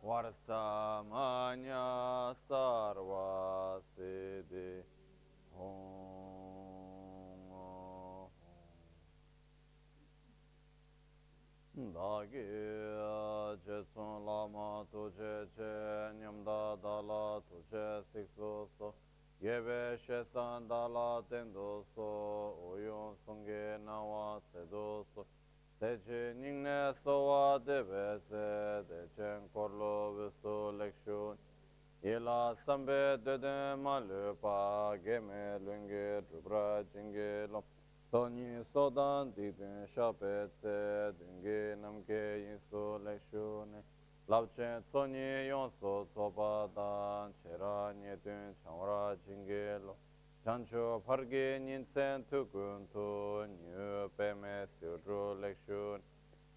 Varsamanya Sarva Siddhi Dagi Jetsun Lama Tuje Che Nyamda Dala Tuje Sikso So Yebe Shesan Dala Tendo So Oyun Sunge Nawa Sedo So Teche Ningne Sowa Debe Se Dechen Korlo Viso Lekshun Yela Sambe Dede Malupa Geme Lunge Drubra Jinge Lom Toni Sodan Didin Shapet Se Dunge Namke Yinso Lekshune Labchen Toni Yonso Sobadan Chera Nyedun Chanwara Jinge Lom Chancho Parge Ninsen Tukun To Nyu Peme Sudru Lekshun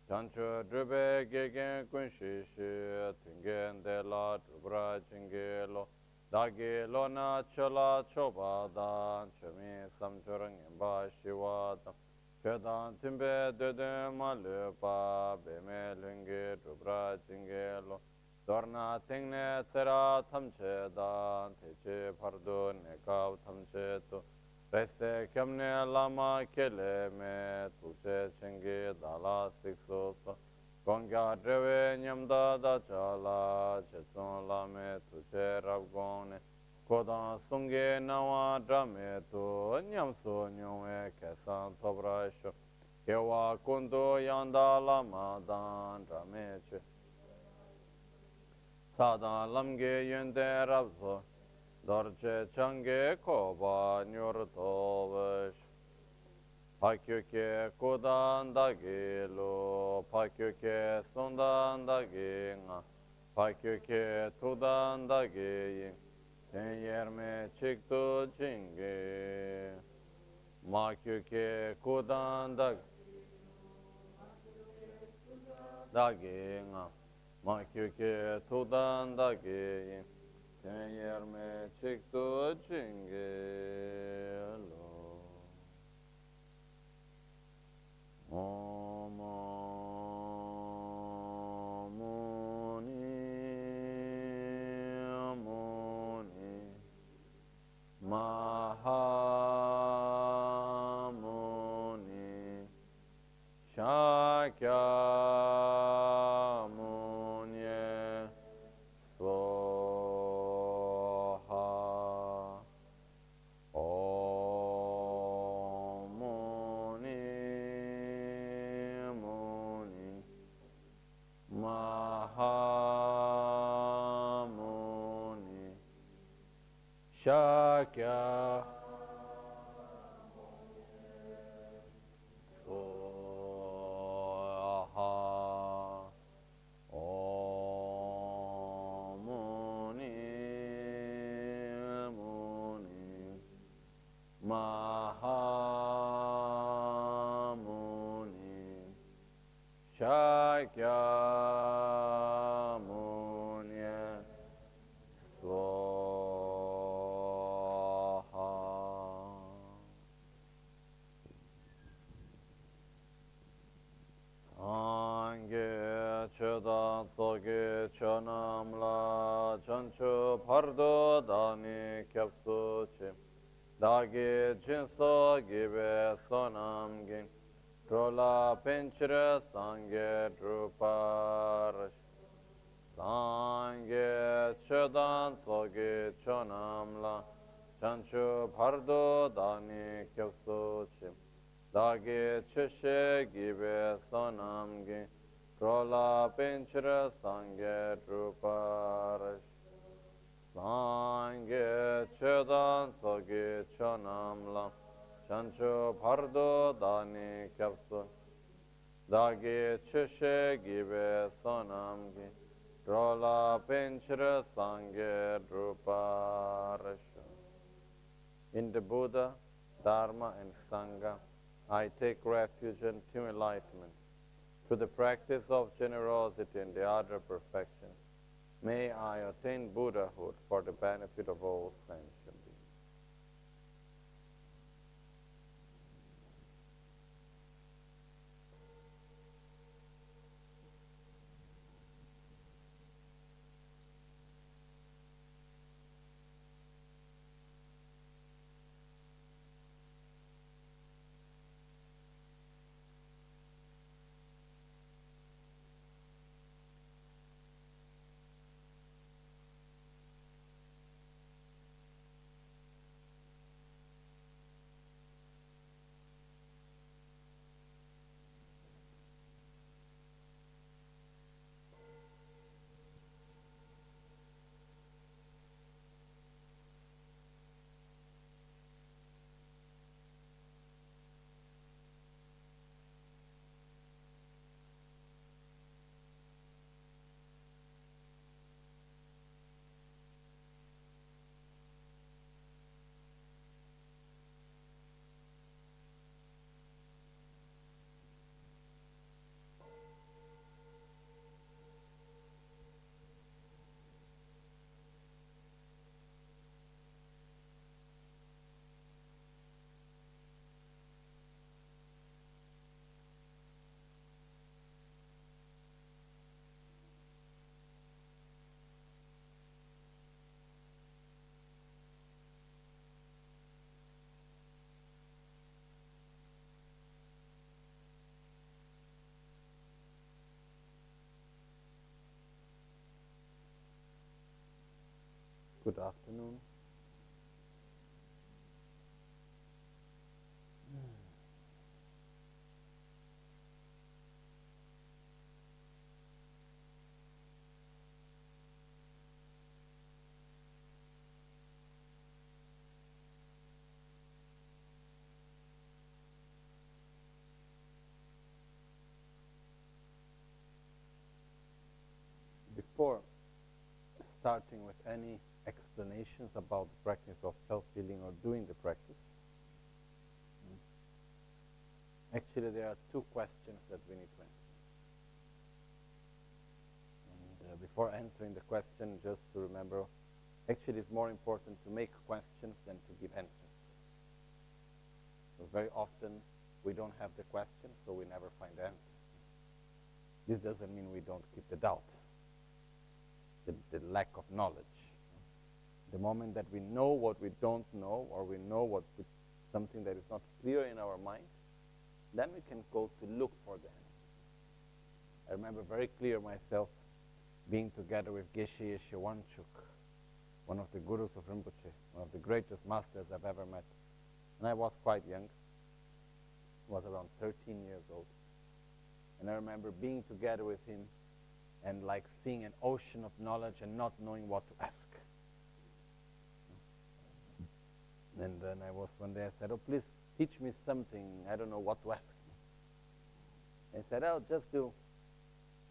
Chancho Drube Gegen Kunshishi Tungen De La Drubra Jinge Lo Dagi Lona Chola Chobadan Chami Samchurang Imba Shiwadam Chedan Timbe Dede Malupa Beme Lungi Drubra Jinge Lo Dorna Tingne Tsera Tamchedan Teche Pardo Nekav Tamcheto Reste Kyamne Lama Kele Me Tuche Chengi Dala Sikso Gongya Dreve Nyamda Dachala Chetson Lame Tuche Rabgone Kodan Sunge Nawa Drame Tu NgalSo Nyongwe Kesan Tobrasho Kewa Kundu Yanda Lama Dan Drame Che Sadan Lamge Yende Rabzo Dorje Change Koba Nyurtovish Pakyuke Kudan Dagilo Pakyuke Sundan Daginga Pakyuke Tudan Dagi Tenyerme Chiktu Jingi Makyuke Kudan Daginga Makyuke Tudan Dagi Tenyerme Chiktu Jingi Om Muni Muni Mahamuni Shakya Munye Swaha Om Muni Muni Mahamuni Shakya Swaha Om Muni Muni Mahamuni Shakya Munye Swaha Sangye Chedan Soge Chanamla Chanchu Pardo Dani Kyapsu Chim Dagi Jinso Gibe Sonam Gin Trola Pinchre Sangye Druparash Sangye Chedan Soge Chanamla Chanchu Pardo Dani Kyapsu Chim Dagi Chishe Gibe Sonam Gin Trola Pinchre Sangye Druparash Sangye Chedan Soge Chanamla Chancho Pardo Dani Kyapsu Dagi Chishe Gibe Sonamgi Drola Pinchra Sangye Druparasha. In the Buddha, Dharma and Sangha, I take refuge to enlightenment, to the practice of generosity and the other perfections. May I attain Buddhahood for the benefit of all sentient beings. Good afternoon. Before starting with any explanations about the practice of self-healing or doing the practice, actually there are two questions that we need to answer. And before answering the question, just to remember, actually it's more important to make questions than to give answers. So very often we don't have the question, so we never find the answer. This doesn't mean we don't keep the doubt, the lack of knowledge. The moment that we know what we don't know, or we know something that is not clear in our mind, then we can go to look for the answer. I remember very clear myself being together with Geshe Yeshe Wanchuk, one of the gurus of Rinpoche, one of the greatest masters I've ever met. And I was quite young, was around 13 years old. And I remember being together with him and like seeing an ocean of knowledge and not knowing what to ask. And then one day I said, oh, please teach me something, I don't know what to ask. He said, oh, just do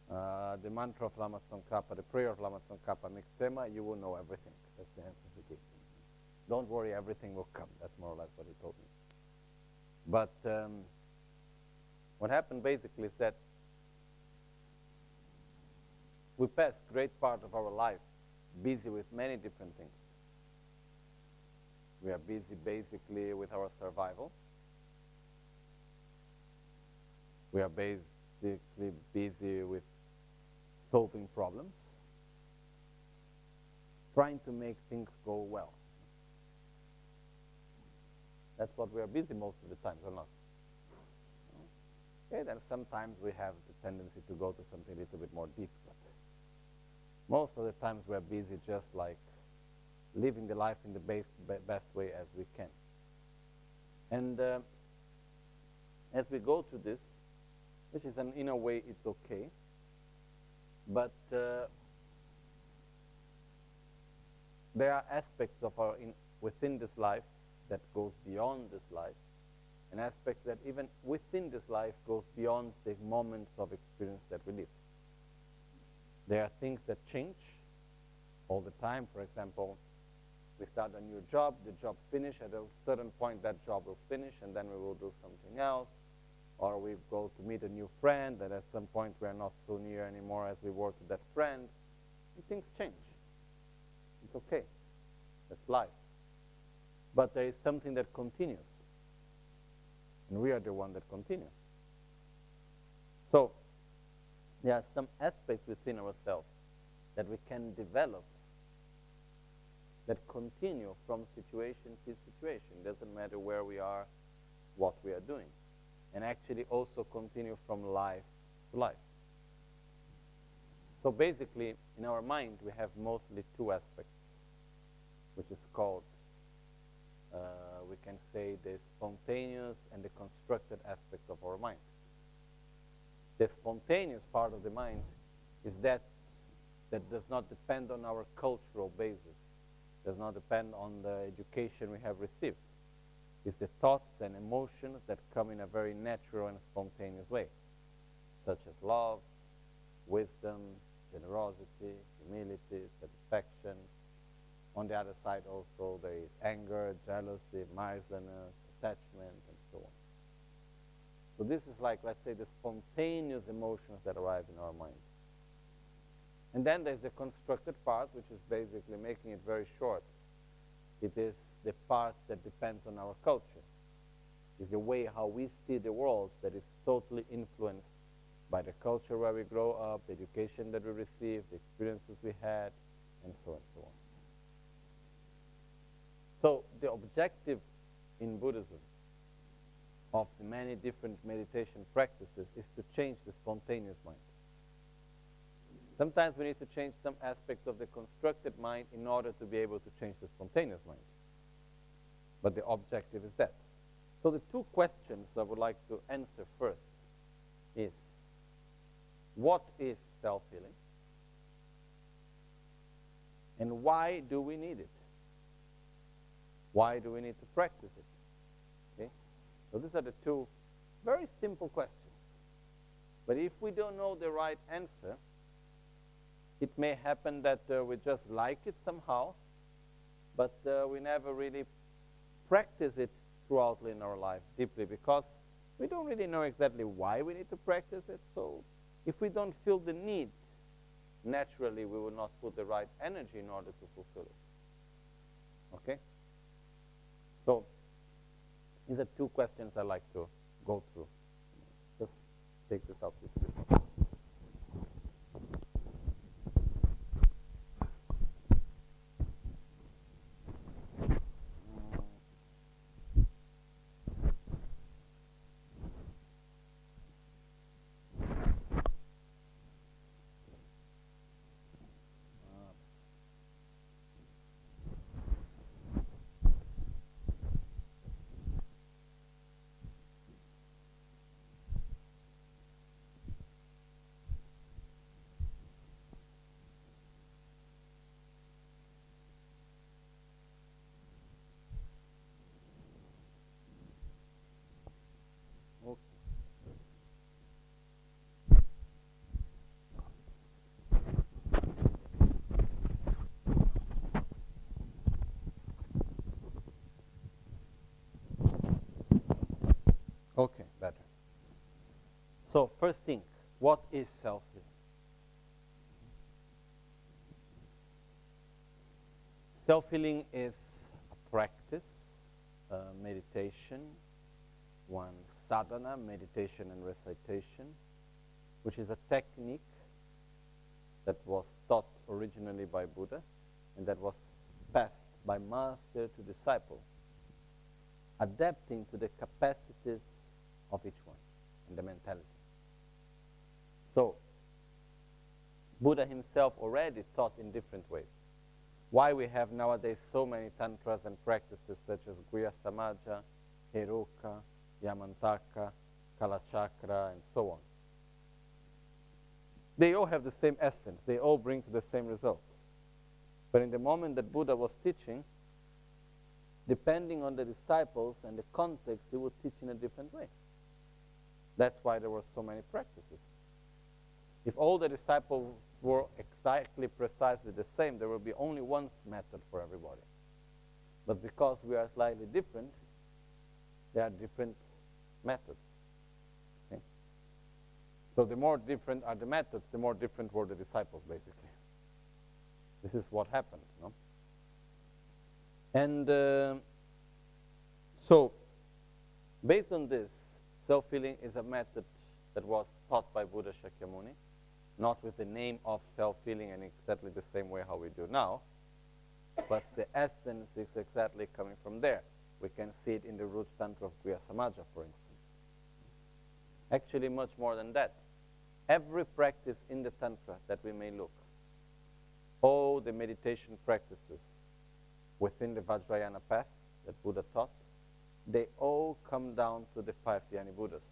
the mantra of Lama Tsongkhapa, the prayer of Lama Tsongkhapa, Miksema, you will know everything. That's the answer he gave me. Don't worry, everything will come. That's more or less what he told me. But what happened basically is that we pass great part of our life busy with many different things. We are busy basically with our survival. We are basically busy with solving problems, trying to make things go well. That's what we are busy most of the times, or not? Okay, then sometimes we have the tendency to go to something a little bit more deep, but most of the times we are busy just like living the life in the best way as we can. And as we go through this, which is in a way it's okay, but there are aspects of within this life that goes beyond this life, an aspect that even within this life goes beyond the moments of experience that we live. There are things that change all the time. For example, we start a new job, the job finishes, at a certain point that job will finish, and then we will do something else. Or we go to meet a new friend, and at some point we are not so near anymore as we were to that friend. And things change. It's okay. That's life. But there is something that continues. And we are the one that continues. So, there are some aspects within ourselves that we can develop that continue from situation to situation. It doesn't matter where we are, what we are doing. And actually also continue from life to life. So basically, in our mind, we have mostly two aspects, which is called, we can say, the spontaneous and the constructed aspect of our mind. The spontaneous part of the mind is that does not depend on our cultural basis, does not depend on the education we have received. It's the thoughts and emotions that come in a very natural and spontaneous way, such as love, wisdom, generosity, humility, satisfaction. On the other side also there is anger, jealousy, miserliness, attachment, and so on. So this is like, let's say, the spontaneous emotions that arise in our mind. And then there's the constructed part, which is basically, making it very short, it is the part that depends on our culture. It's the way how we see the world that is totally influenced by the culture where we grow up, the education that we receive, the experiences we had, and so on and so on. So the objective in Buddhism of the many different meditation practices is to change the spontaneous mind. Sometimes we need to change some aspects of the constructed mind in order to be able to change the spontaneous mind. But the objective is that. So the two questions I would like to answer first is, what is self-healing? And why do we need it? Why do we need to practice it? Okay? So these are the two very simple questions. But if we don't know the right answer, it may happen that we just like it somehow, but we never really practice it throughout in our life deeply, because we don't really know exactly why we need to practice it. So if we don't feel the need, naturally we will not put the right energy in order to fulfill it. Okay? So these are two questions I like to go through. Just take this out with you. Okay, better. So first thing, what is self-healing? Self-healing is a practice, meditation, one sadhana, meditation and recitation, which is a technique that was taught originally by Buddha and that was passed by master to disciple, adapting to the capacities of each one and the mentality. So, Buddha himself already taught in different ways. Why we have nowadays so many tantras and practices such as Guya Samaja, Heroka, Yamantaka, Kalachakra, and so on. They all have the same essence. They all bring to the same result. But in the moment that Buddha was teaching, depending on the disciples and the context, he would teach in a different way. That's why there were so many practices. If all the disciples were exactly, precisely the same, there will be only one method for everybody. But because we are slightly different, there are different methods. Okay? So the more different are the methods, the more different were the disciples, basically. This is what happened, no? And so, based on this, self-healing is a method that was taught by Buddha Shakyamuni, not with the name of self-healing in exactly the same way how we do now, but the essence is exactly coming from there. We can see it in the root tantra of Guya Samaja, for instance. Actually, much more than that. Every practice in the tantra that we may look, all the meditation practices within the Vajrayana path that Buddha taught, they all come down to the 5 Dhyani Buddhas.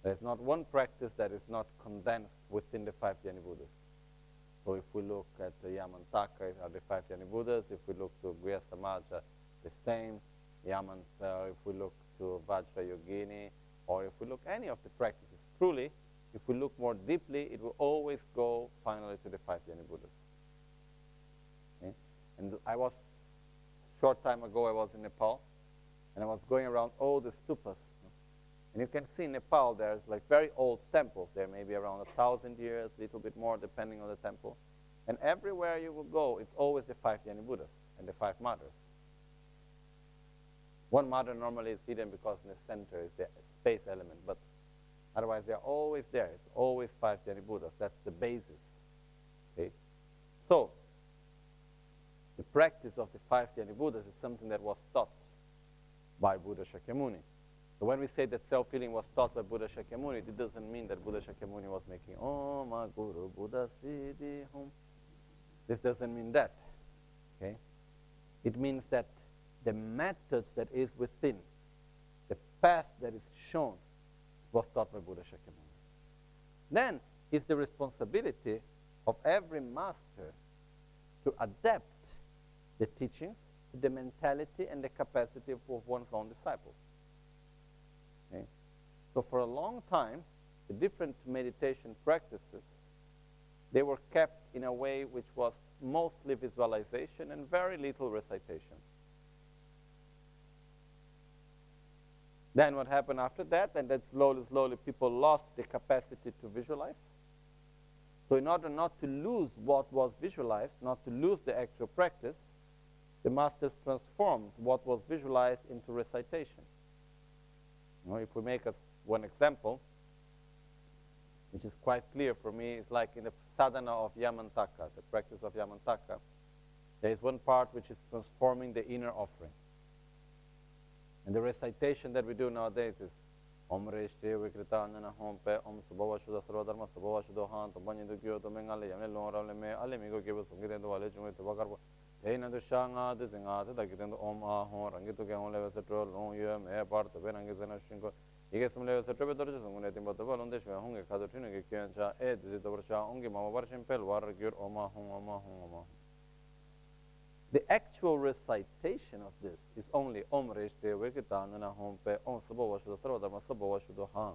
There's not one practice that is not condensed within the 5 Dhyani Buddhas. So if we look at the Yamantaka, are the 5 Dhyani Buddhas. If we look to Guya Samaja, the same. If we look to Vajrayogini, or if we look any of the practices, truly, if we look more deeply, it will always go finally to the 5 Dhyani Buddhas. Okay? And short time ago, I was in Nepal, and I was going around all the stupas. And you can see in Nepal, there's like very old temples. There may be around 1,000 years, a little bit more, depending on the temple. And everywhere you will go, it's always the 5 Dhyani Buddhas and the 5 mothers. One mother normally is hidden because in the center is the space element, but otherwise they're always there. It's always 5 Dhyani Buddhas. That's the basis. Okay? So, the practice of the 5 Dhyani Buddhas is something that was taught by Buddha Shakyamuni. So when we say that self-healing was taught by Buddha Shakyamuni, it doesn't mean that Buddha Shakyamuni was making Om Guru Buddha Siddhi Hum. This doesn't mean that. Okay? It means that the methods that is within, the path that is shown, was taught by Buddha Shakyamuni. Then it's the responsibility of every master to adapt the teachings to the mentality and the capacity of one's own disciples. Okay? So for a long time, the different meditation practices, they were kept in a way which was mostly visualization and very little recitation. Then what happened after that, and then slowly people lost the capacity to visualize. So in order not to lose what was visualized, not to lose the actual practice, the masters transformed what was visualized into recitation. You know, if we make one example, which is quite clear for me, it's like in the sadhana of Yamantaka, the practice of Yamantaka. There is one part which is transforming the inner offering. And the recitation that we do nowadays is Om Reshte Vikrita Anana Hompe Om Subhava Shuddha Sarvadharma Subhava Shuddha Han Tabanyidu Gyo Domengale Yamne Longra Me Alemigo Gibu Sungitendo Ale Jungi Tabakarbo Eina Du Shanga Du Zingata Dakitendo Om Ahon Rangitu Gehon Leva Setro Long Yue Me Parta Benangizana Shinko Igesum Leva Setro Bedorja Sungune Timotava Londe Shwe Honge Kadotino Gekyancha Ed Zitobrcha Ongi Mama Varshimpel War Gyur Oma Hon Oma Hon Oma. The actual recitation of this is only Om Reshte Virkitanana Hompe Om Sabhava Shuddha Sarvadharma Sabhava Shuddha Han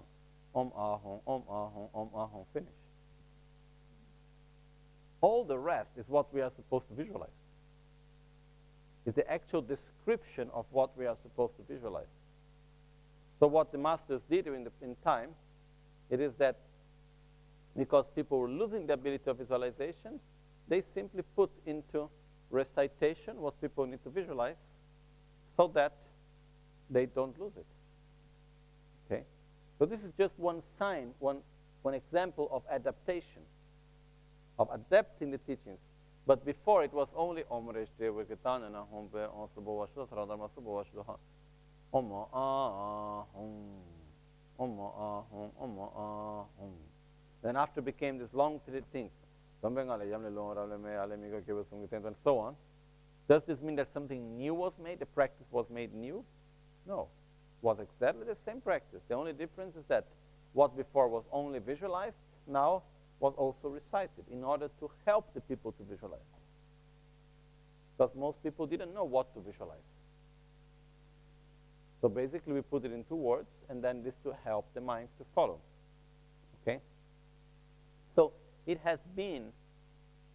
Om Ahon Om Ahon Om Ahon. Finish. All the rest is what we are supposed to visualize. It's the actual description of what we are supposed to visualize. So what the masters did in time, it is that because people were losing the ability of visualization, they simply put into recitation what people need to visualize so that they don't lose it. Okay? So this is just one sign, one example of adaptation, of adapting the teachings. But before it was only Om Reshte Virkitanana Hompe Om Sabhava Shuddha Sarvadharma Sabhava Shuddha Om Ahom Om Ahom Om Ahom. Then after became this long thing, and so on. Does this mean that something new was made? The practice was made new? No. It was exactly the same practice. The only difference is that what before was only visualized, now was also recited in order to help the people to visualize. Because most people didn't know what to visualize. So basically we put it into words, and then this to help the minds to follow. Okay? So it has been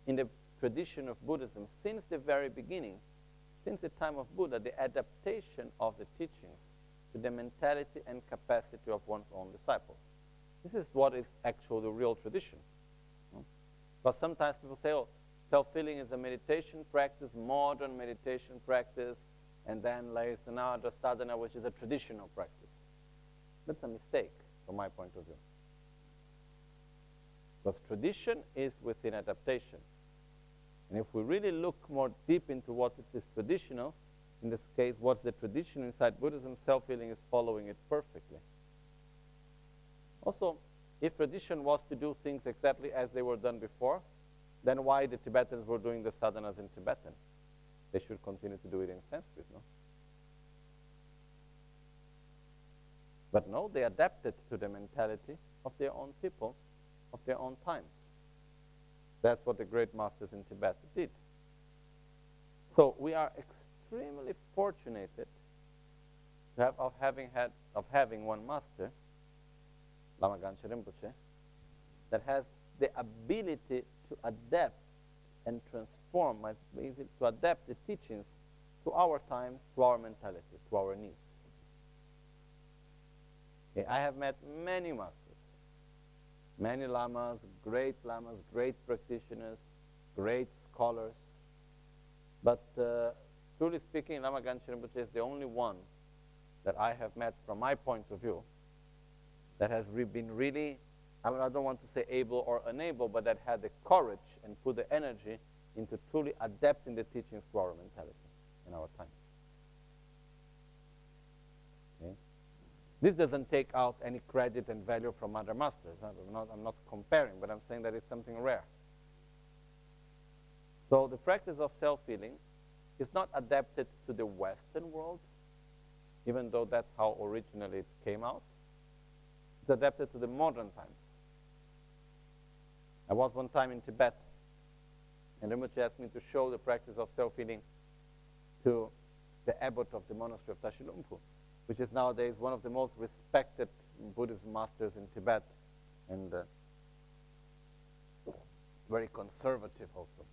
in the tradition of Buddhism since the very beginning, since the time of Buddha, the adaptation of the teachings to the mentality and capacity of one's own disciples. This is what is actually the real tradition. But sometimes people say, oh, self-healing is a meditation practice, modern meditation practice, and then there is another sadhana which is a traditional practice. That's a mistake from my point of view. Because tradition is within adaptation. And if we really look more deep into what is traditional, in this case, what's the tradition inside Buddhism, self-healing is following it perfectly. Also, if tradition was to do things exactly as they were done before, then why the Tibetans were doing the sadhanas in Tibetan? They should continue to do it in Sanskrit, no? But no, they adapted to the mentality of their own people, of their own times. That's what the great masters in Tibet did. So we are extremely fortunate of having one master, Lama Gangchen Rinpoche, that has the ability to adapt and transform, to adapt the teachings to our times, to our mentality, to our needs. Okay, I have met many masters, many lamas, great practitioners, great scholars. But truly speaking, Lama Gangchen Rinpoche is the only one that I have met from my point of view that has been really, I don't want to say able or unable, but that had the courage and put the energy into truly adapting the teachings to our mentality in our time. Okay? This doesn't take out any credit and value from other masters. I'm not comparing, but I'm saying that it's something rare. So the practice of self-healing is not adapted to the Western world, even though that's how originally it came out. It's adapted to the modern times. I was one time in Tibet, and Rinpoche asked me to show the practice of self-healing to the abbot of the monastery of Tashilhunpo, which is nowadays one of the most respected Buddhist masters in Tibet, and very conservative also.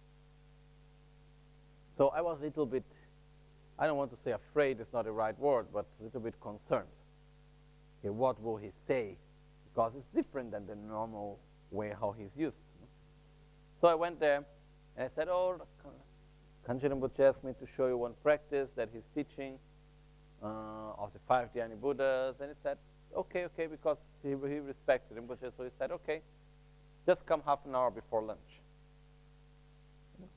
So I was a little bit, I don't want to say afraid, it's not the right word, but a little bit concerned. Okay, what will he say? Because it's different than the normal way how he's used. So I went there, and I said, oh, Gangchen Rinpoche asked me to show you one practice that he's teaching of the 5 Dhyani Buddhas. And he said, okay, because he respected Rinpoche, so he said, okay, just come half an hour before lunch. Okay.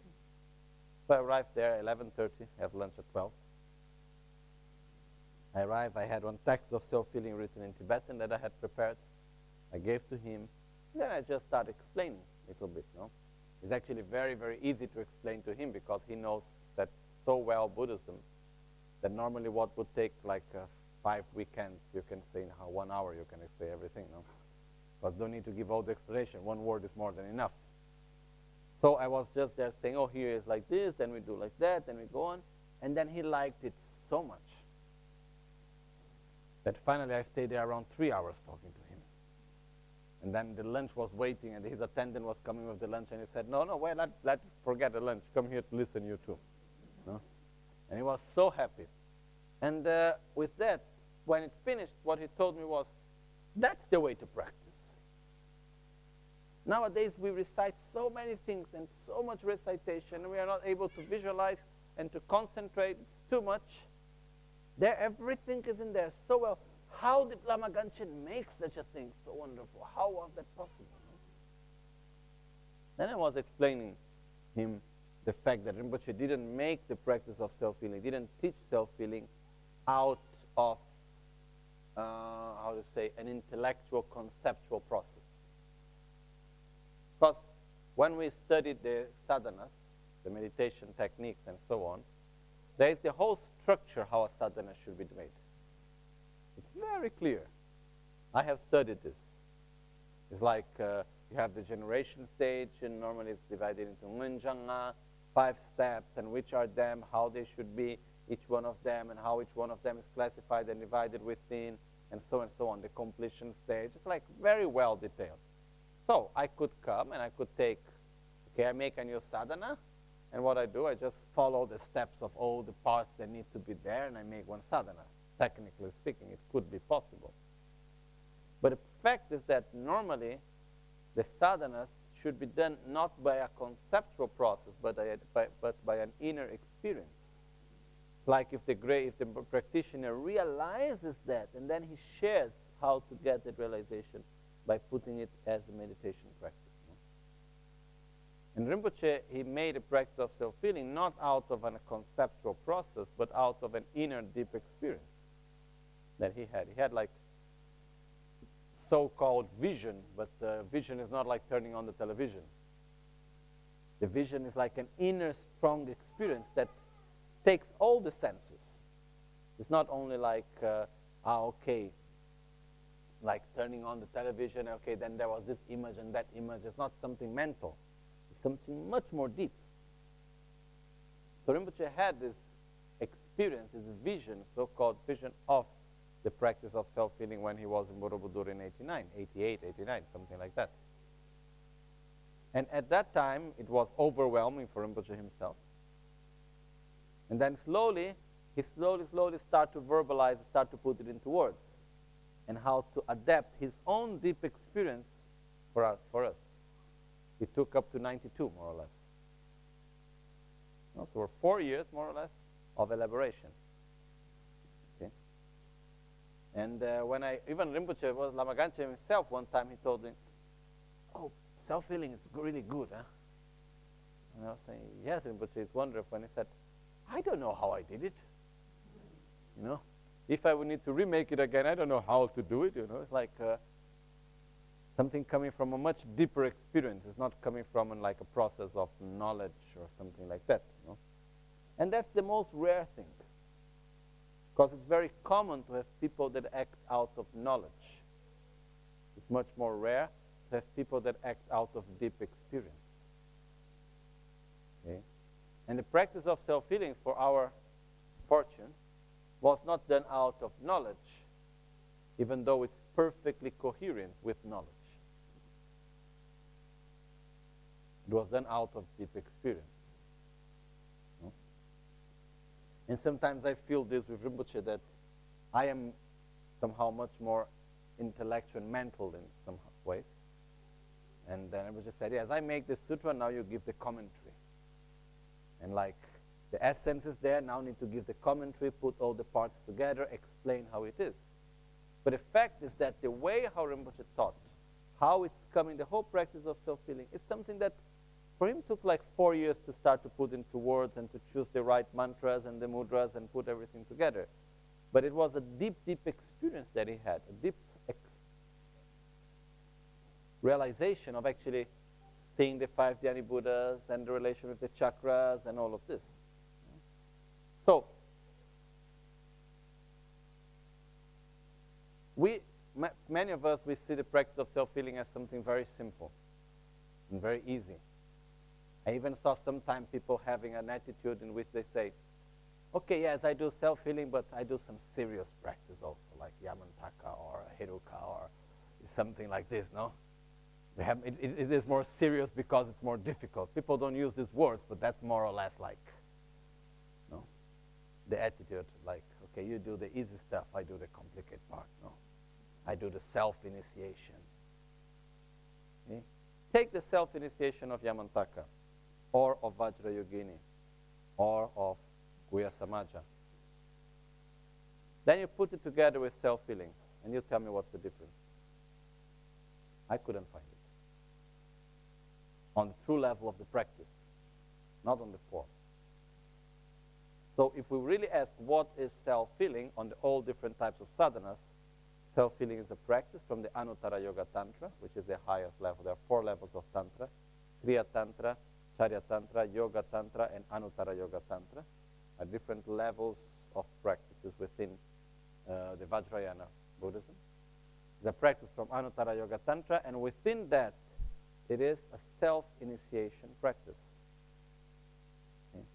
So I arrived there at 11:30, have lunch at 12. I arrived, I had one text of self-healing written in Tibetan that I had prepared. I gave to him, and then I just started explaining a little bit, no? It's actually very, very easy to explain to him because he knows that so well Buddhism that normally what would take like 5 weekends, you can say in 1 hour you can say everything, no? But don't need to give all the explanation. One word is more than enough. So I was just there saying, oh, here is like this, then we do like that, then we go on. And then he liked it so much that finally I stayed there around 3 hours talking to him. And then the lunch was waiting, and his attendant was coming with the lunch, and he said, no, well, let's forget the lunch. Come here to listen, you too. No? And he was so happy. And with that, when it finished, what he told me was, that's the way to practice. Nowadays, we recite so many things and so much recitation, and we are not able to visualize and to concentrate too much. There, everything is in there so well. How did Lama Gangchen make such a thing so wonderful? How was that possible? Then I was explaining him the fact that Rinpoche didn't make the practice of self-healing, didn't teach self-healing out of, an intellectual, conceptual process. Because when we studied the sadhanas, the meditation techniques and so on, there is the whole structure how a sadhana should be made. It's very clear. I have studied this. It's like you have the generation stage, and normally it's divided into ngunjanga, 5 steps, and which are them, how they should be, each one of them, and how each one of them is classified and divided within, and so on. The completion stage. It's like very well detailed. So I could come and I could take, I make a new sadhana, and what I do, I just follow the steps of all the parts that need to be there, and I make one sadhana. Technically speaking, it could be possible. But the fact is that normally the sadhanas should be done not by a conceptual process, but by an inner experience. Like if the practitioner realizes that, and then he shares how to get that realization by putting it as a meditation practice. And Rinpoche, he made a practice of self-healing not out of a conceptual process, but out of an inner deep experience that he had. He had like so-called vision, but vision is not like turning on the television. The vision is like an inner strong experience that takes all the senses. It's not only like, like turning on the television, then there was this image and that image. It's not something mental. It's something much more deep. So Rinpoche had this experience, this vision, so-called vision of the practice of self-healing when he was in Borobudur in 88, 89, something like that. And at that time, it was overwhelming for Rinpoche himself. And then slowly, he slowly started to verbalize, start to put it into words, and how to adapt his own deep experience for us. It took up to 92, more or less. So for 4 years, more or less, of elaboration. Okay. And even Rinpoche, was Lama Gangchen himself, one time he told me, oh, self-healing is really good, huh? And I was saying, yes, Rinpoche, it's wonderful. And he said, I don't know how I did it. if I would need to remake it again, I don't know how to do it, It's like something coming from a much deeper experience. It's not coming from like a process of knowledge or something like that, And that's the most rare thing. Because it's very common to have people that act out of knowledge. It's much more rare to have people that act out of deep experience. Okay? And the practice of self-healing, for our fortune, was not done out of knowledge, even though it's perfectly coherent with knowledge. It was done out of deep experience. And sometimes I feel this with Rinpoche, that I am somehow much more intellectual and mental in some ways. And then Rinpoche said, yes, I make the sutra, now you give the commentary. And like, the essence is there, now need to give the commentary, put all the parts together, explain how it is. But the fact is that the way how Rinpoche taught, how it's coming, the whole practice of self-healing, it's something that for him took like 4 years to start to put into words and to choose the right mantras and the mudras and put everything together. But it was a deep, deep experience that he had, a deep realization of actually seeing the 5 Dhyani Buddhas and the relation with the chakras and all of this. So, many of us, we see the practice of self-healing as something very simple and very easy. I even saw sometimes people having an attitude in which they say, okay, yes, I do self-healing, but I do some serious practice also, like Yamantaka or Heruka or something like this, no? It is more serious because it's more difficult. People don't use these words, but that's more or less like, no? The attitude, like, okay, you do the easy stuff, I do the complicated part, no? I do the self-initiation. Okay? Take the self-initiation of Yamantaka, or of Vajrayogini, or of Guya Samaja. Then you put it together with self-healing, and you tell me what's the difference. I couldn't find it. On the true level of the practice, not on the form. So if we really ask what is self-healing on all different types of sadhanas, self-healing is a practice from the Anuttara Yoga Tantra, which is the highest level. There are 4 levels of Tantra: Kriya Tantra, Charya Tantra, Yoga Tantra, and Anuttara Yoga Tantra, are different levels of practices within the Vajrayana Buddhism. The practice from Anuttara Yoga Tantra, and within that, it is a self-initiation practice. Okay.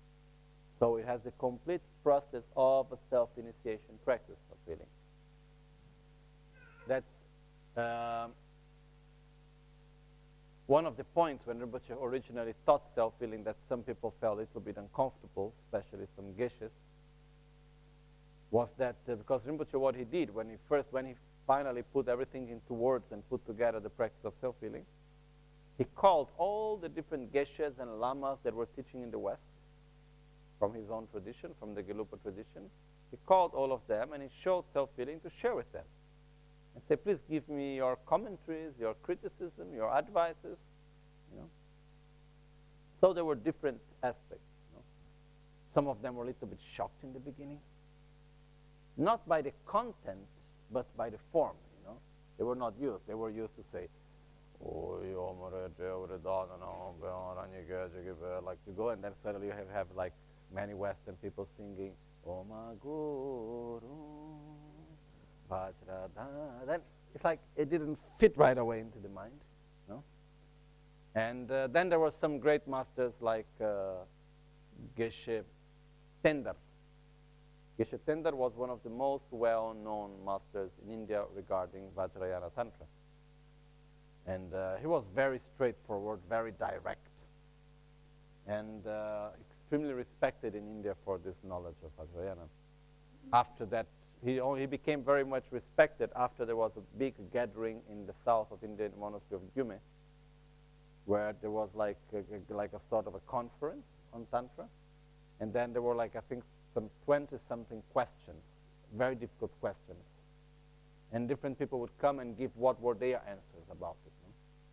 So it has the complete process of a self-initiation practice of healing. That's one of the points when Rinpoche originally taught self-healing that some people felt a little bit uncomfortable, especially some geshes, was that because Rinpoche, what he did when he finally put everything into words and put together the practice of self-healing, he called all the different geshes and lamas that were teaching in the West from his own tradition, from the Gelugpa tradition. He called all of them and he showed self-healing to share with them. And say, please give me your commentaries, your criticism, your advices, So there were different aspects. Some of them were a little bit shocked in the beginning. Not by the content, but by the form, They were not used. They were used to say, like to go, and then suddenly you have like many Western people singing, Oma Guru. Then it's like it didn't fit right away into the mind, And then there were some great masters like Geshe Tendar. Geshe Tendar was one of the most well-known masters in India regarding Vajrayana Tantra. And he was very straightforward, very direct, and extremely respected in India for this knowledge of Vajrayana. After that, he became very much respected after there was a big gathering in the south of India, in the monastery of Gyume, where there was like a sort of a conference on Tantra. And then there were like, I think, some 20-something questions, very difficult questions. And different people would come and give what were their answers about it.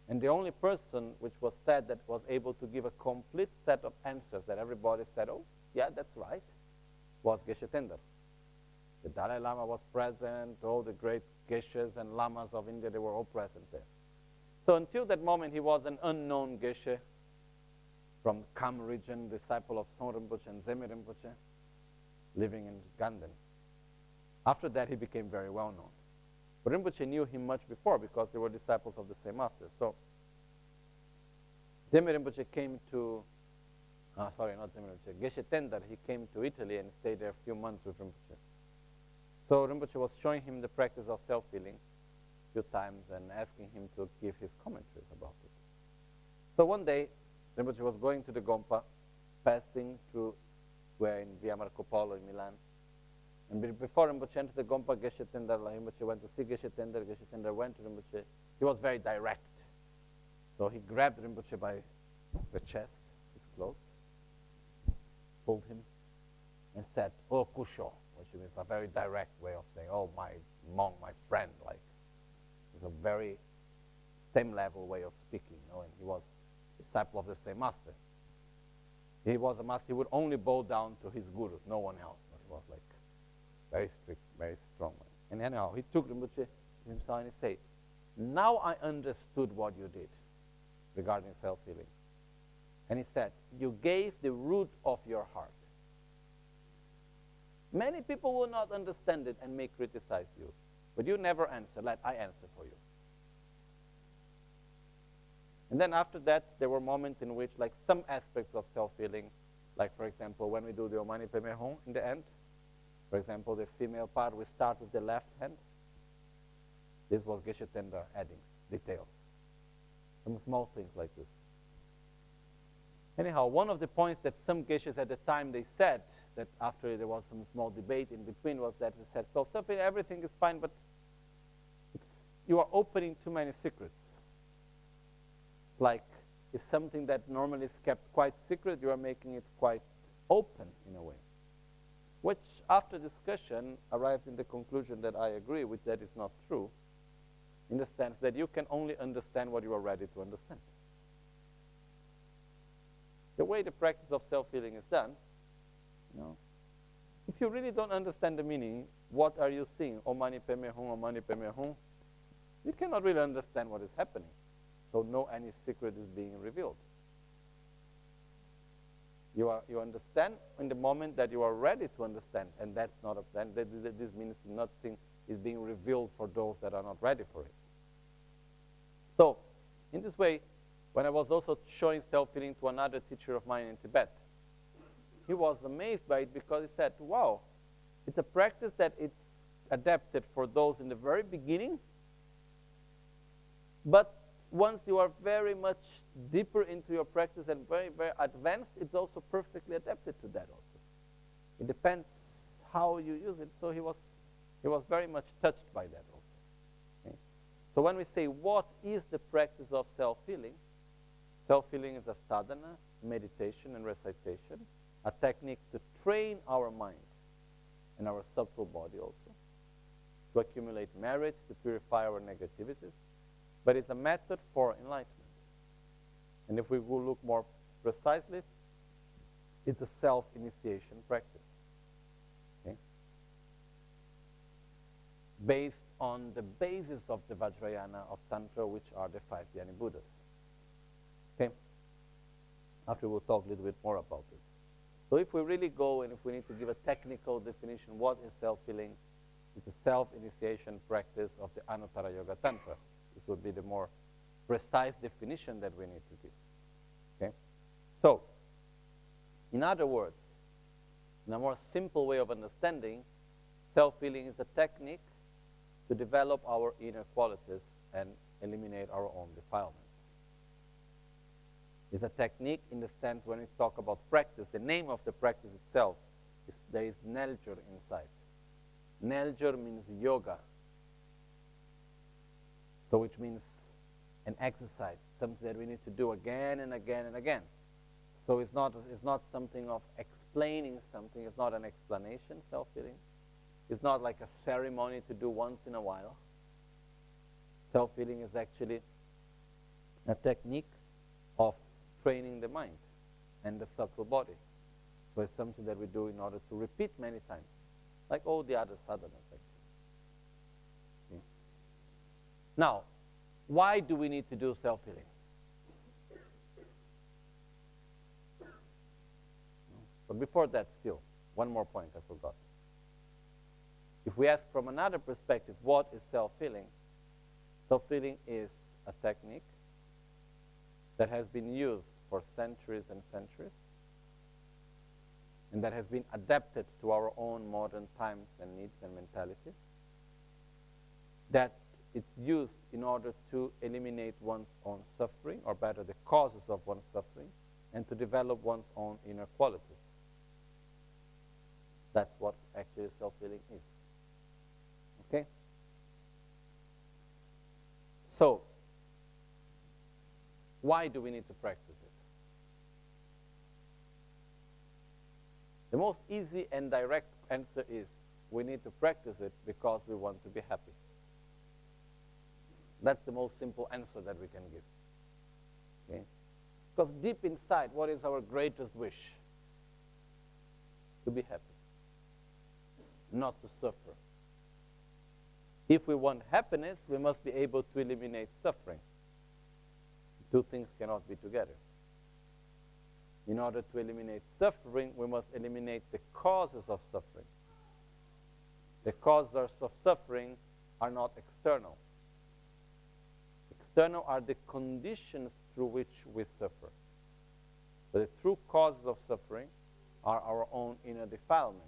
And the only person which was said that was able to give a complete set of answers that everybody said, oh, yeah, that's right, was Geshe Tendar. The Dalai Lama was present, all the great geshes and lamas of India, they were all present there. So until that moment, he was an unknown geshe from Kham region, disciple of Son Rinpoche and Zemi Rinpoche, living in Ganden. After that, he became very well known. But Rinpoche knew him much before because they were disciples of the same master. So Zemi Rinpoche came to, not Zemi Rinpoche, Geshe Tendar, he came to Italy and stayed there a few months with Rinpoche. So Rinpoche was showing him the practice of self-healing a few times and asking him to give his commentaries about it. So one day, Rinpoche was going to the Gompa, passing through where in Via Marco Polo in Milan. And before Rinpoche entered the Gompa, Geshe Tendar, Rinpoche went to see Geshe Tendar went to Rinpoche. He was very direct. So he grabbed Rinpoche by the chest, his clothes, pulled him, and said, "Oh, Kusho," which means a very direct way of saying, "Oh, my monk, my friend," like it's a very same level way of speaking, and he was a disciple of the same master. He was a master, he would only bow down to his gurus, no one else. He was like very strict, very strong. And anyhow, he took Rinpoche to himself and he said, "Now I understood what you did regarding self-healing." And he said, "You gave the root of your heart. Many people will not understand it and may criticize you, but you never answer. Let I answer for you." And then after that, there were moments in which, like some aspects of self-healing, like for example, when we do the Omani Peme Hum in the end, for example, the female part, we start with the left hand. This was Geshe Tendar adding details. Some small things like this. Anyhow, one of the points that some geshes at the time they said, that after there was some small debate in between, was that they said, "So everything is fine, but you are opening too many secrets. Like, it's something that normally is kept quite secret, you are making it quite open in a way." Which, after discussion, arrived in the conclusion that I agree with, that is not true, in the sense that you can only understand what you are ready to understand. The way the practice of self-healing is done, if you really don't understand the meaning, what are you seeing? Omani Peme Hum, Omani Peme Hum. You cannot really understand what is happening. So no any secret is being revealed. You understand in the moment that you are ready to understand, and that's not a plan. This means nothing is being revealed for those that are not ready for it. So, in this way, when I was also showing self-healing to another teacher of mine in Tibet, he was amazed by it because he said, "Wow, it's a practice that it's adapted for those in the very beginning, but once you are very much deeper into your practice and very, very advanced, it's also perfectly adapted to that also. It depends how you use it." So he was very much touched by that also. Okay? So when we say, what is the practice of self-healing? Self-healing is a sadhana, meditation and recitation, a technique to train our mind and our subtle body also, to accumulate merits, to purify our negativities, but it's a method for enlightenment. And if we will look more precisely, it's a self-initiation practice. Okay? Based on the basis of the Vajrayana of Tantra, which are the 5 Dhyani Buddhas. Okay? After we'll talk a little bit more about this. So if we really go and if we need to give a technical definition, what is self-healing? It's a self-initiation practice of the Anuttara Yoga Tantra. This would be the more precise definition that we need to give. Okay? So, in other words, in a more simple way of understanding, self-healing is a technique to develop our inner qualities and eliminate our own defilements. It's a technique in the sense when we talk about practice, the name of the practice itself, there is Nelger inside. Nelger means yoga. So which means an exercise, something that we need to do again and again and again. So it's not something of explaining something, it's not an explanation, self-healing. It's not like a ceremony to do once in a while. Self-healing is actually a technique of training the mind and the subtle body. So it's something that we do in order to repeat many times like all the other sadhanas actually. Okay. Now, why do we need to do self-healing? But before that, still, one more point I forgot. If we ask from another perspective, what is self-healing? Self-healing is a technique that has been used for centuries and centuries, and that has been adapted to our own modern times and needs and mentalities, that it's used in order to eliminate one's own suffering, or better, the causes of one's suffering, and to develop one's own inner qualities. That's what actually self-healing is. Okay? So, why do we need to practice it? The most easy and direct answer is we need to practice it because we want to be happy. That's the most simple answer that we can give. Okay? Because deep inside, what is our greatest wish? To be happy. Not to suffer. If we want happiness, we must be able to eliminate suffering. Two things cannot be together. In order to eliminate suffering, we must eliminate the causes of suffering. The causes of suffering are not external. External are the conditions through which we suffer. But the true causes of suffering are our own inner defilements,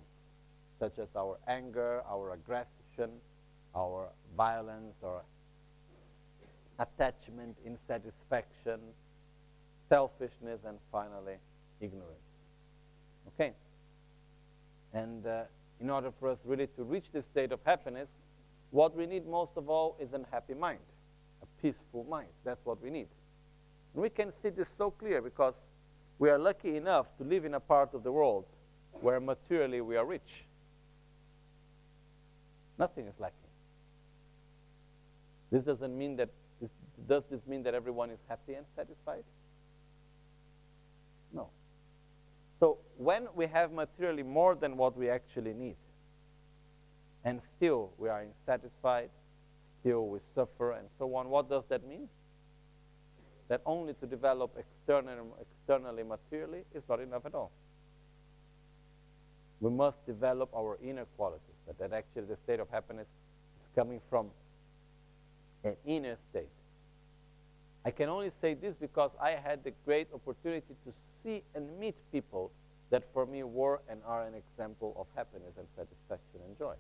such as our anger, our aggression, our violence, or attachment, insatisfaction, selfishness, and finally, ignorance. Okay? And in order for us really to reach this state of happiness, what we need most of all is an happy mind, a peaceful mind. That's what we need. And we can see this so clear because we are lucky enough to live in a part of the world where materially we are rich. Nothing is lacking. This doesn't mean that, does this mean that everyone is happy and satisfied? No. So when we have materially more than what we actually need, and still we are insatisfied, still we suffer and so on, what does that mean? That only to develop externally materially is not enough at all. We must develop our inner qualities, that actually the state of happiness is coming from an inner state. I can only say this because I had the great opportunity to see and meet people that for me were and are an example of happiness and satisfaction and joy.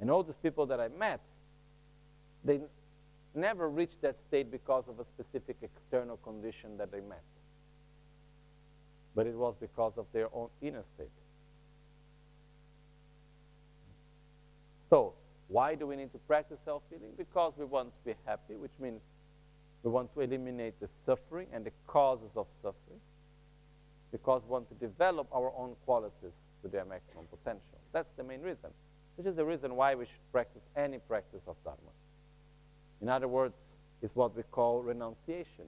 And all these people that I met, they never reached that state because of a specific external condition that they met. But it was because of their own inner state. So, why do we need to practice self-healing? Because we want to be happy, which means we want to eliminate the suffering and the causes of suffering. Because we want to develop our own qualities to their maximum potential. That's the main reason. Which is the reason why we should practice any practice of Dharma. In other words, it's what we call renunciation.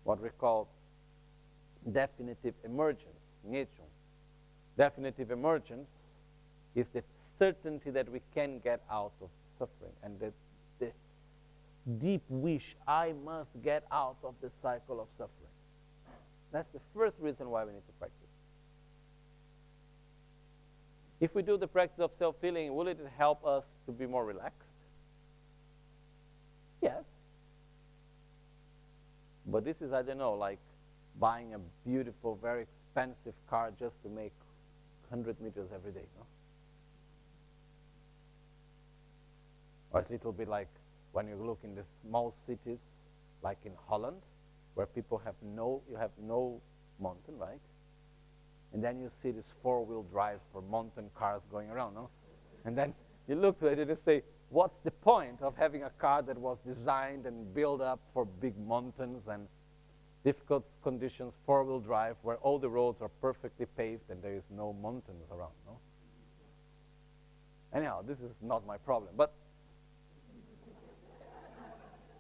What we call definitive emergence, Ngechung. Definitive emergence is the certainty that we can get out of suffering, and the deep wish, I must get out of the cycle of suffering. That's the first reason why we need to practice. If we do the practice of self-healing, will it help us to be more relaxed? Yes. But this is, I don't know, like buying a beautiful, very expensive car just to make 100 meters every day, no? Or a little bit like when you look in the small cities, like in Holland, where people have no mountain, right? And then you see these four-wheel drives for mountain cars going around, no? And then you look to it and you say, what's the point of having a car that was designed and built up for big mountains and difficult conditions, four-wheel drive, where all the roads are perfectly paved and there is no mountains around, no? Anyhow, this is not my problem. But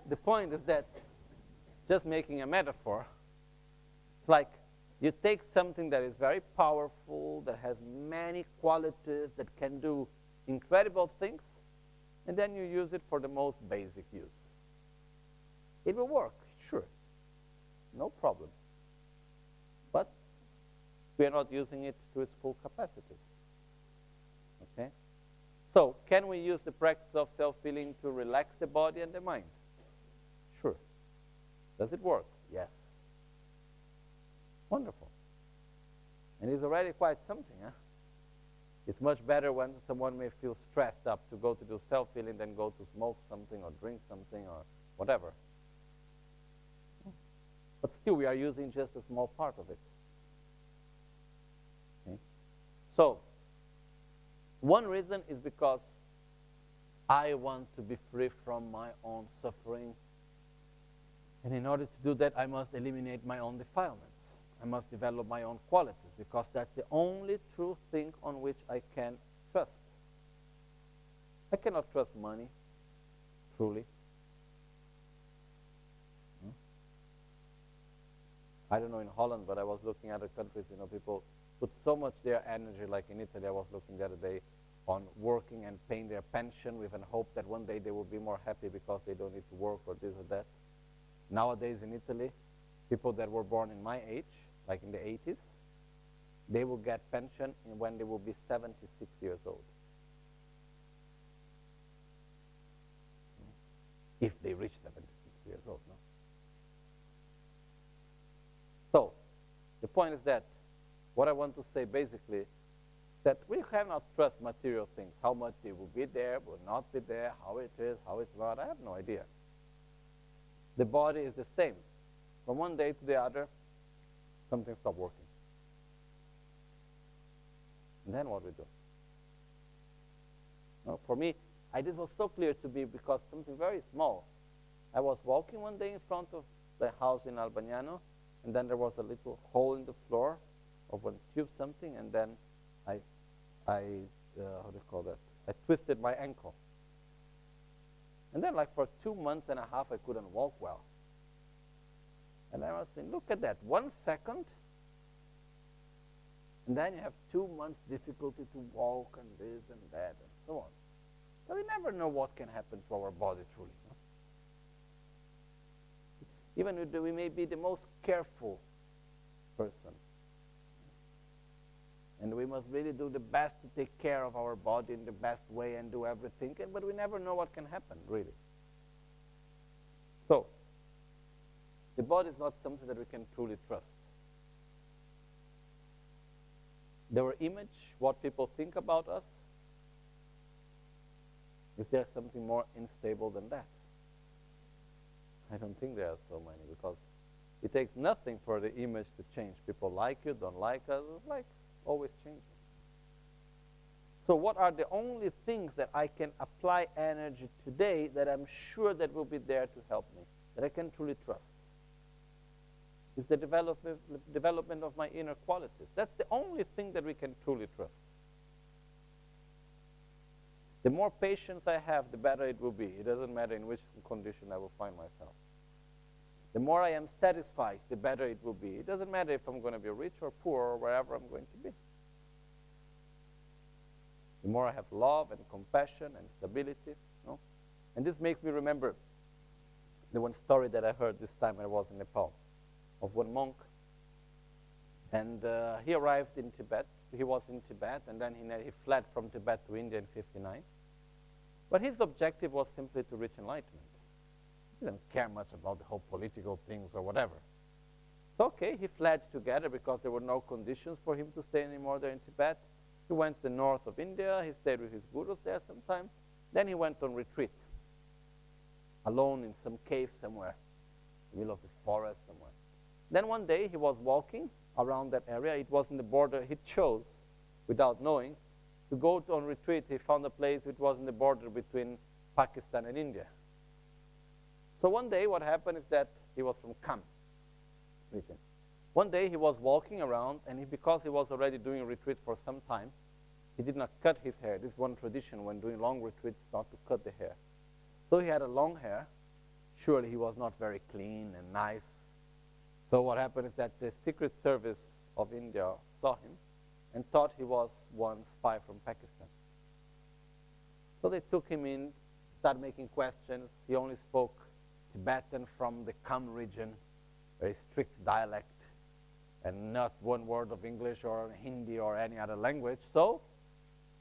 the point is that, just making a metaphor, it's like You take something that is very powerful, that has many qualities, that can do incredible things, and then you use it for the most basic use. It will work, sure, no problem. But we are not using it to its full capacity. Okay? So, can we use the practice of self-healing to relax the body and the mind? Sure. Does it work? Yes. Wonderful. And it's already quite something, huh? It's much better when someone may feel stressed up to go to do self-healing than go to smoke something or drink something or whatever. But still, we are using just a small part of it. Okay? So, one reason is because I want to be free from my own suffering. And in order to do that, I must eliminate my own defilements. I must develop my own qualities, because that's the only true thing on which I can trust. I cannot trust money, truly. I don't know in Holland, but I was looking at other countries, people put so much their energy, like in Italy, I was looking the other day, on working and paying their pension with a hope that one day they will be more happy because they don't need to work or this or that. Nowadays in Italy, people that were born in my age, like in the 80s, they will get pension when they will be 76 years old. If they reach 76 years old, no? So, the point is that, what I want to say basically, that we cannot trust material things. How much they will be there, will not be there, how it is, how it's not, I have no idea. The body is the same. From one day to the other, something stopped working. And then what we do? Well, for me, this was so clear to me because something very small. I was walking one day in front of the house in Albagnano, and then there was a little hole in the floor of one tube something, and then I how do you call that? I twisted my ankle. And then like for 2 months and a half, I couldn't walk well. And I was saying, look at that, 1 second, and then you have 2 months difficulty to walk and this and that and so on. So we never know what can happen to our body truly. No? Even if we may be the most careful person. And we must really do the best to take care of our body in the best way and do everything, but we never know what can happen, really. So, the body is not something that we can truly trust. Our image, what people think about us, is there something more unstable than that? I don't think there are so many, because it takes nothing for the image to change. People like you, don't like us, it's like always changing. So what are the only things that I can apply energy today that I'm sure that will be there to help me, that I can truly trust? Is the development of my inner qualities. That's the only thing that we can truly trust. The more patience I have, the better it will be. It doesn't matter in which condition I will find myself. The more I am satisfied, the better it will be. It doesn't matter if I'm going to be rich or poor or wherever I'm going to be. The more I have love and compassion and stability. No? And this makes me remember the one story that I heard this time when I was in Nepal, of one monk. And he arrived in Tibet. He was in Tibet, and then he fled from Tibet to India in 1959. But his objective was simply to reach enlightenment. He didn't care much about the whole political things or whatever. So, okay, he fled together because there were no conditions for him to stay anymore there in Tibet. He went to the north of India. He stayed with his gurus there sometime. Then he went on retreat, alone in some cave somewhere, in the middle of the forest somewhere. Then one day he was walking around that area. It was in the border. He chose, without knowing, to go on retreat. He found a place which was in the border between Pakistan and India. So one day what happened is that he was from Kam region. One day he was walking around, and because he was already doing retreat for some time, he did not cut his hair. This is one tradition when doing long retreats, not to cut the hair. So he had a long hair. Surely he was not very clean and nice. So what happened is that the Secret Service of India saw him and thought he was one spy from Pakistan. So they took him in, started making questions. He only spoke Tibetan from the Kham region, very strict dialect, and not one word of English or Hindi or any other language. So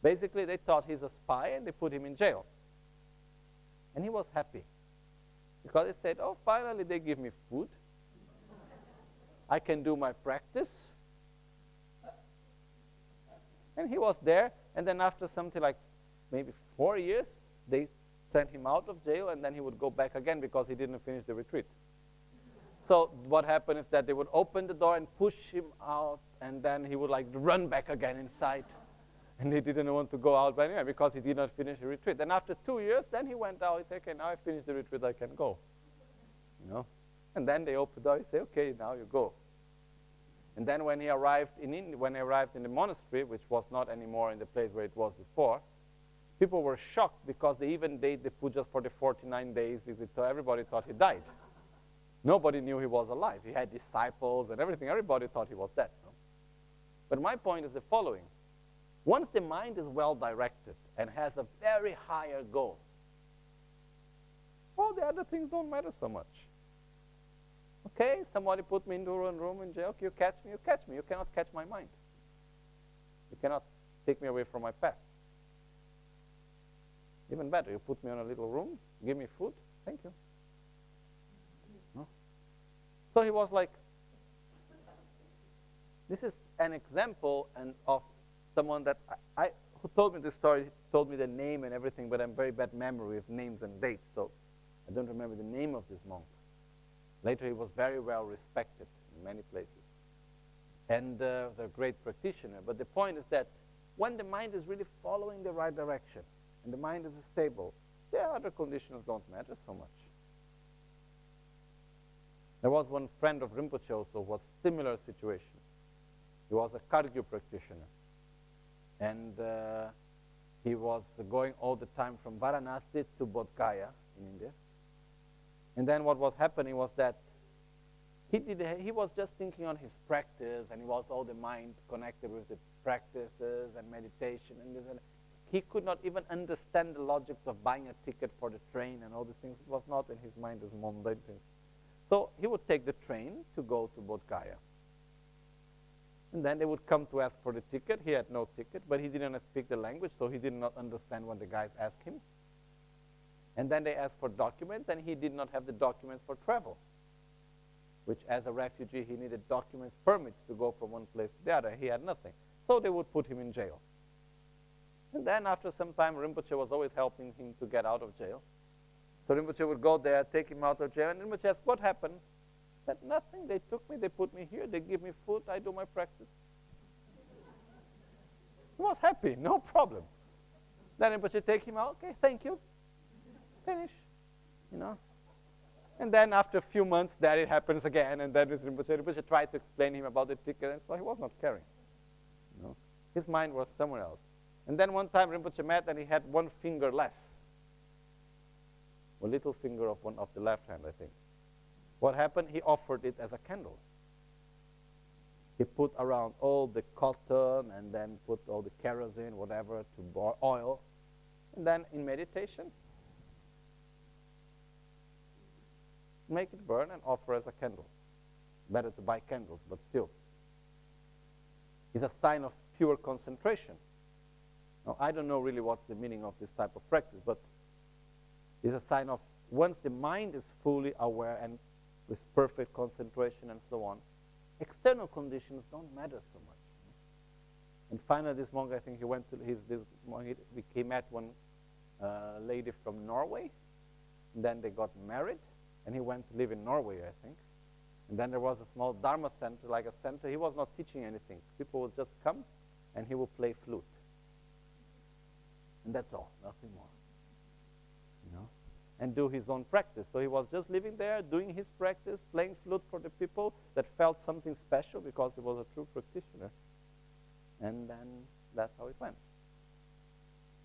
basically they thought he's a spy and they put him in jail. And he was happy because he said, oh, finally they give me food. I can do my practice. And he was there, and then after something like maybe 4 years, they sent him out of jail, and then he would go back again because he didn't finish the retreat. So what happened is that they would open the door and push him out, and then he would like run back again inside. And he didn't want to go out anyway because he did not finish the retreat. And after 2 years, then he went out. He said, okay, now I finished the retreat, I can go. You know? And then they opened the door, he said, okay, now you go. And then when he arrived in the monastery, which was not anymore in the place where it was before, people were shocked because they even did the pujas for the 49 days. Everybody thought he died. Nobody knew he was alive. He had disciples and everything. Everybody thought he was dead. No? But my point is the following. Once the mind is well directed and has a very higher goal, all the other things don't matter so much. Okay, somebody put me into a room in jail. Okay, you catch me, you catch me. You cannot catch my mind. You cannot take me away from my path. Even better, you put me in a little room, give me food, thank you. No? So he was like, this is an example of someone that who told me this story, told me the name and everything, but I'm very bad memory of names and dates, so I don't remember the name of this monk. Later he was very well respected in many places. And a great practitioner. But the point is that when the mind is really following the right direction, and the mind is stable, the other conditions don't matter so much. There was one friend of Rinpoche also, was similar situation. He was a Kargyu practitioner. And he was going all the time from Varanasi to Bodh Gaya in India. And then what was happening was that he was just thinking on his practice, and he was all the mind connected with the practices and meditation and this and that. He could not even understand the logics of buying a ticket for the train and all these things. It was not in his mind as mundane things. So he would take the train to go to Bodh Gaya. And then they would come to ask for the ticket. He had no ticket, but he didn't speak the language, so he did not understand when the guys asked him. And then they asked for documents, and he did not have the documents for travel, which as a refugee, he needed documents, permits to go from one place to the other. He had nothing. So they would put him in jail. And then after some time, Rinpoche was always helping him to get out of jail. So Rinpoche would go there, take him out of jail, and Rinpoche asked, what happened? He said, nothing. They took me, they put me here, they give me food, I do my practice. He was happy, no problem. Then Rinpoche take him out, okay, thank you. Finish, you know. And then after a few months, there it happens again, and then Rinpoche tried to explain to him about the ticket, and so he was not caring. You know. His mind was somewhere else. And then one time Rinpoche met, and he had one finger less. A little finger of the left hand, I think. What happened? He offered it as a candle. He put around all the cotton, and then put all the kerosene, whatever, to boil oil. And then in meditation, make it burn and offer as a candle. Better to buy candles, but still. It's a sign of pure concentration. Now, I don't know really what's the meaning of this type of practice, but it's a sign of once the mind is fully aware and with perfect concentration and so on, external conditions don't matter so much. And finally, this monk, I think he went to he met one lady from Norway, and then they got married, and he went to live in Norway, I think. And then there was a small Dharma center, like a center. He was not teaching anything. People would just come, and he would play flute. And that's all, nothing more. You know? And do his own practice. So he was just living there, doing his practice, playing flute for the people that felt something special because he was a true practitioner. And then that's how it went.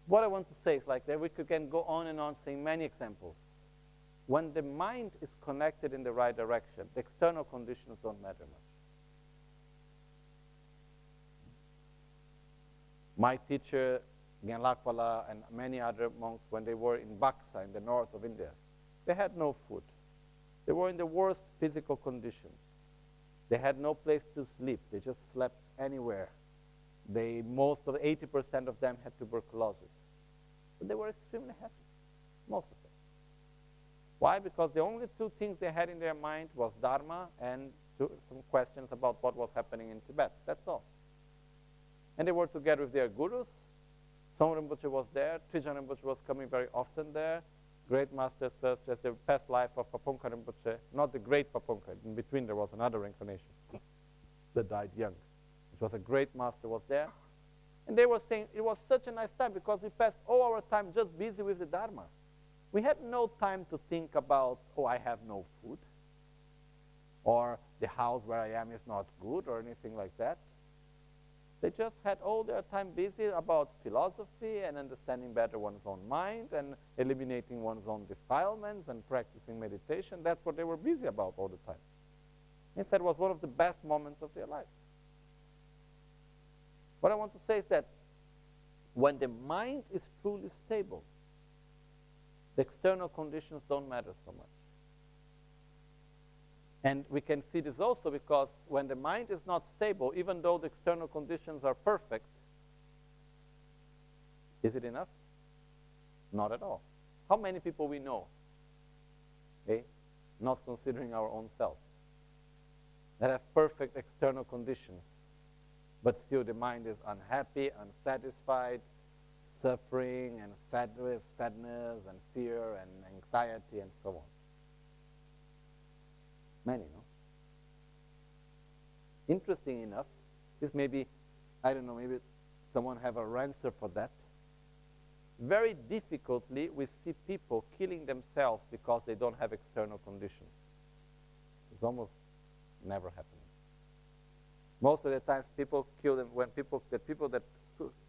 What I want to say is like that we can go on and on saying many examples. when the mind is connected in the right direction, the external conditions don't matter much. My teacher, Ngalakpala, and many other monks, when they were in Baksa, in the north of India, they had no food. They were in the worst physical conditions. They had no place to sleep. They just slept anywhere. Most of 80% of them had tuberculosis. But they were extremely happy, most of them. Why? Because the only two things they had in their mind was Dharma and some questions about what was happening in Tibet. That's all. And they were together with their gurus. Song Rinpoche was there. Trijang Rinpoche was coming very often there. Great masters such as the past life of Paponka Rinpoche, not the great Paponka. In between there was another incarnation that died young. It was a great master was there. And they were saying it was such a nice time because we passed all our time just busy with the Dharma. We had no time to think about, oh, I have no food, or the house where I am is not good, or anything like that. They just had all their time busy about philosophy and understanding better one's own mind and eliminating one's own defilements and practicing meditation. That's what they were busy about all the time. In fact, it was one of the best moments of their life. What I want to say is that when the mind is truly stable, the external conditions don't matter so much. And we can see this also because when the mind is not stable, even though the external conditions are perfect, is it enough? Not at all. How many people we know, not considering our own selves, that have perfect external conditions, but still the mind is unhappy, unsatisfied, suffering and sadness and fear and anxiety and so on? Many, no? Interesting enough, this maybe, I don't know, maybe someone have a answer for that. Very difficultly we see people killing themselves because they don't have external conditions. It's almost never happening. Most of the times people kill them when the people that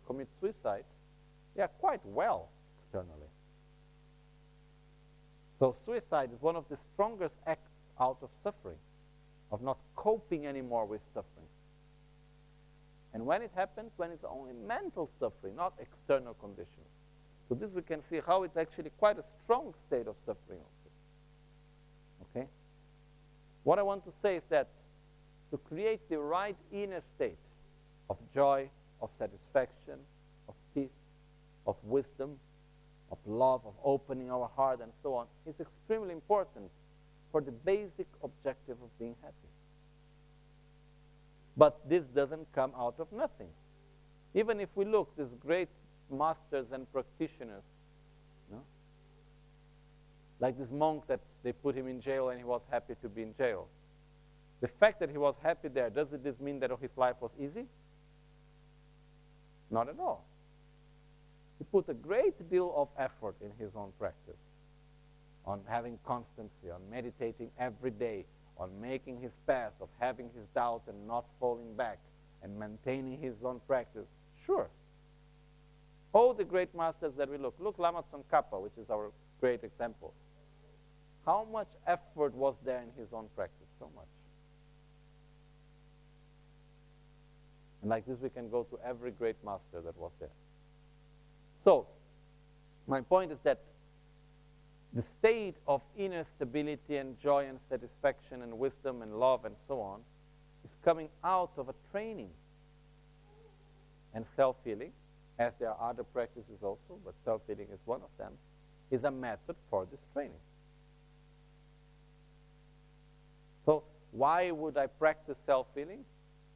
commit suicide, they are quite well externally. So suicide is one of the strongest acts out of suffering, of not coping anymore with suffering. And when it happens, when it's only mental suffering, not external conditions. So this we can see how it's actually quite a strong state of suffering also. Okay? What I want to say is that to create the right inner state of joy, of satisfaction, of peace, of wisdom, of love, of opening our heart and so on, is extremely important for the basic objective of being happy. But this doesn't come out of nothing. Even if we look, these great masters and practitioners, like this monk that they put him in jail and he was happy to be in jail. The fact that he was happy there, doesn't this mean that his life was easy? Not at all. He put a great deal of effort in his own practice, on having constancy, on meditating every day, on making his path, of having his doubts and not falling back, and maintaining his own practice. Sure. All the great masters that we look Lama Tsongkhapa, which is our great example. How much effort was there in his own practice? So much. And like this we can go to every great master that was there. So, my point is that the state of inner stability and joy and satisfaction and wisdom and love and so on is coming out of a training. And self-healing, as there are other practices also, but self-healing is one of them, is a method for this training. So why would I practice self-healing?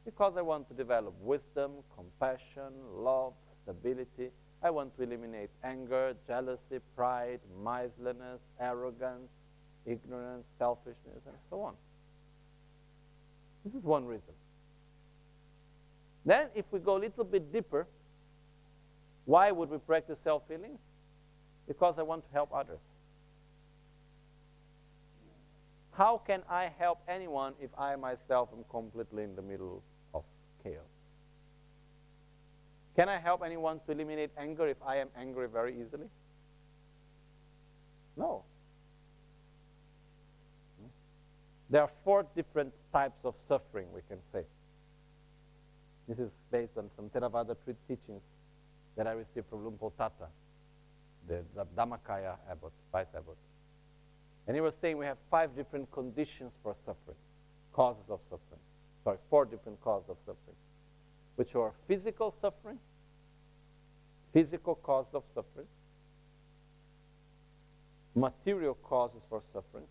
Because I want to develop wisdom, compassion, love, stability. I want to eliminate anger, jealousy, pride, miserliness, arrogance, ignorance, selfishness, and so on. This is one reason. Then, if we go a little bit deeper, why would we practice self-healing? Because I want to help others. How can I help anyone if I myself am completely in the middle of chaos? Can I help anyone to eliminate anger if I am angry very easily? No. There are 4 different types of suffering, we can say. This is based on some Theravada teachings that I received from Lumpur Tata, the Dhammakaya abbot, vice abbot. And he was saying we have 5 different conditions for suffering, causes of suffering. Sorry, 4 different causes of suffering, which are physical suffering, physical causes of suffering, material causes for suffering.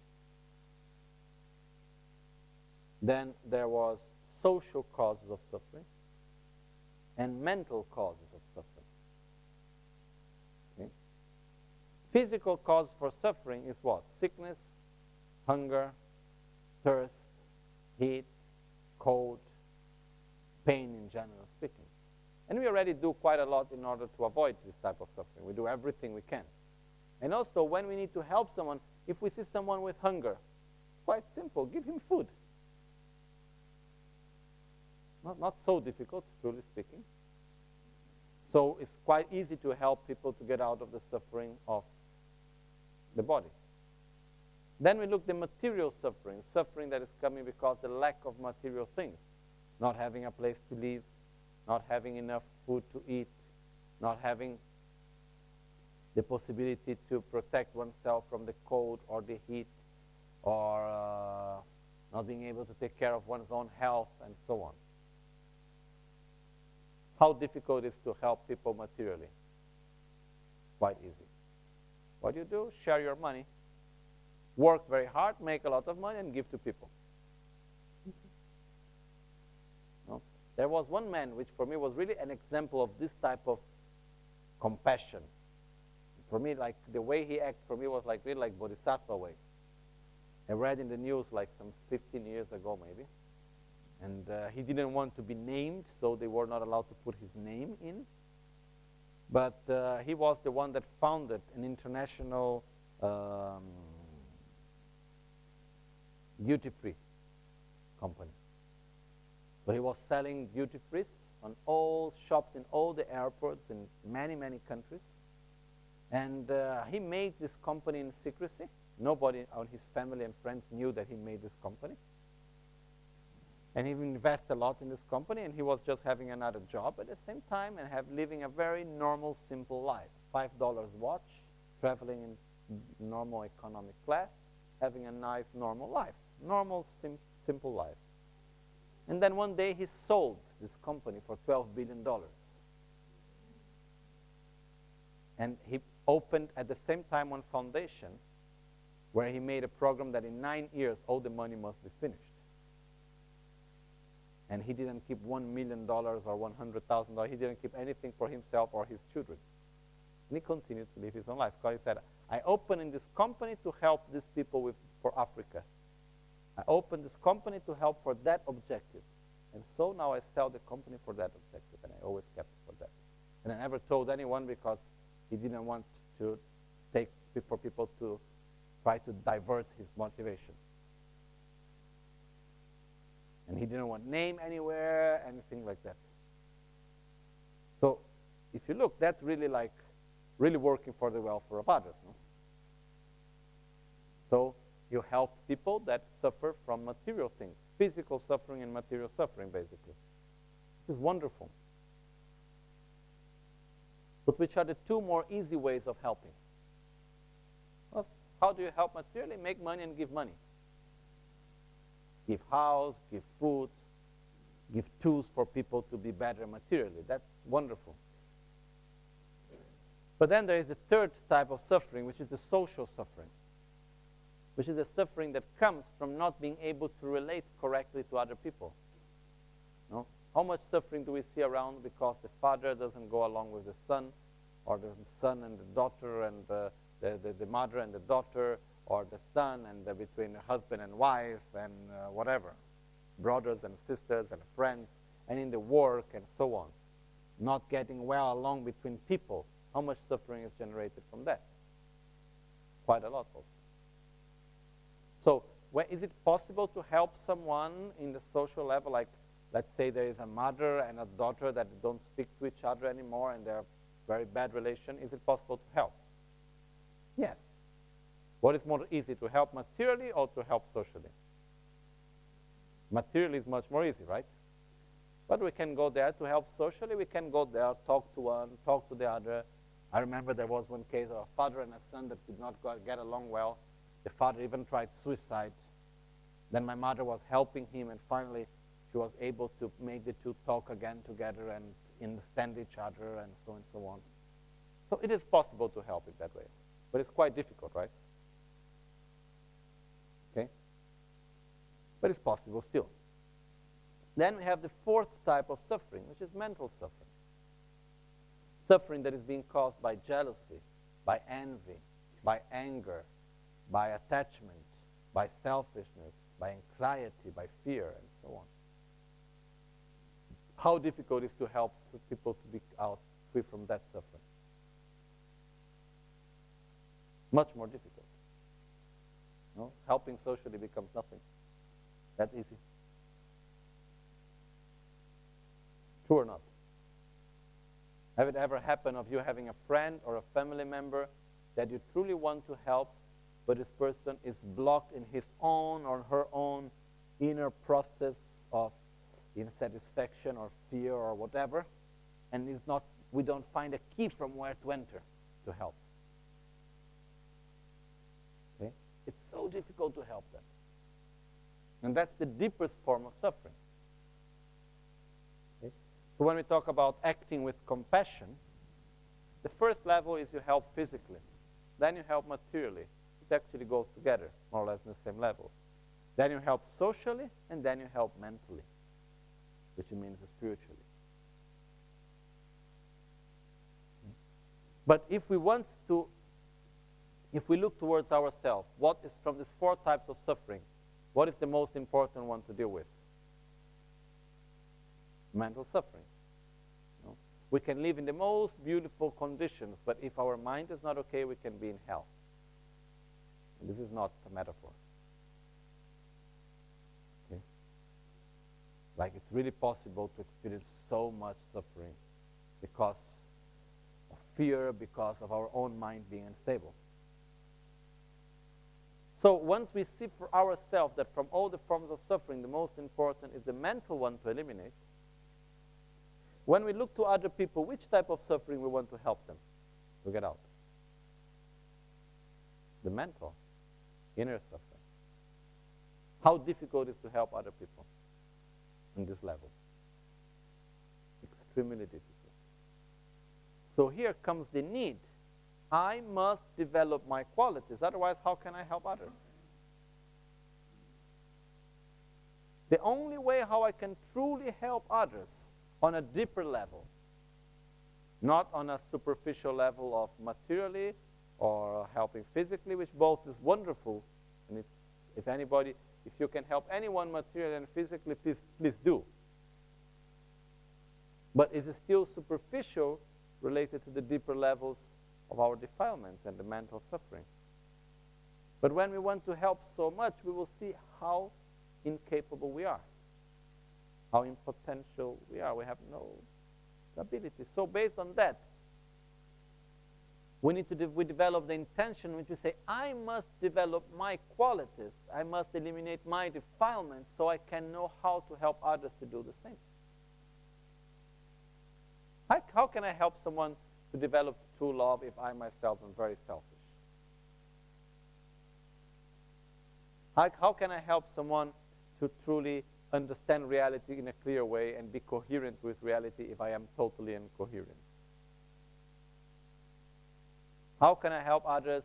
Then there was social causes of suffering and mental causes of suffering. Okay? Physical causes for suffering is what? Sickness, hunger, thirst, heat, cold, pain in general speaking. And we already do quite a lot in order to avoid this type of suffering. We do everything we can. And also, when we need to help someone, if we see someone with hunger, quite simple, give him food. Not so difficult, truly speaking. So it's quite easy to help people to get out of the suffering of the body. Then we look at the material suffering, suffering that is coming because of the lack of material things. Not having a place to live, not having enough food to eat, not having the possibility to protect oneself from the cold or the heat, or not being able to take care of one's own health, and so on. How difficult it is to help people materially? Quite easy. What do? Share your money. Work very hard, make a lot of money, and give to people. No? There was one man which for me was really an example of this type of compassion. For me, like the way he acted, for me was like really like Bodhisattva way. I read in the news like some 15 years ago maybe. And he didn't want to be named, so they were not allowed to put his name in. But he was the one that founded an international duty-free company. So he was selling duty-frees on all shops in all the airports in many, many countries. And he made this company in secrecy. Nobody on his family and friends knew that he made this company. And he invested a lot in this company, and he was just having another job at the same time and living a very normal, simple life. $5 watch, traveling in normal economic class, having a nice, normal life. Normal, simple life. And then one day he sold this company for $12 billion. And he opened at the same time one foundation where he made a program that in 9 years all the money must be finished. And he didn't keep $1 million or $100,000. He didn't keep anything for himself or his children. And he continued to live his own life. Because he said, I opened in this company to help these people for Africa. I opened this company to help for that objective. And so now I sell the company for that objective. And I always kept it for that. And I never told anyone because he didn't want to take for people to try to divert his motivation. And he didn't want name anywhere, anything like that. So if you look, that's really like really working for the welfare of others. No? So you help people that suffer from material things, physical suffering and material suffering, basically. This is wonderful. But which are the 2 more easy ways of helping? Well, how do you help materially? Make money and give money. Give house, give food, give tools for people to be better materially. That's wonderful. But then there is the 3rd type of suffering, which is the social suffering, which is the suffering that comes from not being able to relate correctly to other people. No? How much suffering do we see around because the father doesn't go along with the son, or the son and the daughter, and the mother and the daughter, or the son and between the husband and wife, and whatever, brothers and sisters and friends, and in the work and so on. Not getting well along between people. How much suffering is generated from that? Quite a lot also. So is it possible to help someone in the social level, like let's say there is a mother and a daughter that don't speak to each other anymore and they're very bad relation, is it possible to help? Yes. What is more easy, to help materially or to help socially? Materially is much more easy, right? But we can go there to help socially. We can go there, talk to one, talk to the other. I remember there was one case of a father and a son that did not get along well. The father even tried suicide. Then my mother was helping him, and finally she was able to make the two talk again together and understand each other and so on. So it is possible to help it that way. But it's quite difficult, right? Okay? But it's possible still. Then we have the fourth type of suffering, which is mental suffering. Suffering that is being caused by jealousy, by envy, by anger, by attachment, by selfishness, by anxiety, by fear, and so on. How difficult it is to help people to be out free from that suffering? Much more difficult. No? Helping socially becomes nothing. That easy. True or not? Have it ever happened of you having a friend or a family member that you truly want to help, but this person is blocked in his own or her own inner process of insatisfaction or fear or whatever, and we don't find a key from where to enter to help. Okay? It's so difficult to help them. And that's the deepest form of suffering. Okay? So when we talk about acting with compassion, the first level is you help physically. Then you help materially. It actually goes together, more or less in the same level. Then you help socially, and then you help mentally, which means spiritually. But if we look towards ourselves, what is from these four types of suffering, what is the most important one to deal with? Mental suffering. No? We can live in the most beautiful conditions, but if our mind is not okay, we can be in hell. And this is not a metaphor. Okay? Like it's really possible to experience so much suffering because of fear, because of our own mind being unstable. So once we see for ourselves that from all the forms of suffering, the most important is the mental one to eliminate, when we look to other people, which type of suffering we want to help them to get out? The mental, inner suffering. How difficult it is to help other people on this level? Extremely difficult. So here comes the need. I must develop my qualities, otherwise how can I help others? The only way how I can truly help others on a deeper level, not on a superficial level of materially or helping physically, which both is wonderful, and if you can help anyone materially and physically, please do. But it is still superficial related to the deeper levels of our defilements and the mental suffering. But when we want to help so much, we will see how incapable we are, how impotential we are. We have no ability. So based on that, we develop the intention which we say, I must develop my qualities. I must eliminate my defilements so I can know how to help others to do the same. How can I help someone to develop true love if I myself am very selfish? How can I help someone to truly understand reality in a clear way and be coherent with reality if I am totally incoherent? How can I help others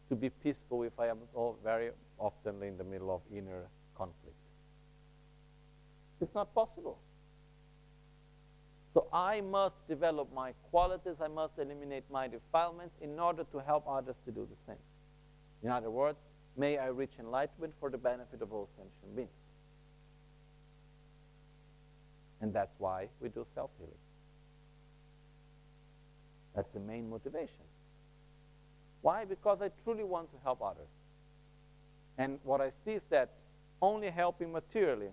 to be peaceful if I am very often in the middle of inner conflict? It's not possible. So I must develop my qualities, I must eliminate my defilements in order to help others to do the same. In other words, may I reach enlightenment for the benefit of all sentient beings. And that's why we do self-healing. That's the main motivation. Why? Because I truly want to help others. And what I see is that only helping materially,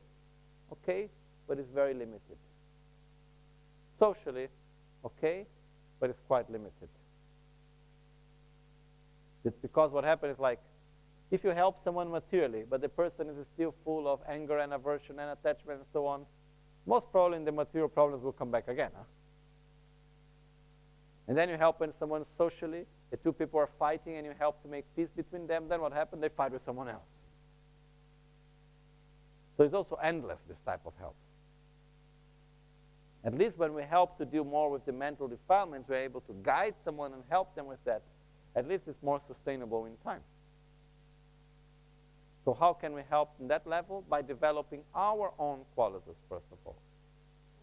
okay, but it's very limited. Socially, okay, but it's quite limited. It's because what happened is like, If you help someone materially, but the person is still full of anger and aversion and attachment and so on, most probably the material problems will come back again. Huh? And then you help someone socially, the two people are fighting and you help to make peace between them, then what happens? They fight with someone else. So it's also endless, this type of help. At least when we help to deal more with the mental defilements, we're able to guide someone and help them with that. At least it's more sustainable in time. So how can we help in that level? By developing our own qualities, first of all.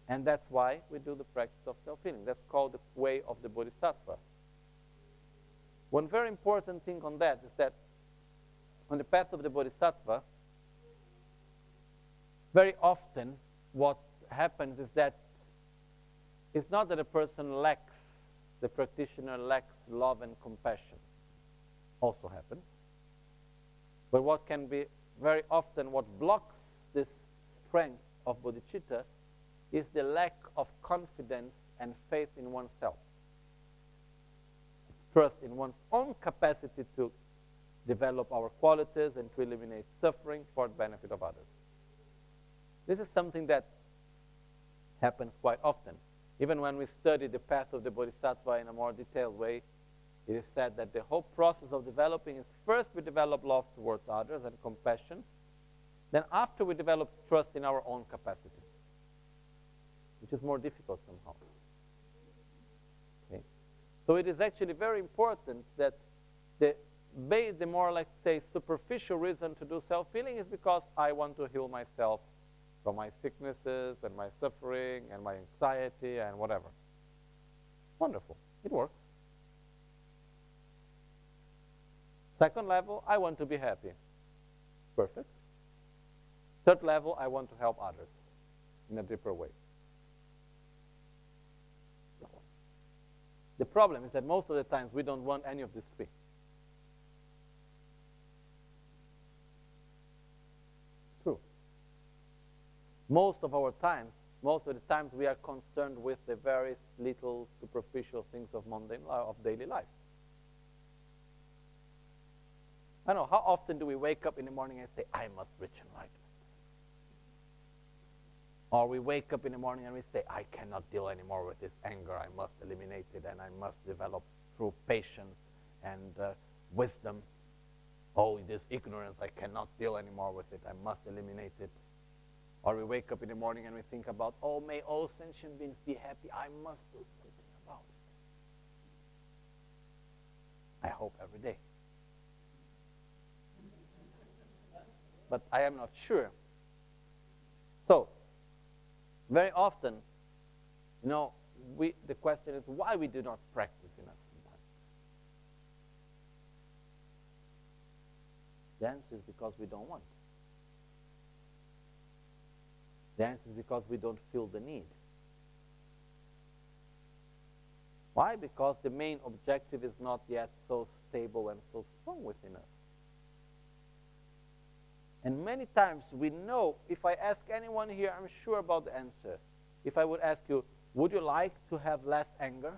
And that's why we do the practice of self-healing. That's called the way of the Bodhisattva. One very important thing on that is that on the path of the Bodhisattva, very often what happens is that it's not that a person lacks, the practitioner lacks love and compassion. Also happens. But what can be very often, what blocks this strength of bodhicitta is the lack of confidence and faith in oneself. Trust in one's own capacity to develop our qualities and to eliminate suffering for the benefit of others. This is something that happens quite often. Even when we study the path of the Bodhisattva in a more detailed way, it is said that the whole process of developing is first we develop love towards others and compassion. Then after we develop trust in our own capacity, which is more difficult somehow. Okay. So it is actually very important that the more, let's say, superficial reason to do self-healing is because I want to heal myself from my sicknesses and my suffering and my anxiety and whatever. Wonderful. It works. Second level, I want to be happy. Perfect. Third level, I want to help others in a deeper way. The problem is that most of the times we don't want any of these three. True. Most of the times we are concerned with the very little superficial things of mundane life, of daily life. I don't know, how often do we wake up in the morning and say, I must reach enlightenment? Or we wake up in the morning and we say, I cannot deal anymore with this anger, I must eliminate it, and I must develop through patience and wisdom. Oh, this ignorance, I cannot deal anymore with it, I must eliminate it. Or we wake up in the morning and we think about, oh, may all sentient beings be happy, I must do something about it. I hope every day. But I am not sure. So, very often, the question is why we do not practice enough sometimes. The answer is because we don't want. The answer is because we don't feel the need. Why? Because the main objective is not yet so stable and so strong within us. And many times we know, if I ask anyone here, I'm sure about the answer. If I would ask you, would you like to have less anger?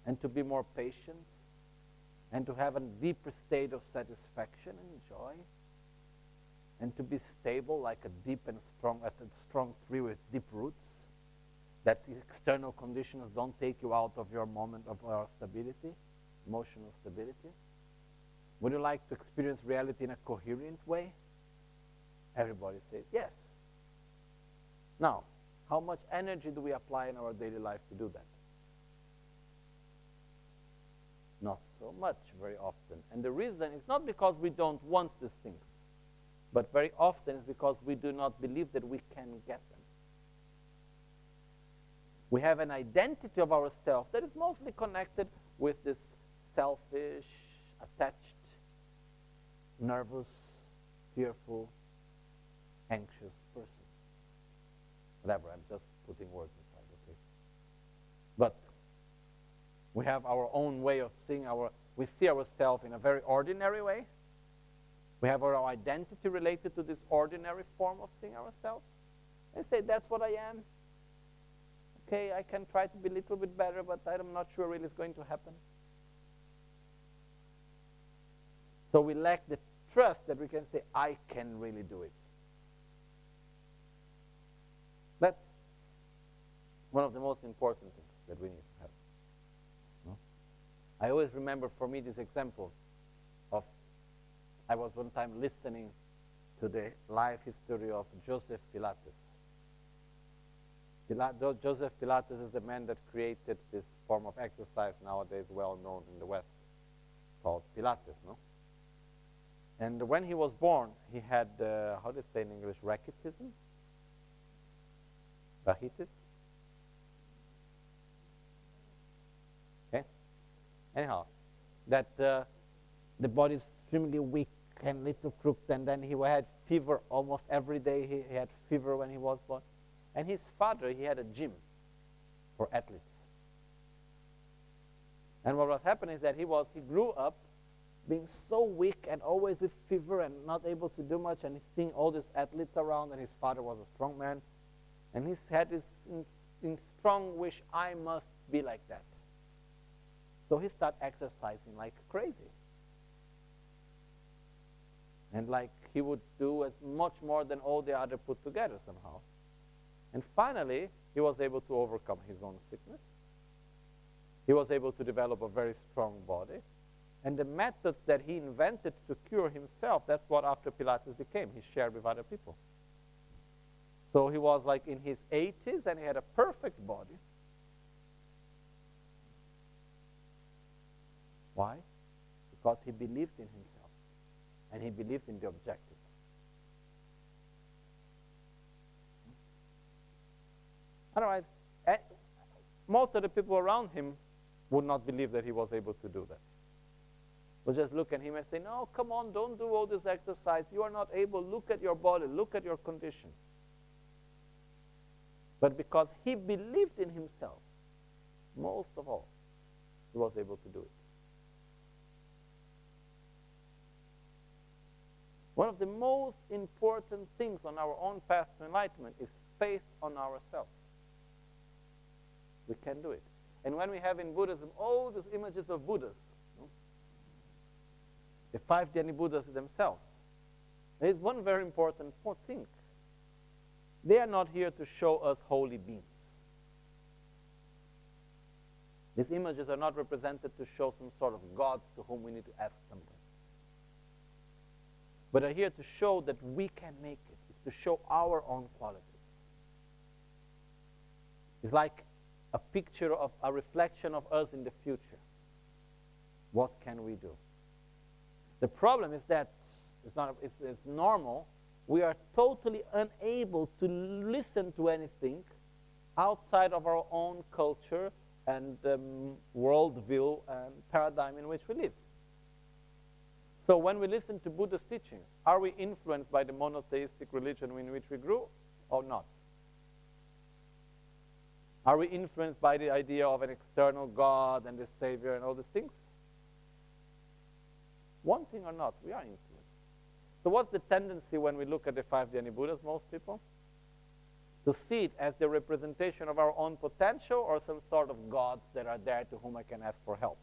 And to be more patient? And to have a deeper state of satisfaction and joy? And to be stable like a deep and strong tree with deep roots? That external conditions don't take you out of your moment of stability, emotional stability? Would you like to experience reality in a coherent way? Everybody says yes. Now, how much energy do we apply in our daily life to do that? Not so much very often. And the reason is not because we don't want these things, but very often it's because we do not believe that we can get them. We have an identity of ourselves that is mostly connected with this selfish, attached, nervous, fearful, anxious person. Whatever, I'm just putting words inside, okay? But we have our own way of seeing we see ourselves in a very ordinary way. We have our identity related to this ordinary form of seeing ourselves. And say, that's what I am. Okay, I can try to be a little bit better, but I'm not sure really it's going to happen. So we lack the trust that we can say, I can really do it. That's one of the most important things that we need to have. No? I always remember for me this example of, I was one time listening to the life history of Joseph Pilates. Joseph Pilates is the man that created this form of exercise nowadays well known in the West, called Pilates, no? And when he was born, he had, how do you say in English, rachitism? Rachitis? Okay? Anyhow, that the body is extremely weak and little crooked, and then he had fever almost every day. He had fever when he was born. And his father, he had a gym for athletes. And what was happening is that he grew up being so weak and always with fever and not able to do much, and he's seeing all these athletes around, and his father was a strong man. And he had this strong wish, I must be like that. So he started exercising like crazy. And like he would do as much more than all the other put together somehow. And finally, he was able to overcome his own sickness. He was able to develop a very strong body. And the methods that he invented to cure himself, that's what after Pilates became. He shared with other people. So he was like in his 80s and he had a perfect body. Why? Because he believed in himself and he believed in the objective. Otherwise, most of the people around him would not believe that he was able to do that. Would just look at him and say, no, come on, don't do all this exercise. You are not able. Look at your body. Look at your condition. But because he believed in himself, most of all, he was able to do it. One of the most important things on our own path to enlightenment is faith on ourselves. We can do it. And when we have in Buddhism all these images of Buddhas, the 5 Dhyani Buddhas themselves, there is one very important thing. They are not here to show us holy beings. These images are not represented to show some sort of gods to whom we need to ask something. But are here to show that we can make it. It's to show our own qualities. It's like a picture of a reflection of us in the future. What can we do? The problem is that it's normal. We are totally unable to listen to anything outside of our own culture and worldview and paradigm in which we live. So when we listen to Buddha's teachings, are we influenced by the monotheistic religion in which we grew or not? Are we influenced by the idea of an external God and the Savior and all these things? One thing or not, we are influenced. So what's the tendency when we look at the 5 Dhyani Buddhas, most people? To see it as the representation of our own potential or some sort of gods that are there to whom I can ask for help.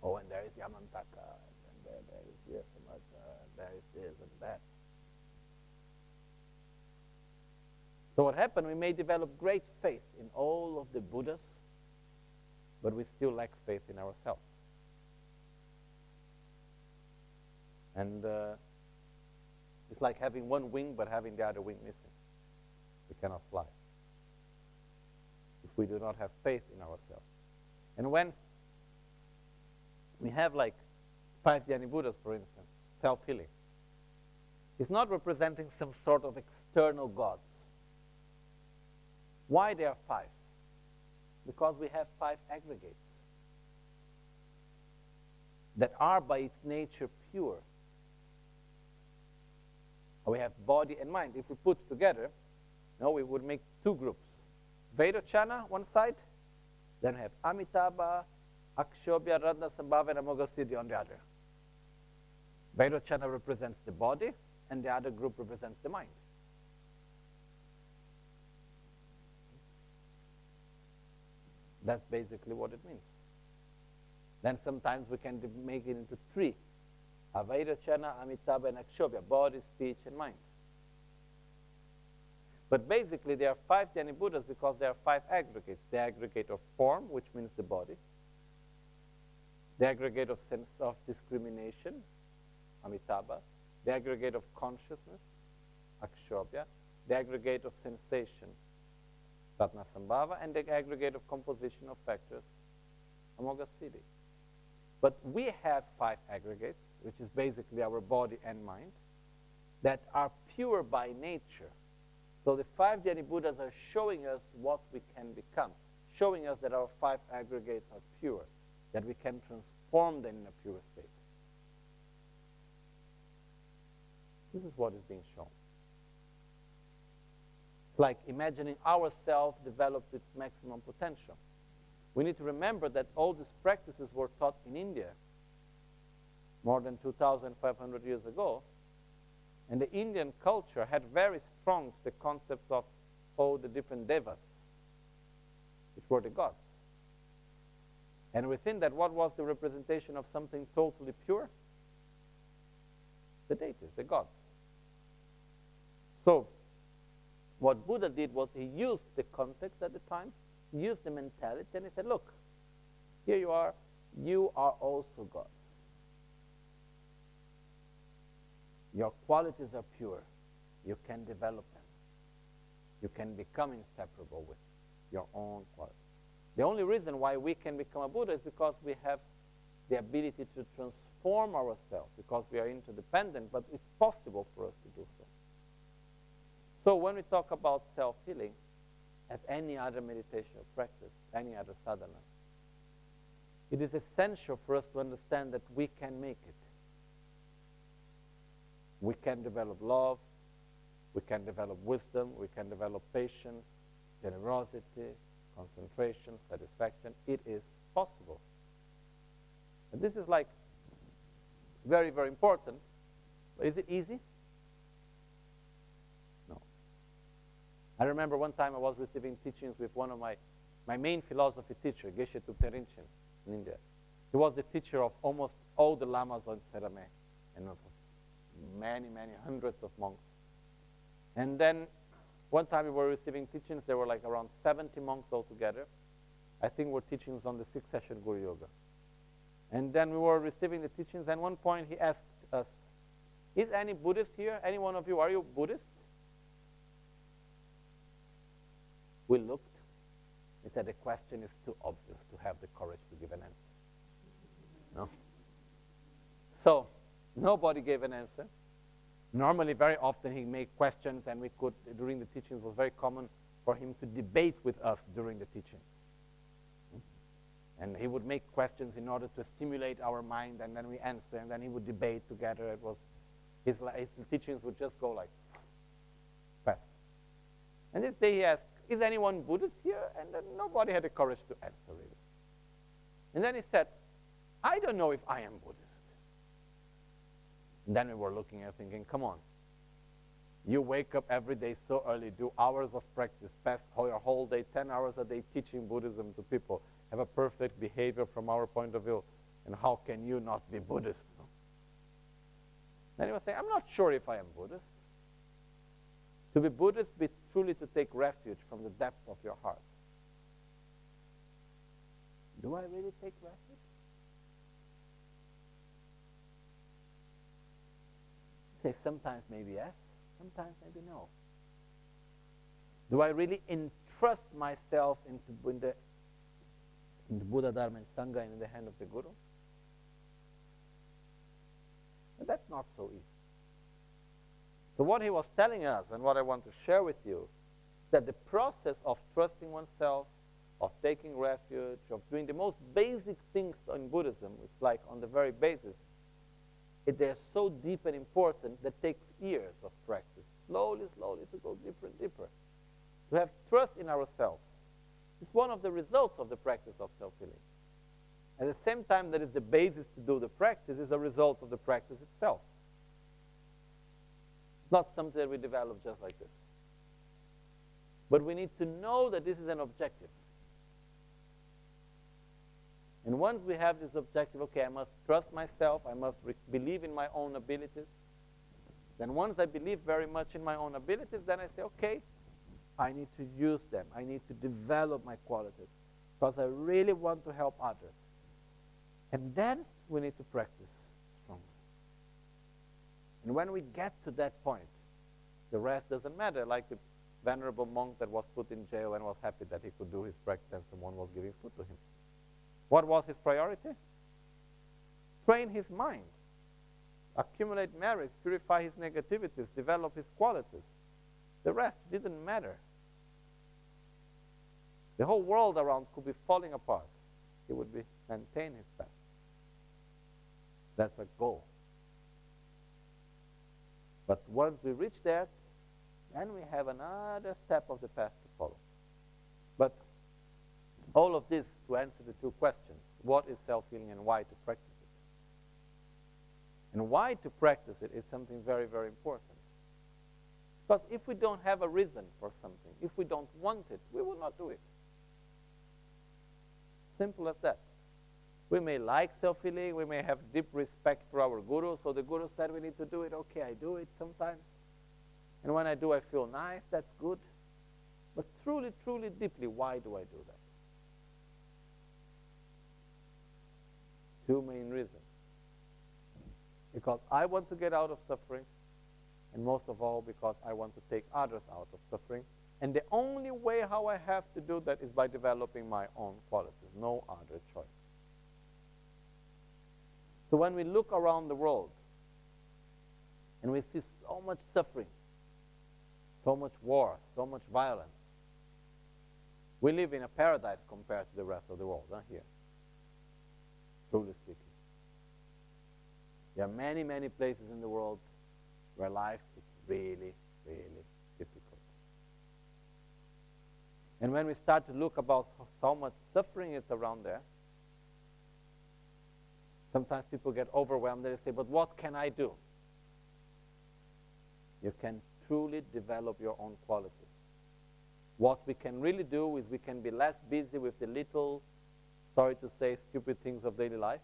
Oh, and there is Yamantaka, and there is Yasamasa, and there is this and that. So what happened, we may develop great faith in all of the Buddhas, but we still lack faith in ourselves. And it's like having one wing, but having the other wing missing. We cannot fly if we do not have faith in ourselves. And when we have like 5 Dhyani Buddhas, for instance, self-healing, it's not representing some sort of external gods. Why there are 5? Because we have 5 aggregates that are by its nature pure. We have body and mind. If we put together, we would make 2 groups. Vajrayana, one side, then we have Amitabha, Akshobhya, Radha, Sambhava, and Amoghasiddhi on the other. Vajrayana represents the body, and the other group represents the mind. That's basically what it means. Then sometimes we can make it into three. Vajrayana, Amitabha, and Akshobhya, body, speech, and mind. But basically, there are 5 Dhyani Buddhas because there are 5 aggregates. The aggregate of form, which means the body. The aggregate of sense of discrimination, Amitabha. The aggregate of consciousness, Akshobhya. The aggregate of sensation, Ratnasambhava. And the aggregate of composition of factors, Amoghasiddhi. But we have 5 aggregates, which is basically our body and mind, that are pure by nature. So the 5 Dhyani Buddhas are showing us what we can become, showing us that our 5 aggregates are pure, that we can transform them in a pure state. This is what is being shown. It's like imagining ourselves developed its maximum potential. We need to remember that all these practices were taught in India more than 2,500 years ago. And the Indian culture had very strong the concepts of all the different devas, which were the gods. And within that, what was the representation of something totally pure? The deities, the gods. So, what Buddha did was he used the context at the time, he used the mentality, and he said, look, here you are also gods. Your qualities are pure. You can develop them. You can become inseparable with your own qualities. The only reason why we can become a Buddha is because we have the ability to transform ourselves, because we are interdependent, but it's possible for us to do so. So when we talk about self-healing, as any other meditation practice, any other sadhana, it is essential for us to understand that we can make it. We can develop love, we can develop wisdom, we can develop patience, generosity, concentration, satisfaction. It is possible. And this is like very, very important. Is it easy? No. I remember one time I was receiving teachings with one of my main philosophy teacher, Geshe Thupten Rinchen in India. He was the teacher of almost all the lamas on Serame, and of many, many hundreds of monks. And then one time we were receiving teachings, there were like around 70 monks altogether. I think were teachings on the 6th session Guru Yoga. And then we were receiving the teachings, and one point he asked us, is any Buddhist here? Any one of you, are you Buddhist? We looked. He said, the question is too obvious to have the courage to give an answer. No? So, nobody gave an answer. Normally, very often he made questions, and we could, during the teachings, it was very common for him to debate with us during the teachings. And he would make questions in order to stimulate our mind, and then we answer, and then he would debate together. It was his teachings would just go like fast. And this day he asked, is anyone Buddhist here? And then nobody had the courage to answer, really. And then he said, I don't know if I am Buddhist. And then we were looking at thinking, come on. You wake up every day so early, do hours of practice, pass your whole day, 10 hours a day teaching Buddhism to people, have a perfect behavior from our point of view, and how can you not be Buddhist? No? Then he was saying, I'm not sure if I am Buddhist. To be Buddhist be truly to take refuge from the depth of your heart. Do I really take refuge? Say sometimes maybe yes, sometimes maybe no. Do I really entrust myself in the Buddha, Dharma, and Sangha and in the hand of the Guru? But that's not so easy. So what he was telling us, and what I want to share with you, that the process of trusting oneself, of taking refuge, of doing the most basic things in Buddhism, it's like on the very basis, they're so deep and important that takes years of practice, slowly, slowly to go deeper and deeper. To have trust in ourselves. It's one of the results of the practice of self-healing. At the same time that is the basis to do the practice is a result of the practice itself. It's not something that we develop just like this. But we need to know that this is an objective. And once we have this objective, okay, I must trust myself, I must believe in my own abilities. Then once I believe very much in my own abilities, then I say, okay, I need to use them. I need to develop my qualities because I really want to help others. And then we need to practice strongly. And when we get to that point, the rest doesn't matter. Like the venerable monk that was put in jail and was happy that he could do his practice and someone was giving food to him. What was his priority? Train his mind, accumulate merits, purify his negativities, develop his qualities. The rest didn't matter. The whole world around could be falling apart. He would maintain his path. That's a goal. But once we reach that, then we have another step of the path to follow. But all of this to answer the two questions. What is self-healing and why to practice it? And why to practice it is something very, very important. Because if we don't have a reason for something, if we don't want it, we will not do it. Simple as that. We may like self-healing, we may have deep respect for our guru, so the guru said we need to do it, okay, I do it sometimes. And when I do, I feel nice, that's good. But truly, truly, deeply, why do I do that? Two main reasons. Because I want to get out of suffering, and most of all because I want to take others out of suffering. And the only way how I have to do that is by developing my own qualities, no other choice. So when we look around the world and we see so much suffering, so much war, so much violence, we live in a paradise compared to the rest of the world, here, truly speaking. There are many, many places in the world where life is really, really difficult. And when we start to look about how much suffering is around there, sometimes people get overwhelmed and they say, but what can I do? You can truly develop your own qualities. What we can really do is we can be less busy with the little, sorry to say, stupid things of daily life,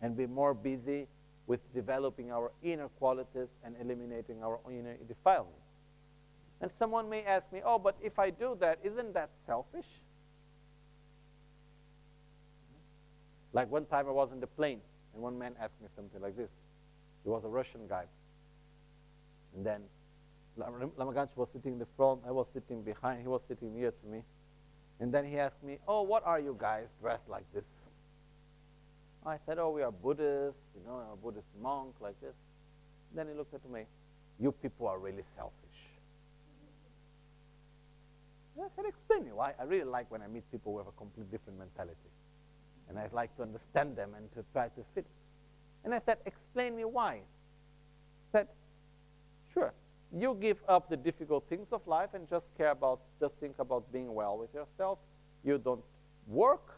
and be more busy with developing our inner qualities and eliminating our inner defilements. And someone may ask me, oh, but if I do that, isn't that selfish? Like one time I was on the plane, and one man asked me something like this. He was a Russian guy. And then Lama Gangchen was sitting in the front, I was sitting behind, he was sitting near to me. And then he asked me, oh, what are you guys dressed like this? I said, oh, we are Buddhists, a Buddhist monk like this. Then he looked at me, you people are really selfish. And I said, explain me why. I really like when I meet people who have a completely different mentality. And I like to understand them and to try to fit. And I said, explain me why. He said, sure, you give up the difficult things of life and just think about being well with yourself. You don't work,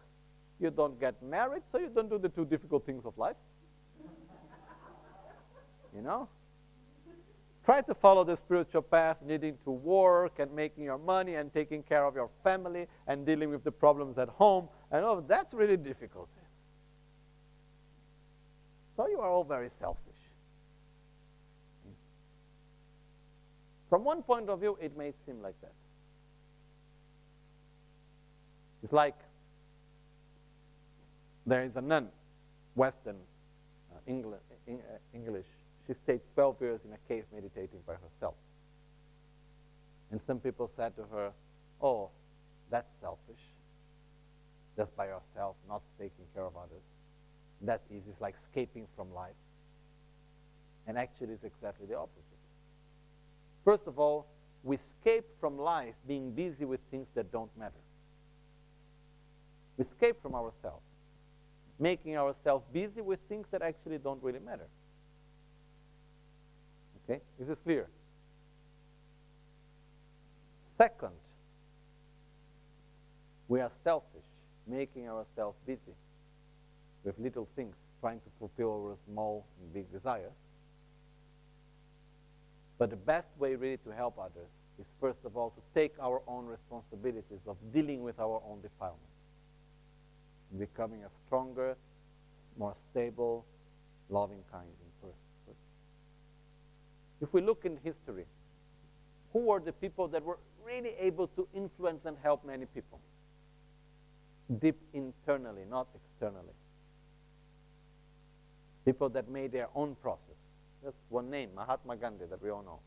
you don't get married, so you don't do the two difficult things of life. Try to follow the spiritual path, needing to work and making your money and taking care of your family and dealing with the problems at home. And all that's really difficult. So you are all very selfish. From one point of view, it may seem like that. It's like there is a nun, Western English. She stayed 12 years in a cave meditating by herself. And some people said to her, oh, that's selfish. Just by yourself, not taking care of others. That's easy. It's like escaping from life. And actually, it's exactly the opposite. First of all, we escape from life being busy with things that don't matter. We escape from ourselves, making ourselves busy with things that actually don't really matter. Okay, is this clear? Second, we are selfish, making ourselves busy with little things, trying to fulfill our small and big desires. But the best way really to help others is first of all to take our own responsibilities of dealing with our own defilements. becoming a stronger, more stable, loving, kind person. If we look in history, who were the people that were really able to influence and help many people? Deep internally, not externally. People that made their own process. That's one name, Mahatma Gandhi, that we all know.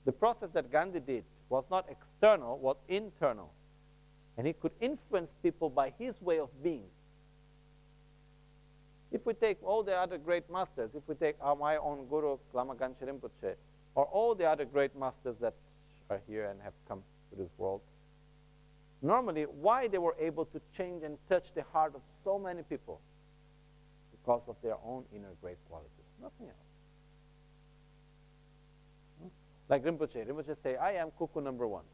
The process that Gandhi did was not external, was internal. And he could influence people by his way of being. If we take all the other great masters, if we take my own guru, Lama Gangchen Rinpoche, or all the other great masters that are here and have come to this world, normally, why they were able to change and touch the heart of so many people? Because of their own inner great qualities, nothing else. Like Rinpoche. Rinpoche say, I am cuckoo number one.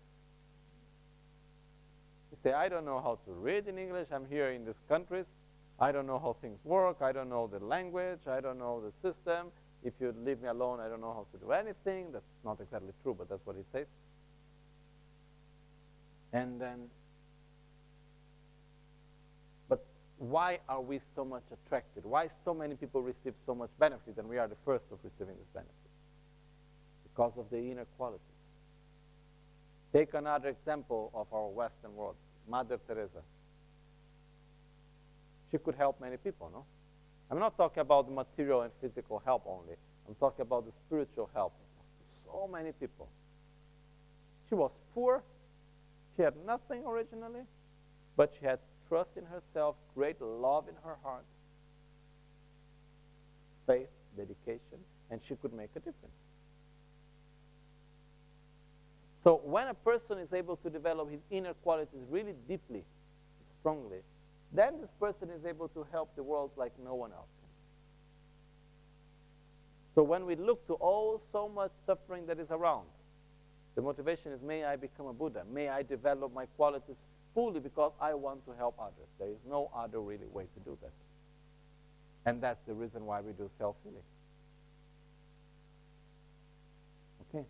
He say, I don't know how to read in English. I'm here in these countries. I don't know how things work. I don't know the language. I don't know the system. If you leave me alone, I don't know how to do anything. That's not exactly true, but that's what he says. And then, but why are we so much attracted? Why so many people receive so much benefit and we are the first of receiving this benefit? Because of the inner qualities. Take another example of our Western world, Mother Teresa. She could help many people, no? I'm not talking about the material and physical help only. I'm talking about the spiritual help. So many people. She was poor. She had nothing originally, but she had trust in herself, great love in her heart, faith, dedication, and she could make a difference. So when a person is able to develop his inner qualities really deeply, strongly, then this person is able to help the world like no one else can. So when we look to all so much suffering that is around, the motivation is, may I become a Buddha? May I develop my qualities fully because I want to help others. There is no other really way to do that. And that's the reason why we do self-healing. Okay.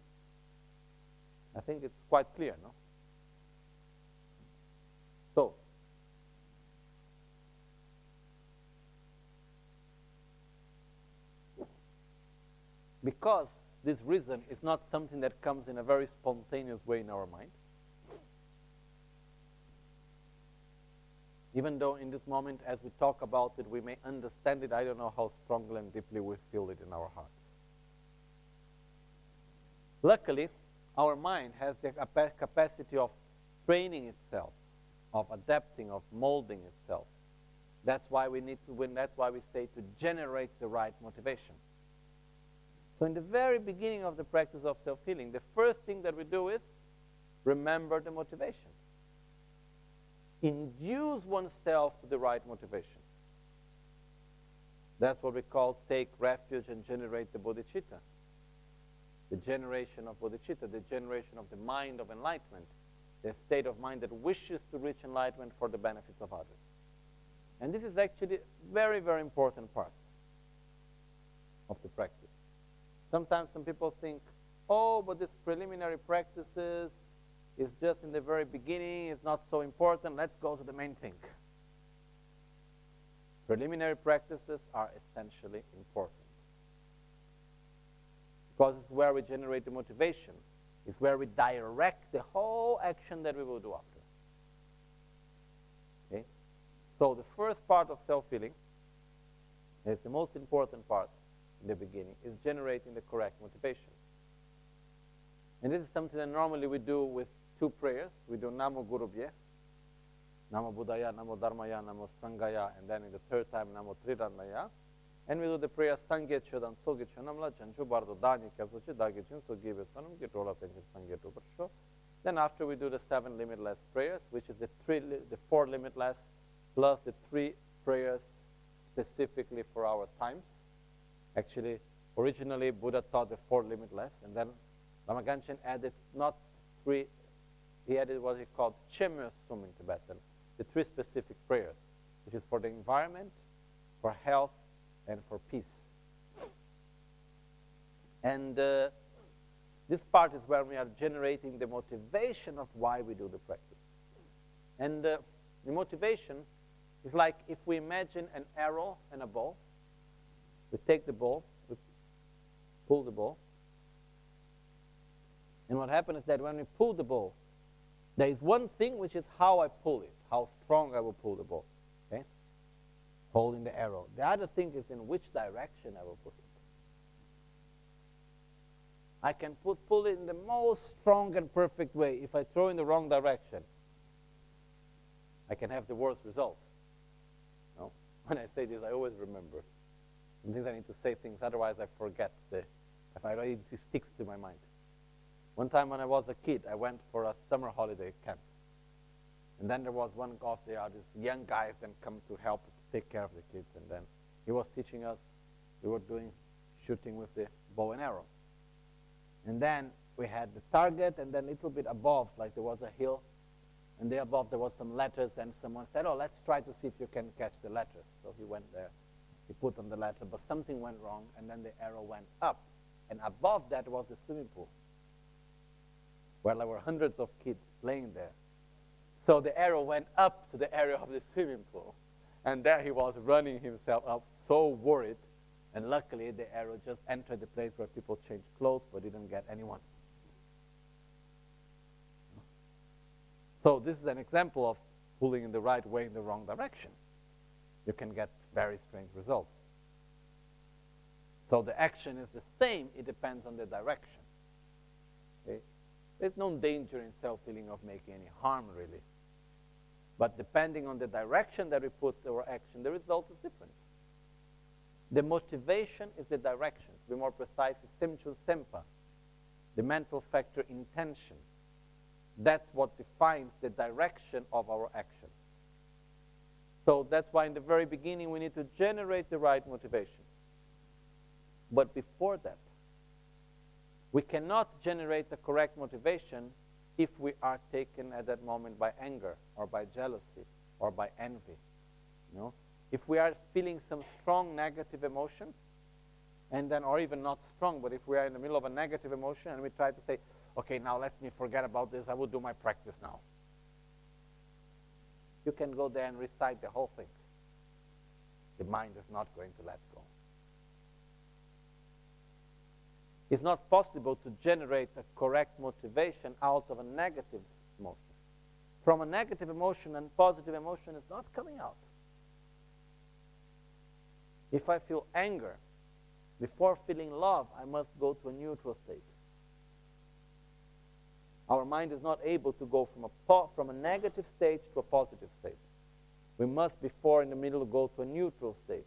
I think it's quite clear, no? So, because this reason is not something that comes in a very spontaneous way in our mind, even though in this moment, as we talk about it, we may understand it, I don't know how strongly and deeply we feel it in our hearts. Luckily, our mind has the capacity of training itself, of adapting, of molding itself. That's why we need to win. That's why we say to generate the right motivation. So in the very beginning of the practice of self-healing, the first thing that we do is remember the motivation. Induce oneself to the right motivation. That's what we call take refuge and generate the bodhicitta. The generation of bodhicitta, the generation of the mind of enlightenment, the state of mind that wishes to reach enlightenment for the benefits of others. And this is actually a very, very important part of the practice. Sometimes some people think, oh, but this preliminary practices is just in the very beginning, it's not so important, let's go to the main thing. Preliminary practices are essentially important. Because it's where we generate the motivation. It's where we direct the whole action that we will do after. Okay? So the first part of self-healing is the most important part in the beginning, is generating the correct motivation. And this is something that normally we do with two prayers. We do Namo Guru Bhye, Namo Buddhaya, Namo Dharmaya, Namo Sanghaya, and then in the third time, Namo Triratnaya. And we do the prayer Sangye Chodan Soge Chonamla, Chanchu Bardo Dani Kapsuchi, Dagi Chin, so give us Sanam, get roll up and Sangye to Barsho. Then after we do the 7 limitless prayers, which is the 4 limitless plus the 3 prayers specifically for our times. Actually, originally Buddha taught the 4 limitless, and then Lama Gangchen added not 3, he added what he called Chemyo Sum in Tibetan, the 3 specific prayers, which is for the environment, for health, and for peace. And this part is where we are generating the motivation of why we do the practice. And The motivation is like if we imagine an arrow and a bow. We take the bow, we pull the bow. And what happens is that when we pull the bow, there is one thing which is how I pull it, how strong I will pull the bow. Okay? Holding the arrow. The other thing is in which direction I will put it. I can pull it in the most strong and perfect way. If I throw in the wrong direction, I can have the worst result. No? When I say this, I always remember. Sometimes I need to say things, otherwise I forget. If I write it, it sticks to my mind. One time when I was a kid, I went for a summer holiday camp. And then there was one of the these young guys that come to help take care of the kids. And then he was teaching us, we were doing shooting with the bow and arrow. And then we had the target, and then a little bit above, like there was a hill, and there above there was some letters, and someone said, oh, let's try to see if you can catch the letters. So he went there, he put on the letter, but something went wrong, and then the arrow went up. And above that was the swimming pool, where there were hundreds of kids playing there. So the arrow went up to the area of the swimming pool, and there he was running himself up, so worried. And luckily, the arrow just entered the place where people changed clothes, but didn't get anyone. So this is an example of pulling in the right way in the wrong direction. You can get very strange results. So the action is the same. It depends on the direction. Okay? There's no danger in self-healing of making any harm, really. But depending on the direction that we put our action, the result is different. The motivation is the direction. To be more precise, it's Simchul Sempa, the mental factor intention. That's what defines the direction of our action. So that's why in the very beginning we need to generate the right motivation. But before that, we cannot generate the correct motivation if we are taken at that moment by anger or by jealousy or by envy. You know? If we are feeling some strong negative emotion, and then, or even not strong, but if we are in the middle of a negative emotion and we try to say, okay, now let me forget about this, I will do my practice now. You can go there and recite the whole thing. The mind is not going to let go. It's not possible to generate a correct motivation out of a negative emotion. From a negative emotion and positive emotion is not coming out. If I feel anger, before feeling love, I must go to a neutral state. Our mind is not able to go from a negative state to a positive state. We must, before in the middle, go to a neutral state.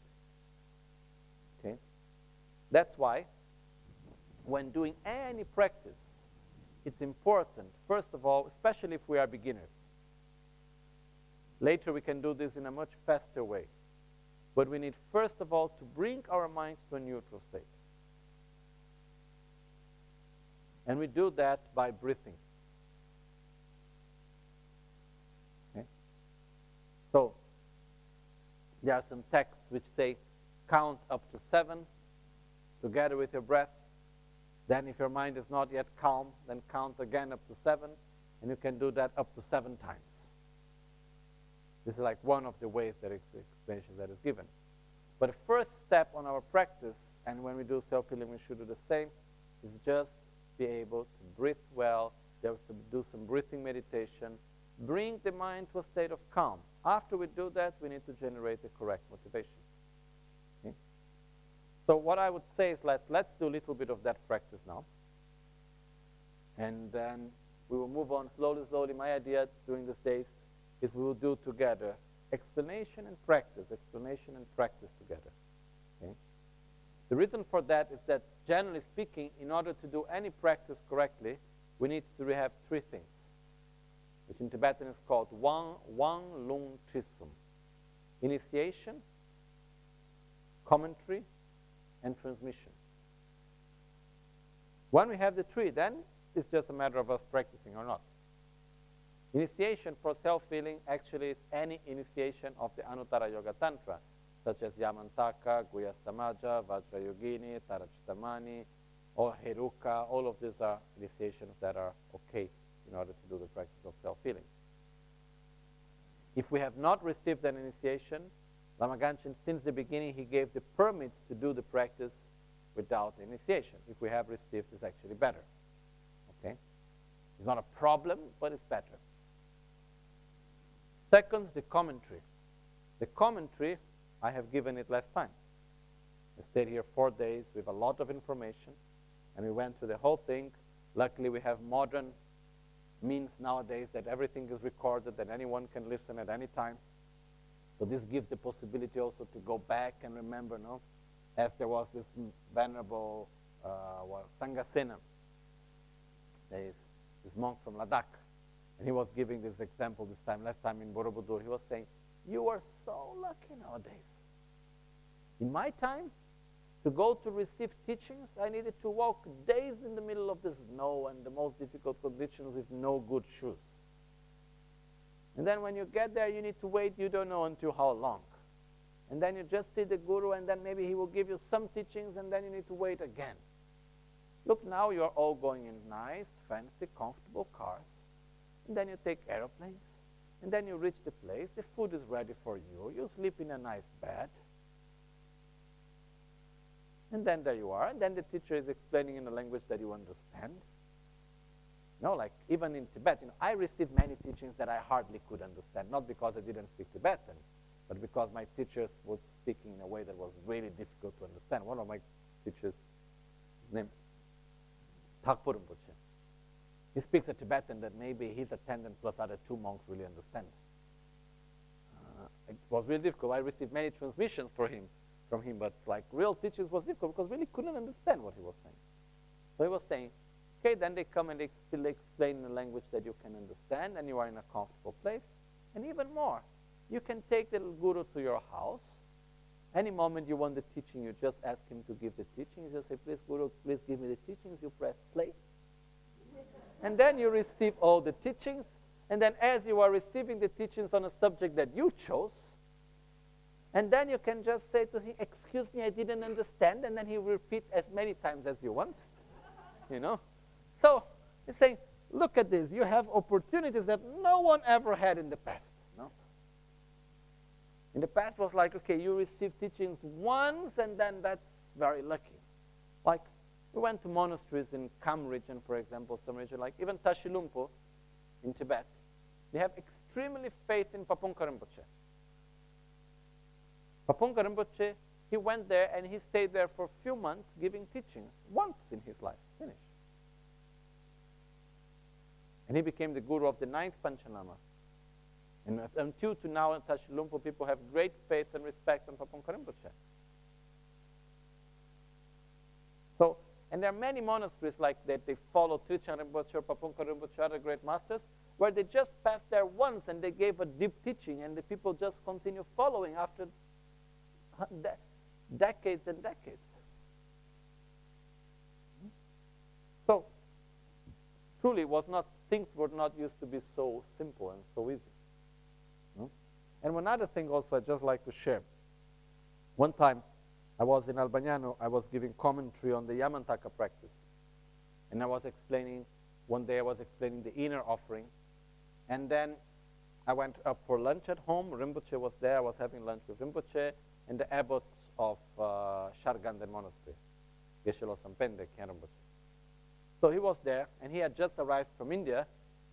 Okay? That's why, when doing any practice, it's important, first of all, especially if we are beginners. Later we can do this in a much faster way. But we need, first of all, to bring our minds to a neutral state. And we do that by breathing. Okay? So, there are some texts which say, count up to 7, together with your breath. Then if your mind is not yet calm, then count again up to 7, and you can do that up to 7 times. This is like one of the ways that explanation that is given. But the first step on our practice, and when we do self-healing, we should do the same, is just be able to breathe well, just to do some breathing meditation, bring the mind to a state of calm. After we do that, we need to generate the correct motivation. Okay? So what I would say is let's do a little bit of that practice now. And then we will move on slowly, slowly. My idea during these days is we will do together explanation and practice together. Okay? The reason for that is that, generally speaking, in order to do any practice correctly, we need to have 3 things, which in Tibetan is called Wang Lung Chisum: initiation, commentary, and transmission. When we have the 3, then it's just a matter of us practicing or not. Initiation for self-healing actually is any initiation of the Anuttara Yoga Tantra, such as Yamantaka, Guhya Samaja, Vajrayogini, Tarachtamani, or Heruka. All of these are initiations that are okay in order to do the practice of self-healing. If we have not received an initiation, Lama Gangchen, since the beginning, he gave the permits to do the practice without initiation. If we have received, it's actually better. Okay? It's not a problem, but it's better. Second, the commentary. The commentary, I have given it last time. I stayed here 4 days with a lot of information, and we went through the whole thing. Luckily, we have modern means nowadays that everything is recorded, that anyone can listen at any time. So this gives the possibility also to go back and remember, no? As there was this venerable Sangasena, this monk from Ladakh, and he was giving this example this time, last time in Borobudur. He was saying, you are so lucky nowadays. In my time, to go to receive teachings, I needed to walk days in the middle of the snow and the most difficult conditions with no good shoes. And then when you get there, you need to wait, you don't know until how long. And then you just see the guru, and then maybe he will give you some teachings, and then you need to wait again. Look, now you're all going in nice, fancy, comfortable cars. And then you take airplanes. And then you reach the place, the food is ready for you. You sleep in a nice bed. And then there you are. And then the teacher is explaining in a language that you understand. No, like even in Tibet, I received many teachings that I hardly could understand. Not because I didn't speak Tibetan, but because my teachers was speaking in a way that was really difficult to understand. One of my teachers, his name Thakur Rinpoche, he speaks a Tibetan that maybe his attendant plus other 2 monks really understand. It was really difficult. I received many transmissions from him, but like real teachings was difficult because really couldn't understand what he was saying. So he was saying, okay, then they come and they still explain in a language that you can understand, and you are in a comfortable place. And even more, you can take the guru to your house. Any moment you want the teaching, you just ask him to give the teaching. You just say, please, Guru, please give me the teachings. You press play. And then you receive all the teachings. And then as you are receiving the teachings on a subject that you chose, and then you can just say to him, excuse me, I didn't understand. And then he will repeat as many times as you want. So he's saying, look at this. You have opportunities that no one ever had in the past. No? In the past was like, okay, you receive teachings once, and then that's very lucky. Like, we went to monasteries in Kham region, for example, some region, like even Tashilhunpo in Tibet. They have extremely faith in Papunka Rinpoche. Papunka Rinpoche, he went there and he stayed there for a few months giving teachings, once in his life, finished. And he became the guru of the 9th Panchalama. And until to now in Tashilhunpo, people have great faith and respect on Papunka Rinpoche. So, and there are many monasteries like that, they follow Trichan Rinpoche or Papunka Rinpoche, other great masters, where they just passed there once and they gave a deep teaching, and the people just continue following after decades and decades. So, truly, things were not used to be so simple and so easy. And one other thing also I'd just like to share. One time, I was in Albagnano, I was giving commentary on the Yamantaka practice. And one day I was explaining the inner offering. And then I went up for lunch at home. Rinpoche was there. I was having lunch with Rinpoche and the abbot of Sharganden Monastery, Geshe-lo Sampende Khen Rinpoche. So he was there, and he had just arrived from India,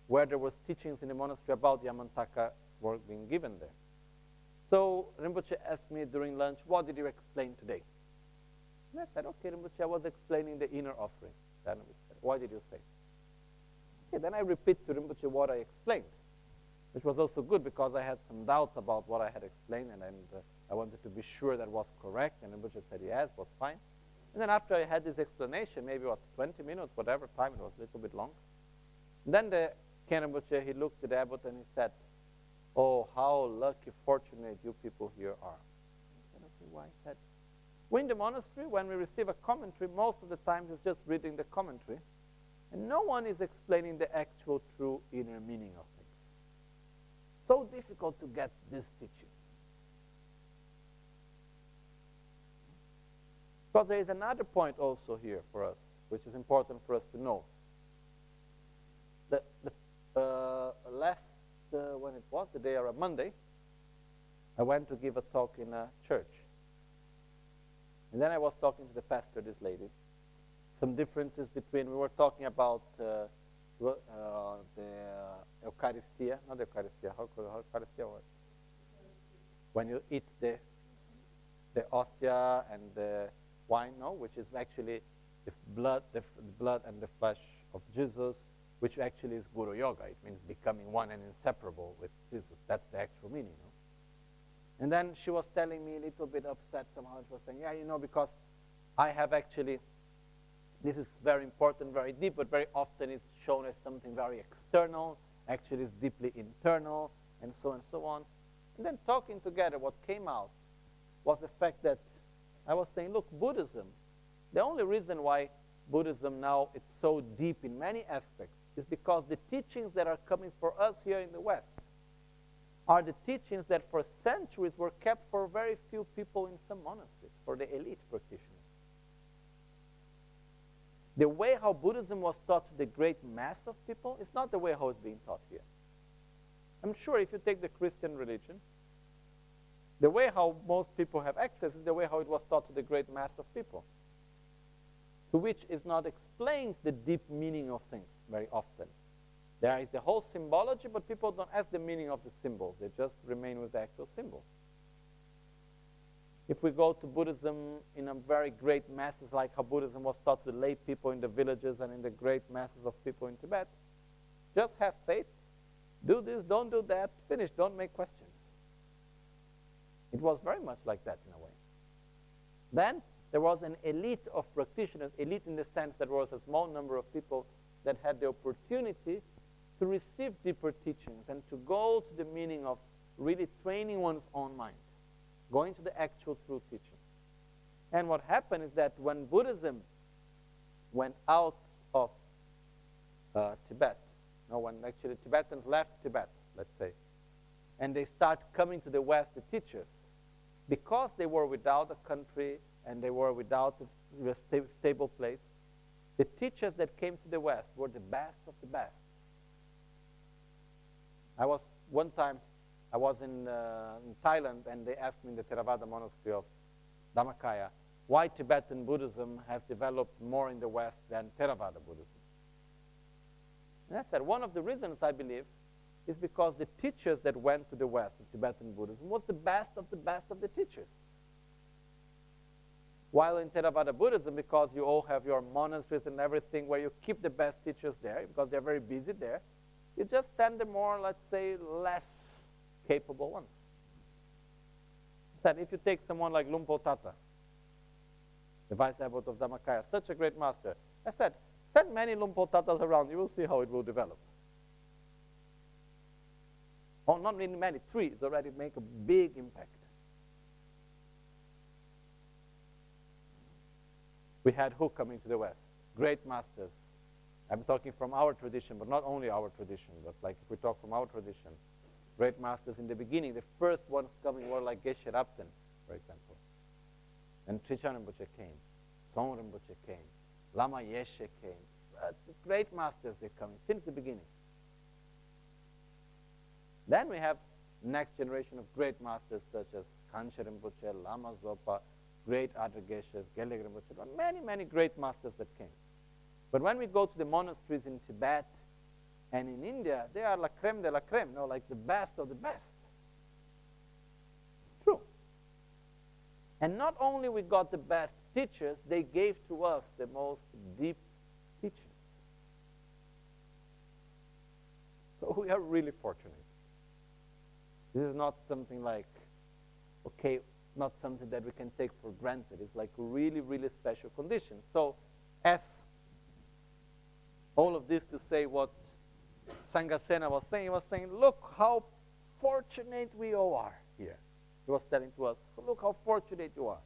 where there was teachings in the monastery about Yamantaka were being given there. So Rinpoche asked me during lunch, what did you explain today? And I said, okay, Rinpoche, I was explaining the inner offering. Then Rinpoche said, why did you say? Okay, then I repeat to Rinpoche what I explained, which was also good because I had some doubts about what I had explained, and I wanted to be sure that was correct, and Rinpoche said yes, was fine. And then after I had this explanation, maybe 20 minutes, whatever time, it was a little bit long. And then the Khen Rinpoche, he looked at the abbot and he said, oh, how lucky, fortunate you people here are. I said, okay, why? He said, we in the monastery, when we receive a commentary, most of the time it's just reading the commentary, and no one is explaining the actual true inner meaning of things. So difficult to get these teachings. Because there is another point also here for us, which is important for us to know. When it was the day of Monday, I went to give a talk in a church. And then I was talking to the pastor, this lady, some differences between, we were talking about the Eucharistia, not the Eucharistia, how Eucharistia was? When you eat the ostia and the wine, no, which is actually the blood and the flesh of Jesus, which actually is Guru Yoga. It means becoming one and inseparable with Jesus. That's the actual meaning, no? And then she was telling me a little bit upset somehow. She was saying, yeah, because I have actually, this is very important, very deep, but very often it's shown as something very external. Actually, it's deeply internal, and so on. And then talking together, what came out was the fact that I was saying, look, Buddhism, the only reason why Buddhism now it's so deep in many aspects is because the teachings that are coming for us here in the West are the teachings that for centuries were kept for very few people in some monasteries, for the elite practitioners. The way how Buddhism was taught to the great mass of people is not the way how it's being taught here. I'm sure if you take the Christian religion, the way how most people have access is the way how it was taught to the great mass of people, to which is not explains the deep meaning of things very often. There is the whole symbology, but people don't ask the meaning of the symbols. They just remain with the actual symbol. If we go to Buddhism in a very great masses, like how Buddhism was taught to the lay people in the villages and in the great masses of people in Tibet, just have faith, do this, don't do that, finish, don't make questions. It was very much like that in a way. Then there was an elite of practitioners, elite in the sense that there was a small number of people that had the opportunity to receive deeper teachings and to go to the meaning of really training one's own mind, going to the actual true teachings. And what happened is that when Buddhism went out of Tibet, when actually Tibetans left Tibet, let's say, and they start coming to the West, the teachers, because they were without a country and they were without a stable place, the teachers that came to the West were the best of the best. One time, I was in Thailand, and they asked me in the Theravada monastery of Dhammakaya, why Tibetan Buddhism has developed more in the West than Theravada Buddhism. And I said, one of the reasons, I believe, is because the teachers that went to the West of Tibetan Buddhism was the best of the teachers. While in Theravada Buddhism, because you all have your monasteries and everything where you keep the best teachers there, because they're very busy there, you just send the more, let's say, less capable ones. That if you take someone like Lumpo Tata, the vice abbot of Dhammakaya, such a great master, I said, send many Lumpo Tatas around, you will see how it will develop. Oh, not really many, 3 is already make a big impact. We had who coming to the West? Great masters. I'm talking from our tradition, but not only our tradition, but like if we talk from our tradition, great masters in the beginning, the first ones coming were like Geshe Rabten, for example. And Trishan Rinpoche came, Song Rinpoche came, Lama Yeshe came. Great masters, they're coming since the beginning. Then we have next generation of great masters such as Gangchen Rinpoche, Lama Zopa, great other Geshes, Gelek Rinpoche, many, many great masters that came. But when we go to the monasteries in Tibet and in India, they are la creme de la creme, like the best of the best. True. And not only we got the best teachers, they gave to us the most deep teachings. So we are really fortunate. This is not something like, okay, not something that we can take for granted. It's like a really, really special condition. So as all of this to say what Sangasena was saying, look how fortunate we all are here. He was telling to us, look how fortunate you are.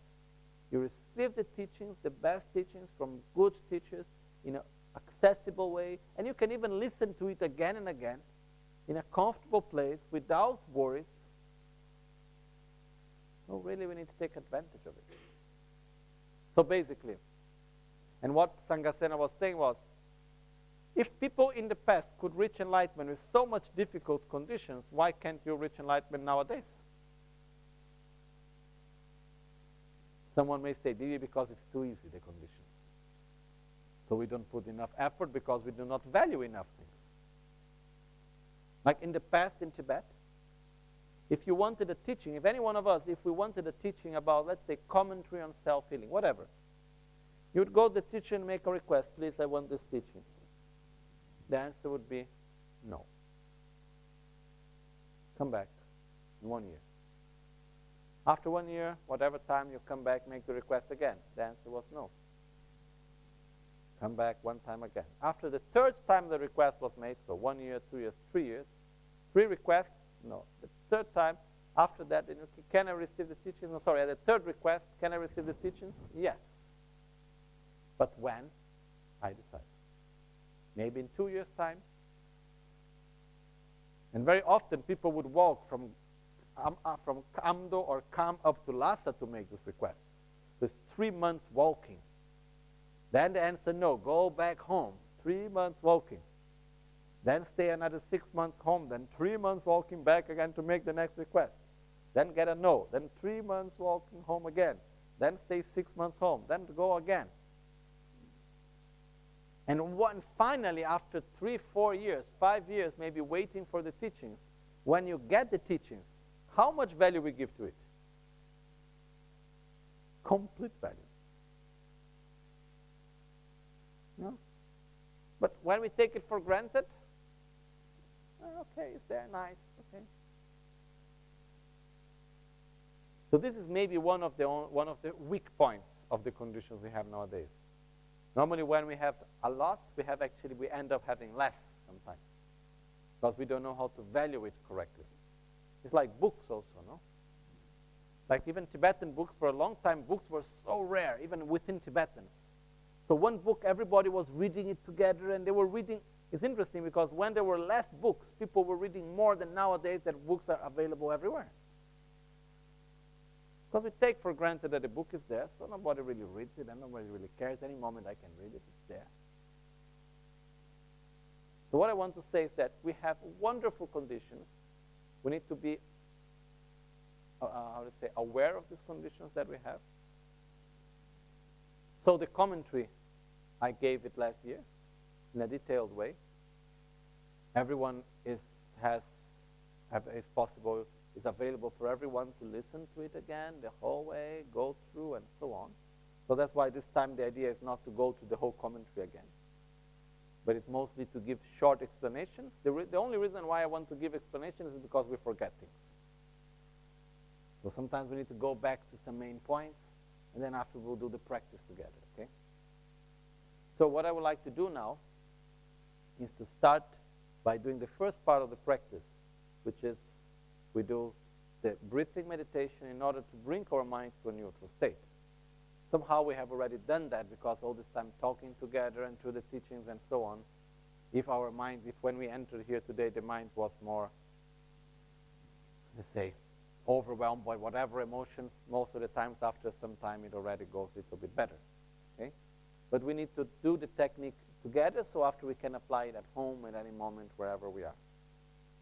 You receive the teachings, the best teachings from good teachers in an accessible way, and you can even listen to it again and again in a comfortable place without worries. No, really, we need to take advantage of it. So basically, and what Sangasena was saying was, If people in the past could reach enlightenment with so much difficult conditions, why can't you reach enlightenment nowadays? Someone may say, maybe because it's too easy, the conditions. So we don't put enough effort because we do not value enough things. Like in the past in Tibet, if you wanted a teaching, if any one of us, if we wanted a teaching about, let's say, commentary on self-healing, whatever, you would go to the teacher and make a request, please, I want this teaching. The answer would be no. Come back in 1 year. After 1 year, whatever time you come back, make the request again. The answer was no. Come back one time again. After the third time the request was made, so 1 year, 2 years, 3 years, 3 requests, no. The third time, after that, can I receive the teachings? No, sorry, at the third request, can I receive the teachings? Yes. But when? I decide. Maybe in 2 years' time. And very often people would walk from Kamdo or Kam up to Lhasa to make this request. There's 3 months walking. Then the answer, no, go back home. 3 months walking. Then stay another 6 months home. Then 3 months walking back again to make the next request. Then get a no. Then 3 months walking home again. Then stay 6 months home. Then go again. And finally, after 3, 4 years, 5 years, maybe waiting for the teachings, when you get the teachings, how much value we give to it? Complete value. No? But when we take it for granted, okay, it's there, nice, okay. So this is maybe one of the weak points of the conditions we have nowadays. Normally when we have a lot, we end up having less sometimes, because we don't know how to value it correctly. It's like books also, no? Like even Tibetan books, for a long time, books were so rare, even within Tibetans. So one book, everybody was reading it together, and they were reading. It's interesting because when there were less books, people were reading more than nowadays that books are available everywhere. Because we take for granted that the book is there, so nobody really reads it, and nobody really cares. Any moment I can read it, it's there. So what I want to say is that we have wonderful conditions. We need to be, aware of these conditions that we have. So the commentary, I gave it last year in a detailed way. Everyone is available for everyone to listen to it again, the whole way, go through, and so on. So that's why this time the idea is not to go to the whole commentary again, but it's mostly to give short explanations. The only reason why I want to give explanations is because we forget things. So sometimes we need to go back to some main points, and then after we'll do the practice together, okay? So what I would like to do now is to start by doing the first part of the practice, which is we do the breathing meditation in order to bring our minds to a neutral state. Somehow we have already done that because all this time talking together and through the teachings and so on, if when we entered here today, the mind was more, let's say, overwhelmed by whatever emotion, most of the times after some time it already goes a little bit better, okay? But we need to do the technique together, so after we can apply it at home at any moment, wherever we are.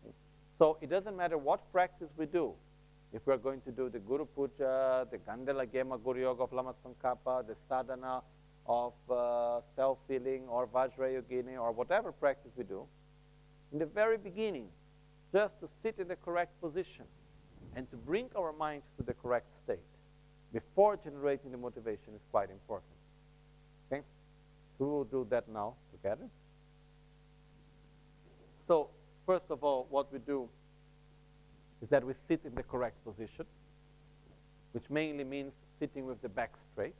Okay? So it doesn't matter what practice we do. If we're going to do the Guru Puja, the Gandala Gema Guru Yoga of Lama Tsongkhapa, the sadhana of self-healing, or Vajrayana, or whatever practice we do, in the very beginning, just to sit in the correct position and to bring our minds to the correct state before generating the motivation is quite important. Okay? So we'll do that now together. So first of all, what we do is that we sit in the correct position, which mainly means sitting with the back straight.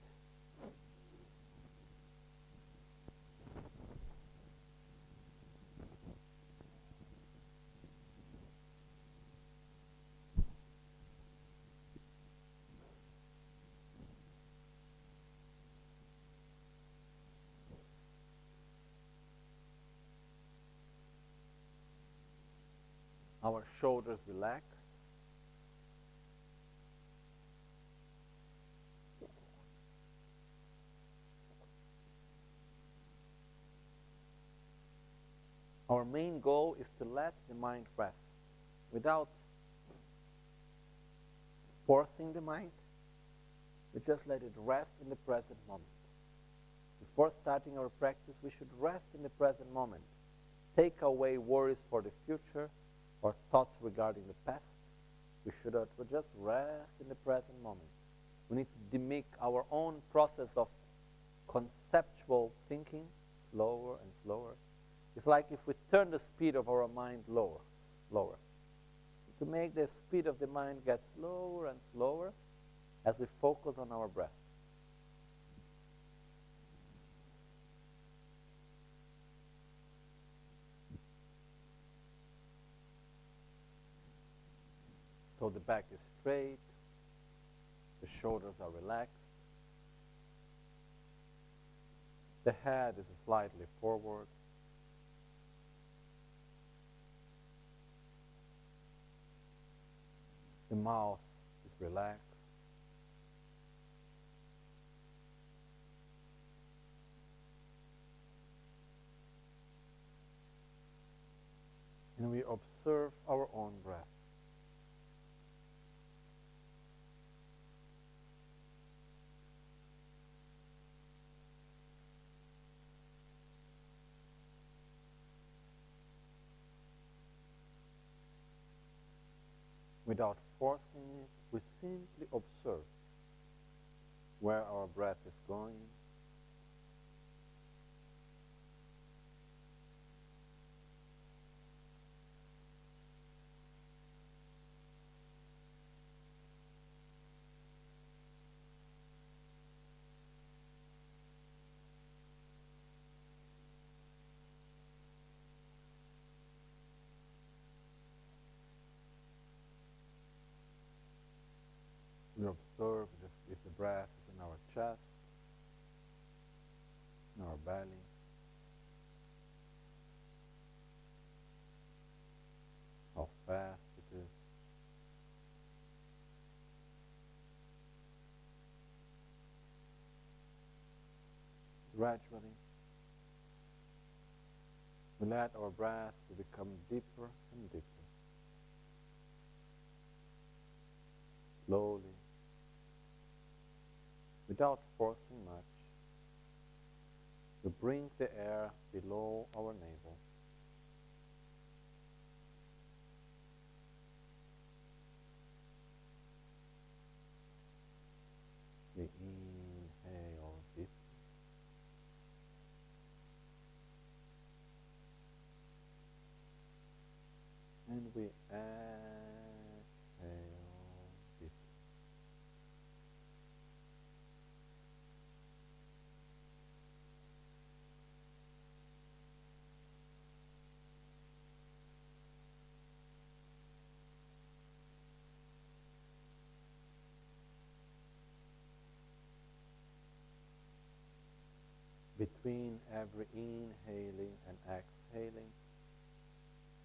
Our shoulders relaxed. Our main goal is to let the mind rest without forcing the mind. We just let it rest in the present moment. Before starting our practice, we should rest in the present moment. Take away worries for the future or thoughts regarding the past. We should just rest in the present moment. We need to make our own process of conceptual thinking slower and slower. It's like if we turn the speed of our mind lower. To make the speed of the mind get slower and slower as we focus on our breath. So the back is straight, the shoulders are relaxed, the head is slightly forward, the mouth is relaxed, and we observe our own breath. Without forcing it, we simply observe where our breath is going, we observe if the breath is in our chest, in our belly, how fast it is. Gradually, we let our breath to become deeper and deeper. Slowly, without forcing much, we bring the air below our navel. We inhale deeply. And we exhale deeply. Between every inhaling and exhaling,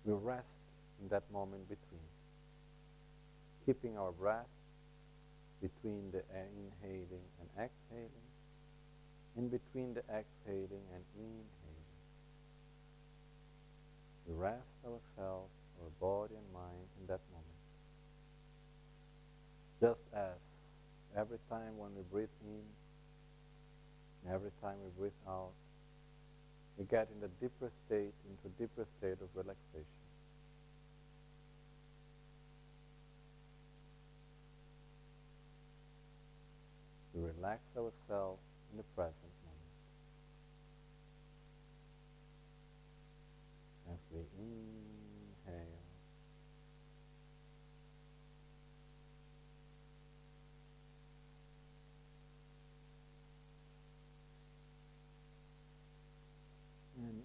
we rest in that moment between, keeping our breath between the inhaling and exhaling, in between the exhaling and inhaling. We rest ourselves, our body and mind in that moment. Just as every time when we breathe in, every time we breathe out, we get into a deeper state of relaxation. We relax ourselves in the present moment. As we inhale, and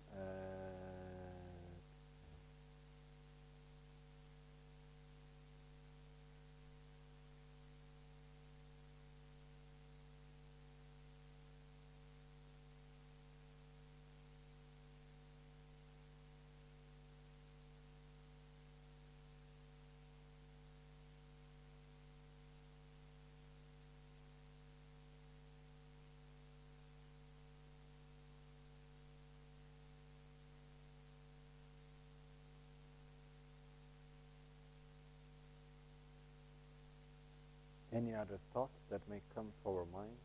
Any other thoughts that may come to our mind?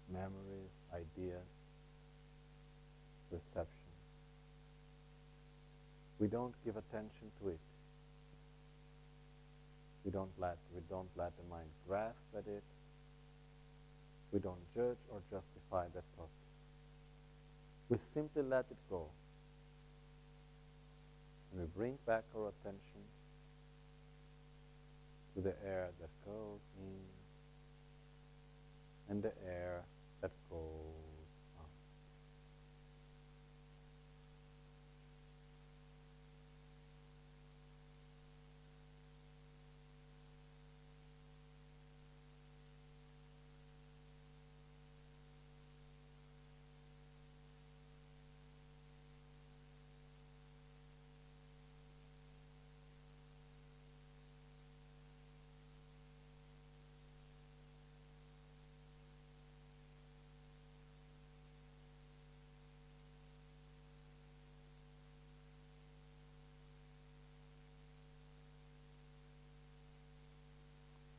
Memories, ideas, perceptions. We don't give attention to it. We don't let the mind grasp at it. We don't judge or justify that thought. We simply let it go. And we bring back our attention to the air that goes in and the air that goes out.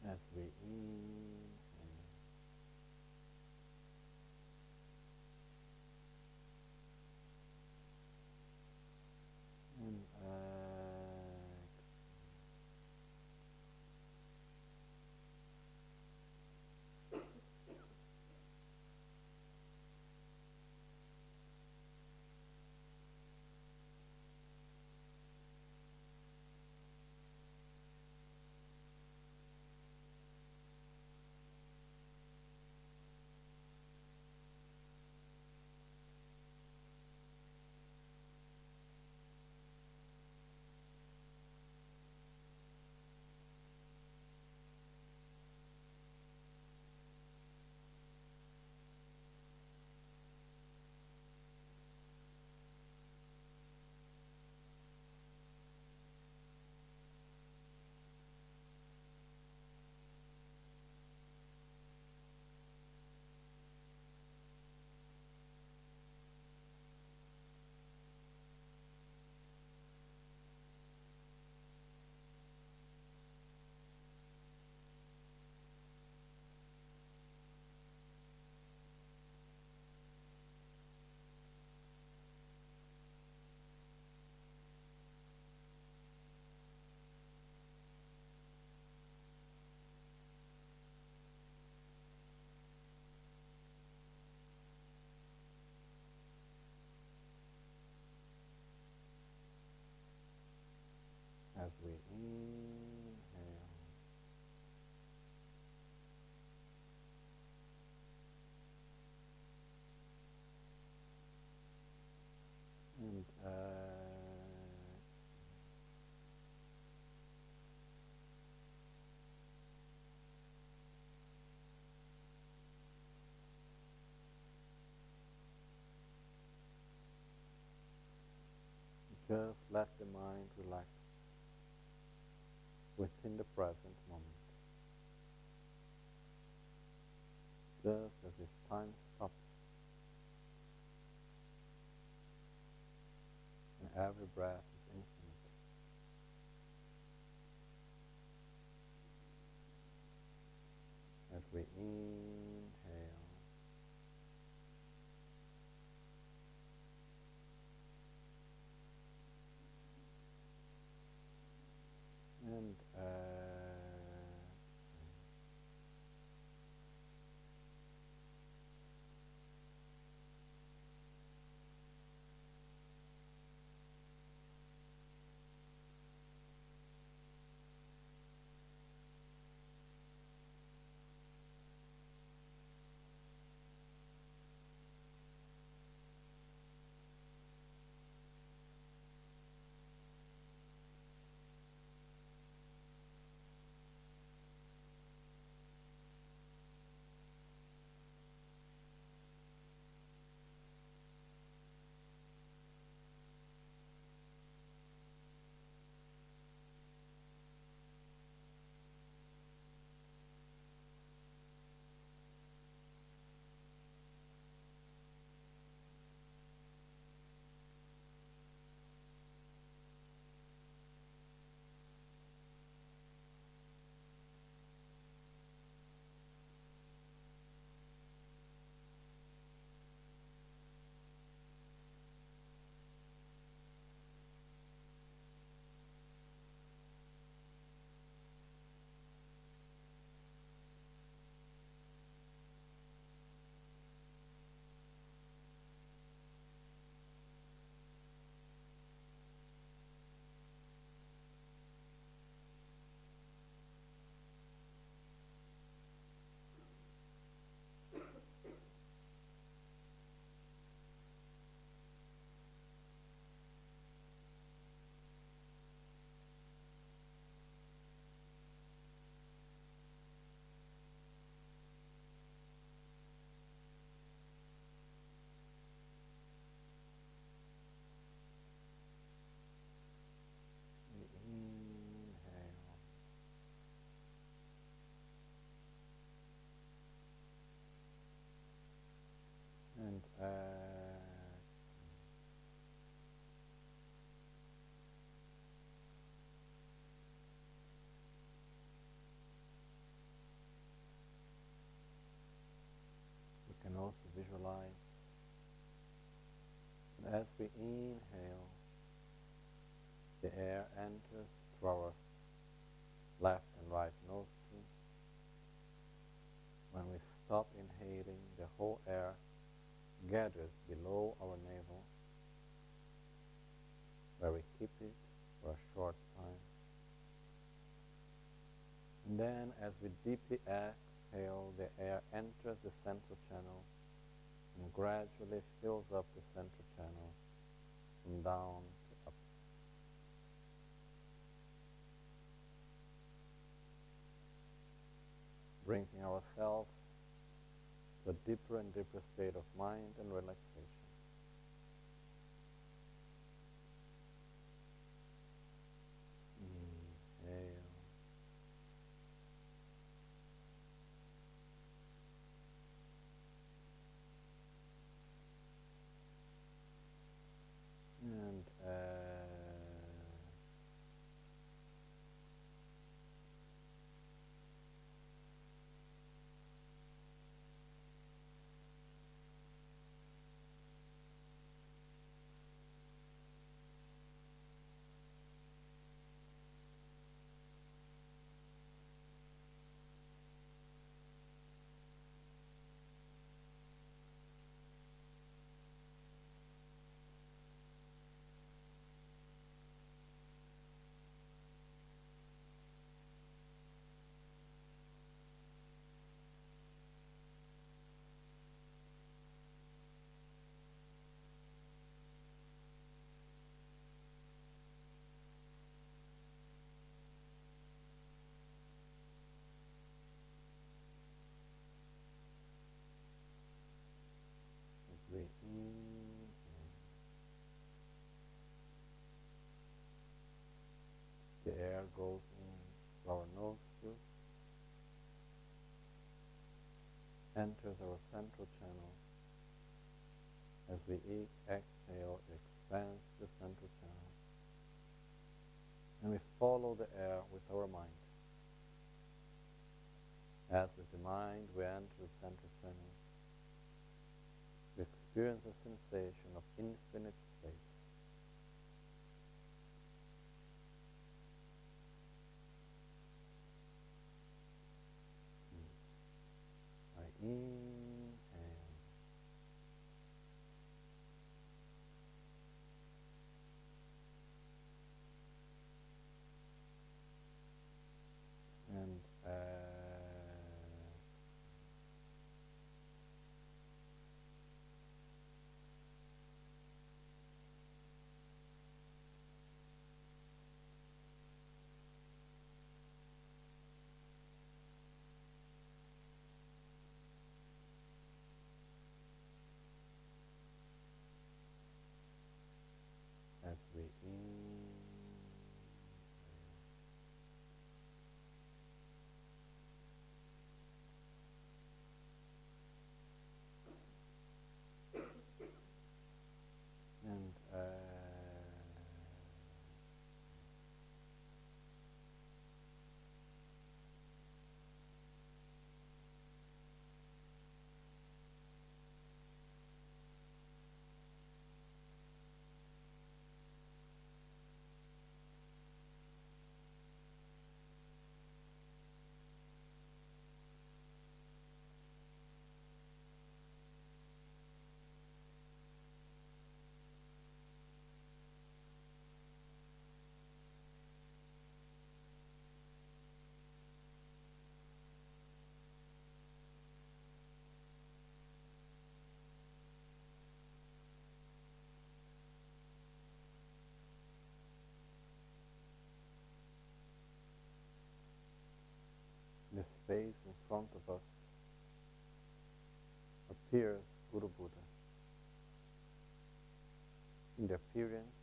As we inhale and exhale. As we inhale and just let the mind relax within the present moment. Just as if time stops and every breath is infinite. As we inhale and we inhale, the air enters through our left and right nostrils. When we stop inhaling, the whole air gathers below our navel, where we keep it for a short time. And then as we deeply exhale, the air enters the central channel and gradually fills up the central channel from down to up. Bringing ourselves to a deeper and deeper state of mind and relaxation. Inhale. And as we inhale, the air goes in through our nostrils, enters our central channel. As we exhale, it expands the central channel. And we follow the air with our mind. As with the mind we enter the central channel, we experience a sensation of infinite space. I inhale. And as we inhale, and the space in front of us appears Guru Buddha. In the appearance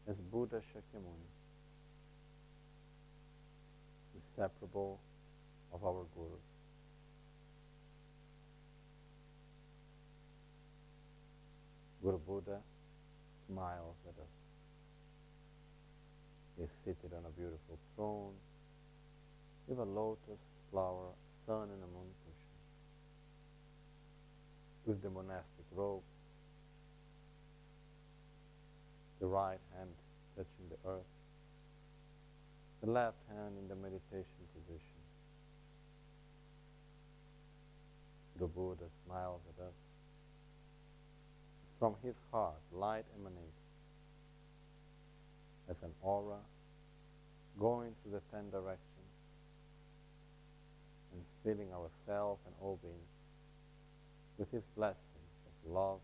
as Buddha Shakyamuni, inseparable of our Gurus. Guru Buddha smiles at us. He is seated on a beautiful throne with a lotus flower, sun and a moon cushion. With the monastic robe, the right hand touching the earth, the left hand in the meditation position. The Buddha smiles at us. From his heart, light emanates as an aura going through the 10 directions and filling ourselves and all beings with his blessings of love,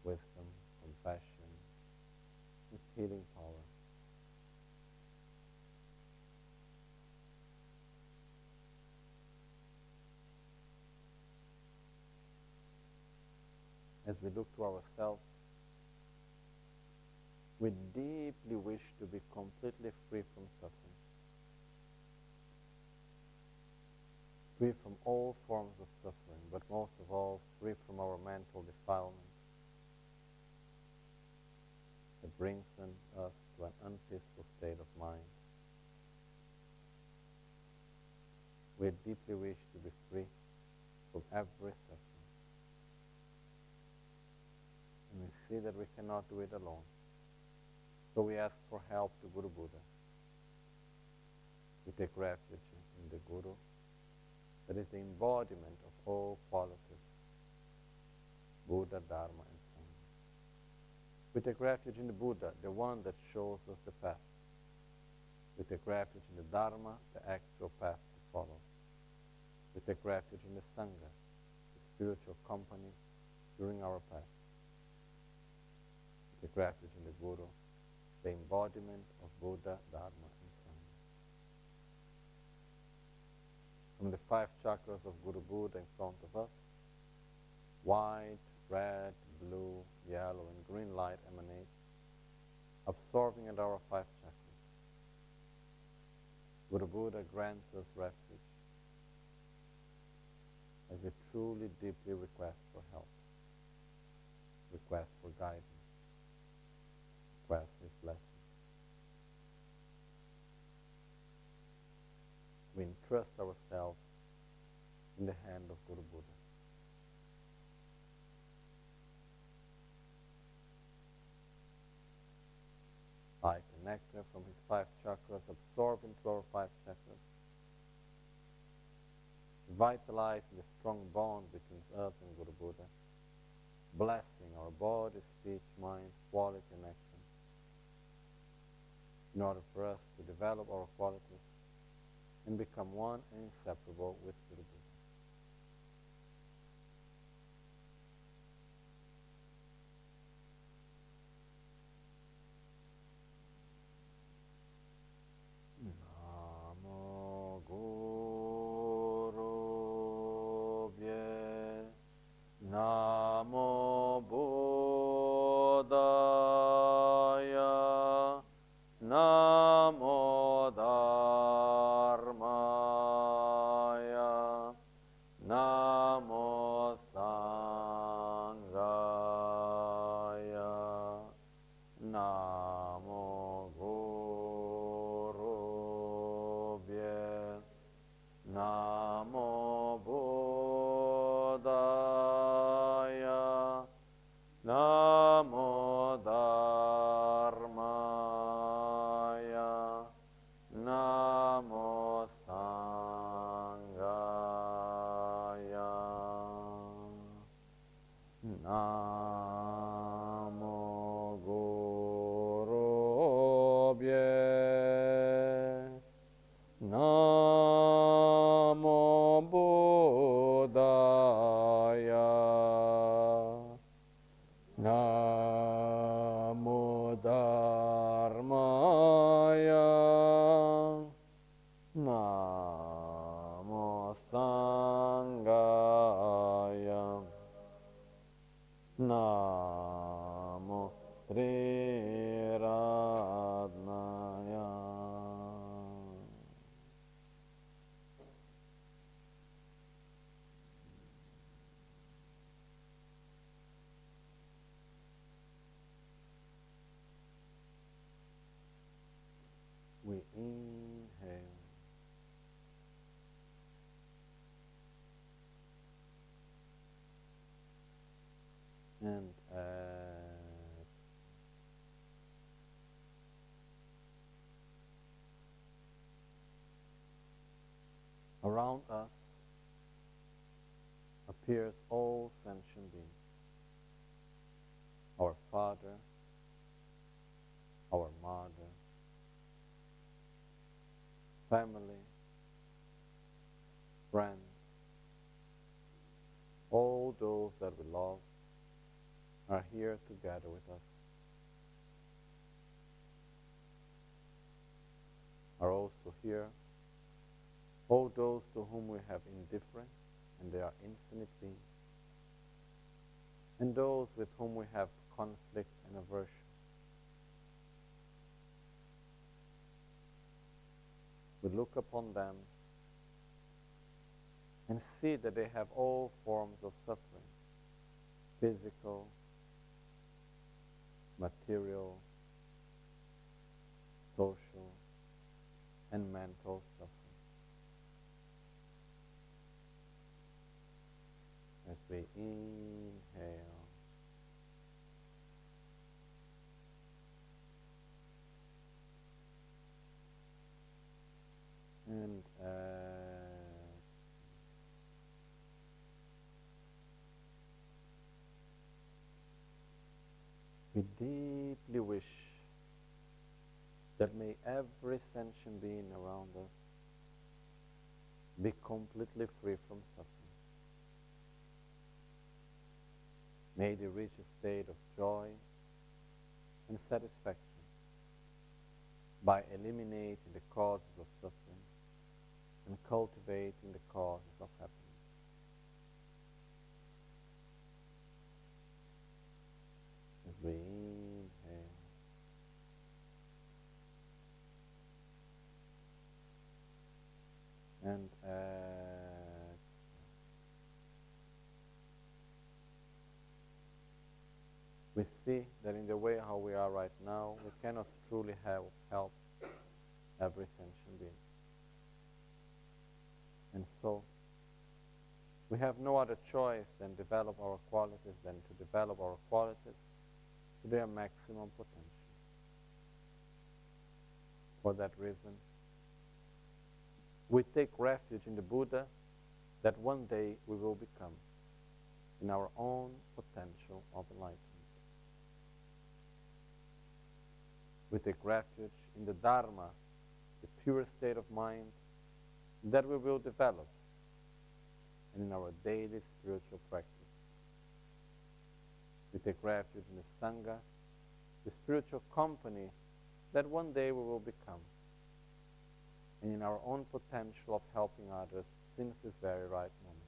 wisdom, compassion, his healing power. As we look to ourselves, we deeply wish to be completely free from suffering, free from all forms of suffering, but most of all, free from our mental defilement that brings us to an unpeaceful state of mind. We deeply wish to be free from every suffering. And we see that we cannot do it alone. So we ask for help to Guru Buddha. We take refuge in the Guru, that is the embodiment of all qualities, Buddha, Dharma, and Sangha. We take refuge in the Buddha, the one that shows us the path. We take refuge in the Dharma, the actual path to follow. We take refuge in the Sangha, the spiritual company during our path. We take refuge in the Guru, the embodiment of Buddha, Dharma, and Sangha. From the 5 chakras of Guru Buddha in front of us, white, red, blue, yellow, and green light emanates, absorbing at our 5 chakras. Guru Buddha grants us refuge as we truly, deeply request for help, request for guidance, request his blessing. We entrust ourselves in the hand of Guru Buddha. Light and nectar from his 5 chakras absorb into our 5 chakras, vitalizing the strong bond between us and Guru Buddha, blessing our body, speech, mind, quality, and action, in order for us to develop our qualities and become one and inseparable with Guru Buddha. Namo Guru Bhye, Namo Buddhaya, Namo Dharmaya, Namo Sanghaya, Namo Guru Bhye, Namo Buddhaya, Namo Dharmaya, Namo Sanghaya, Namo Guru Bhye, Namo Buddhaya, Namo Dharmaya, Namo Sanghaya, Namo Triratnaya. We inhale and exhale. Around us appears all sentient beings. Our father, our mother, family, friends, all those that we love are here together with us. Are also here all those to whom we have indifference, and they are infinite beings, and those with whom we have conflict and aversion. We look upon them and see that they have all forms of suffering, physical, material, social, and mental suffering. As we inhale, and we deeply wish that may every sentient being around us be completely free from suffering. May they reach a state of joy and satisfaction by eliminating the causes of suffering and cultivating the causes of happiness. As we inhale, and we see that in the way how we are right now, we cannot truly help every sentient being. And so, we have no other choice than to develop our qualities to their maximum potential. For that reason, we take refuge in the Buddha that one day we will become, in our own potential of enlightenment. We take refuge in the Dharma, the pure state of mind that we will develop, and in our daily spiritual practice. We take refuge in the Sangha, the spiritual company that one day we will become, and in our own potential of helping others since this very right moment.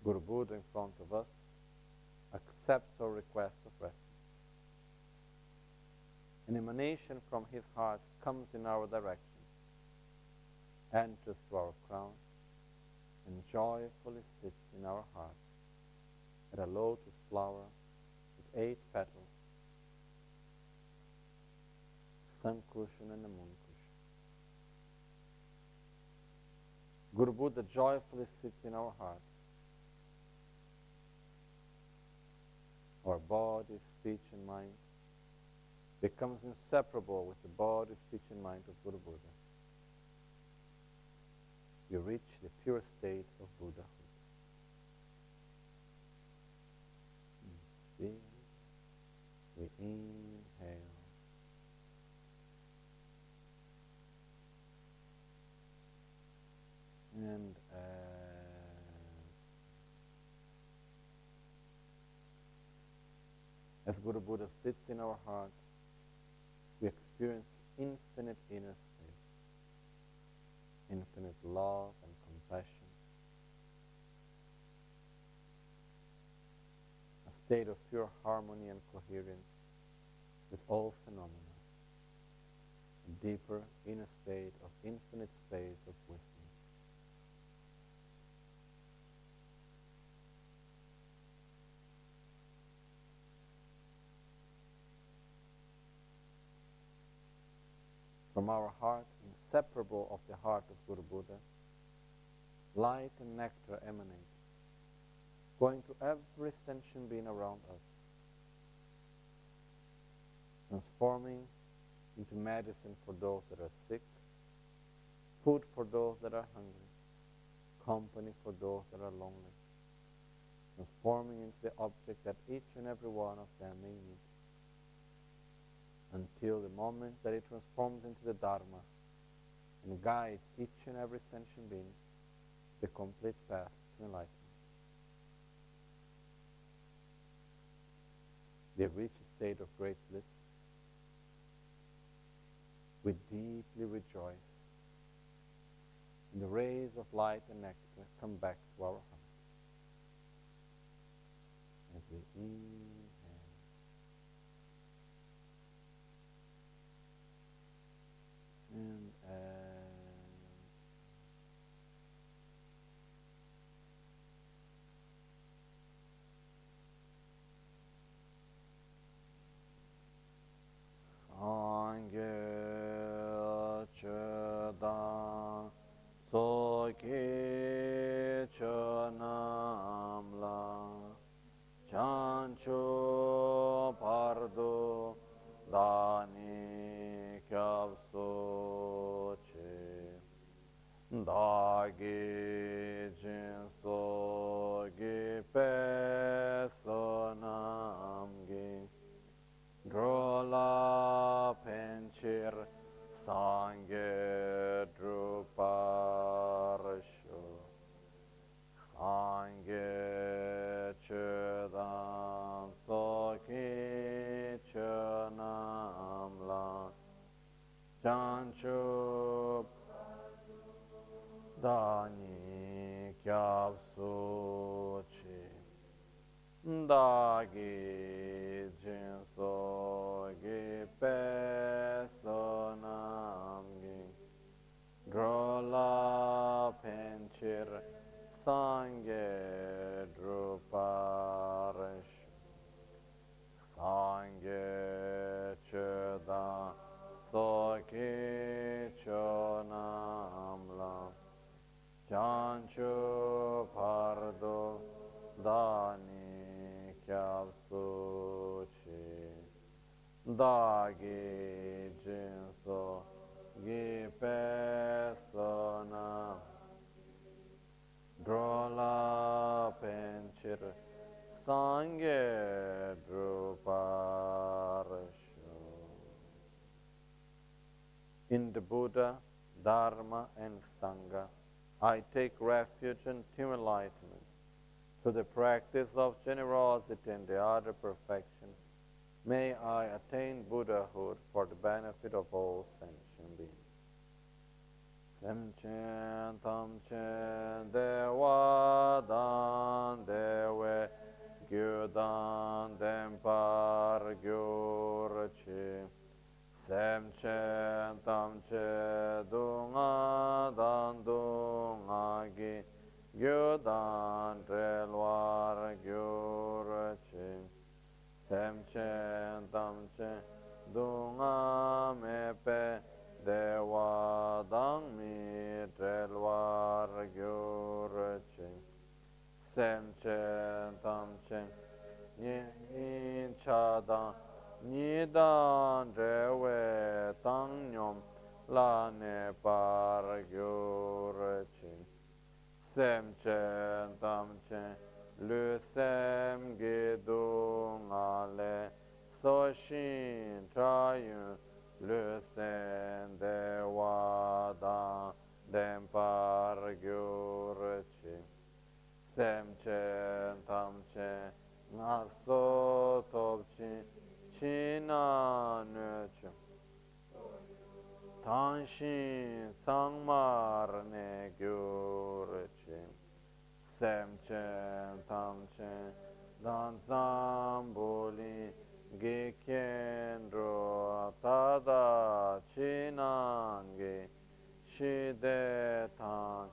Guru Buddha in front of us accepts our request of refuge. An emanation from his heart comes in our direction, enters through our crown, and joyfully sits in our heart at a lotus flower with 8 petals, sun cushion and a moon cushion. Guru Buddha joyfully sits in our heart. Our body, speech, and mind becomes inseparable with the body, speech, and mind of Guru Buddha. You reach the pure state of Buddhahood. We inhale. And as Guru Buddha sits in our heart, we experience infinite inner space, infinite love and compassion, a state of pure harmony and coherence with all phenomena, a deeper inner state of infinite space of wisdom. From our heart, inseparable of the heart of Guru Buddha, light and nectar emanate, going to every sentient being around us. transforming into medicine for those that are sick, food for those that are hungry, company for those that are lonely, transforming into the object that each and every one of them may need, until the moment that it transforms into the Dharma and guides each and every sentient being the complete path to enlightenment. They reach a state of great bliss. We deeply rejoice, and the rays of light and nectar come back to our heart as we inhale and exhale. Chedang Soki Chanamla Chancho Pardo Dani Kyapso Che Dagi Jinso Gi Pesonamgi Drola Penchir Sangye Druparsho Sangye Chedam Soki Chanamla Chanchup Dani Kyapsu Chi Dagi Jinso Gi Pesonamgi Drola Penchir Sangye Druparesh Sangye Cheda Soki Chonamla Chanchu Pardo Dani Kyapsu Chi Dagi Jinso Gi Pesona Drola Penchir Sangye Druparsho. In the Buddha, Dharma and Sangha, I take refuge until enlightenment. To the practice of generosity and the other perfections, may I attain Buddhahood for the benefit of all sentient beings. Semchen tamchen dewa dan dewe gyudan dempar gyurchi. Semchen tamche dunga dan dunga gi gyudan relwar gyurchi. Semchen tamchen dunga mepe dewa dang mi relwar gyurchi. Semchen tamchen yin chadang nidan rewe tang nyom la ne par gyurchi. Semchen tamchen lu sem gidung ale so shin trayun lu sen dewa dan dempar gyurchi. Semchen tamchen NgalSo Topchin China Nöchum Tanshin Sangmar Ne Gyurchi. Semchen tamchen danzambuli gikendro tada chinangi shidetan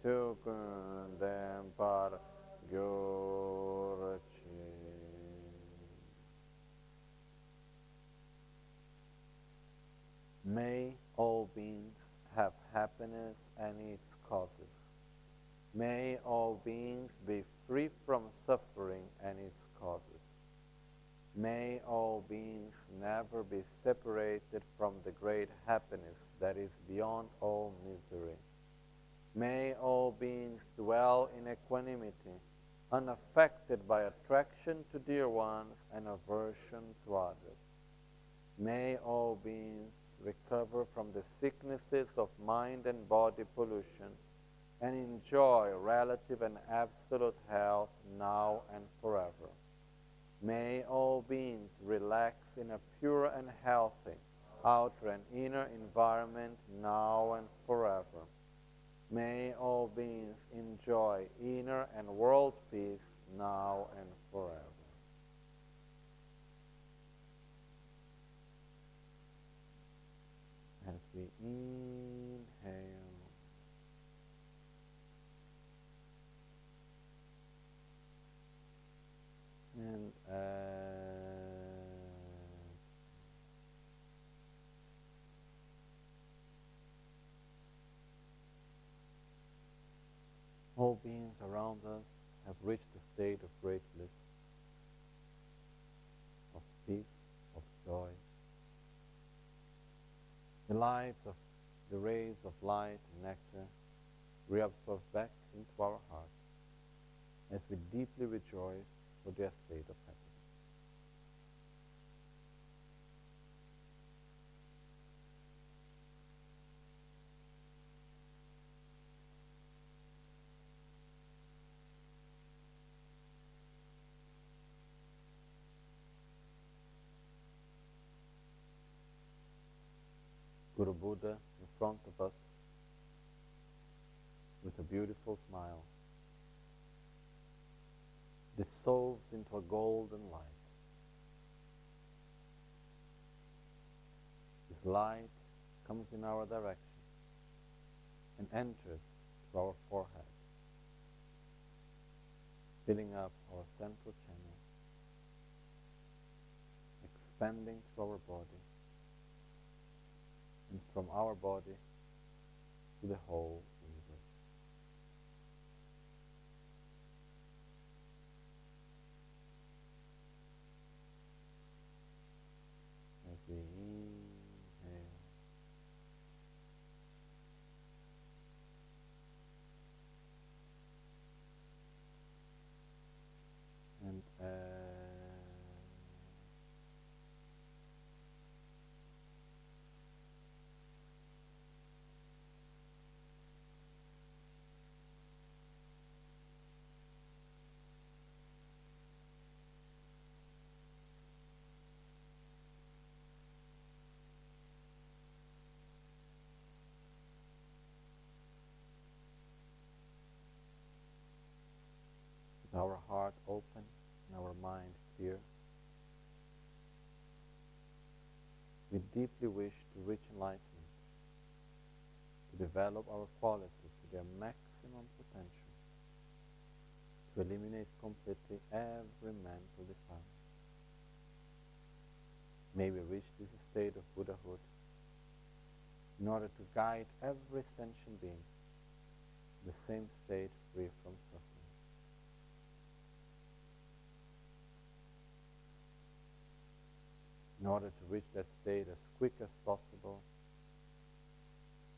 tukun dempar gyurchi. May all beings have happiness and its causes. May all beings be free from suffering and its causes. May all beings never be separated from the great happiness that is beyond all misery. May all beings dwell in equanimity, unaffected by attraction to dear ones and aversion to others. May all beings recover from the sicknesses of mind and body pollution and enjoy relative and absolute health now and forever. May all beings relax in a pure and healthy outer and inner environment now and forever. May all beings enjoy inner and world peace now and forever. As we inhale, and all beings around us have reached a state of great bliss, of peace, of joy. The lights of the rays of light and nectar reabsorb back into our hearts as we deeply rejoice for their state of happiness. Guru Buddha in front of us with a beautiful smile dissolves into a golden light. This light comes in our direction and enters through our forehead, filling up our central channel, expanding through our body, and from our body to the whole universe. As we inhale, and with our heart open and our mind clear, we deeply wish to reach enlightenment, to develop our qualities to their maximum potential, to eliminate completely every mental defilement. May we reach this state of Buddhahood in order to guide every sentient being to the same state free from suffering. In order to reach that state as quick as possible,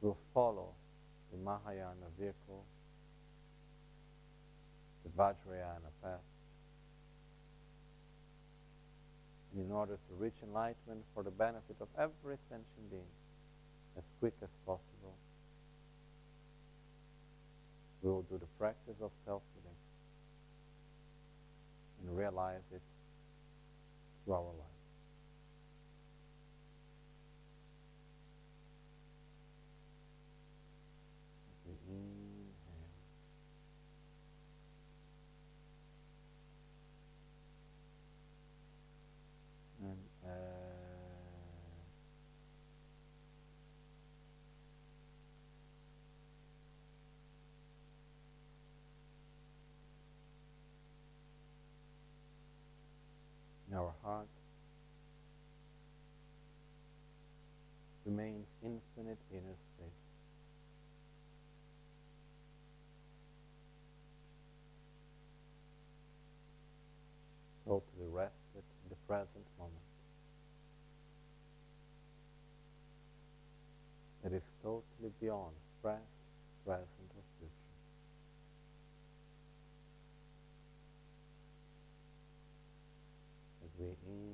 we'll follow the Mahayana vehicle, the Vajrayana path. And in order to reach enlightenment for the benefit of every sentient being as quick as possible, we will do the practice of self-healing and realize it through our life. Inhale. And in our heart, that is totally beyond past, present, or future. As we inhale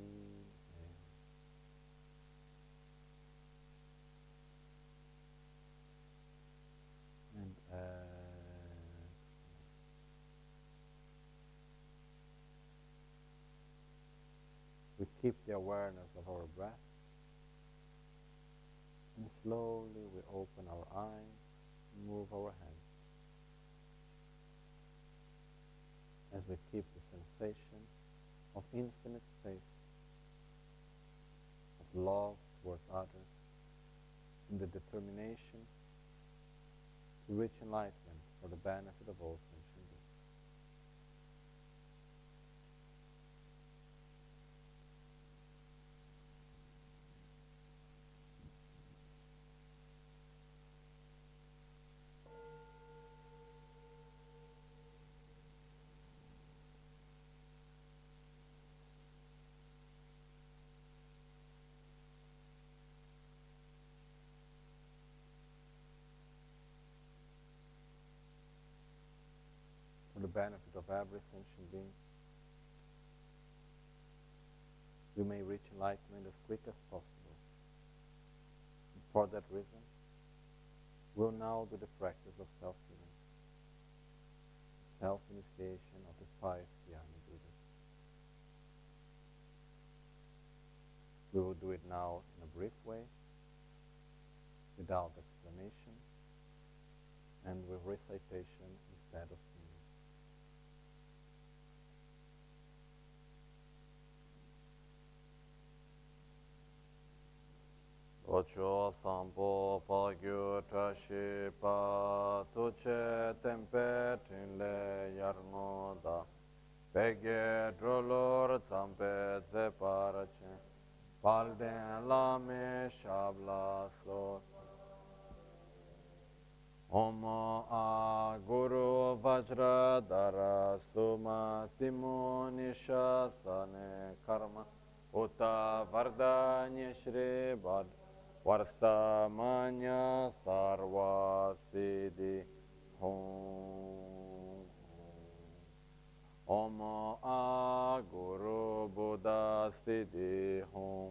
and exhale, we keep the awareness of our breath, and slowly we open our eyes, move our hands, as we keep the sensation of infinite space, of love towards others, and the determination to reach enlightenment for the benefit of all sentient beings. For the benefit of every sentient being, we may reach enlightenment as quick as possible. And for that reason, we'll now do the practice of self-healing, self-initiation of the 5 dhyana Buddhas. We will do it now in a brief way, without explanation, and with recitation instead of singing. Ocho sampo pagyo trashi pa tuche tempe trinle yarno da pegye drolor zampe ze parache palden lame shabla so Omo a guru vajra dara suma timo nishasane karma uta vardanya shri bad Varsamanya sarva siddhi hum. Om a guru buddha siddhi hum.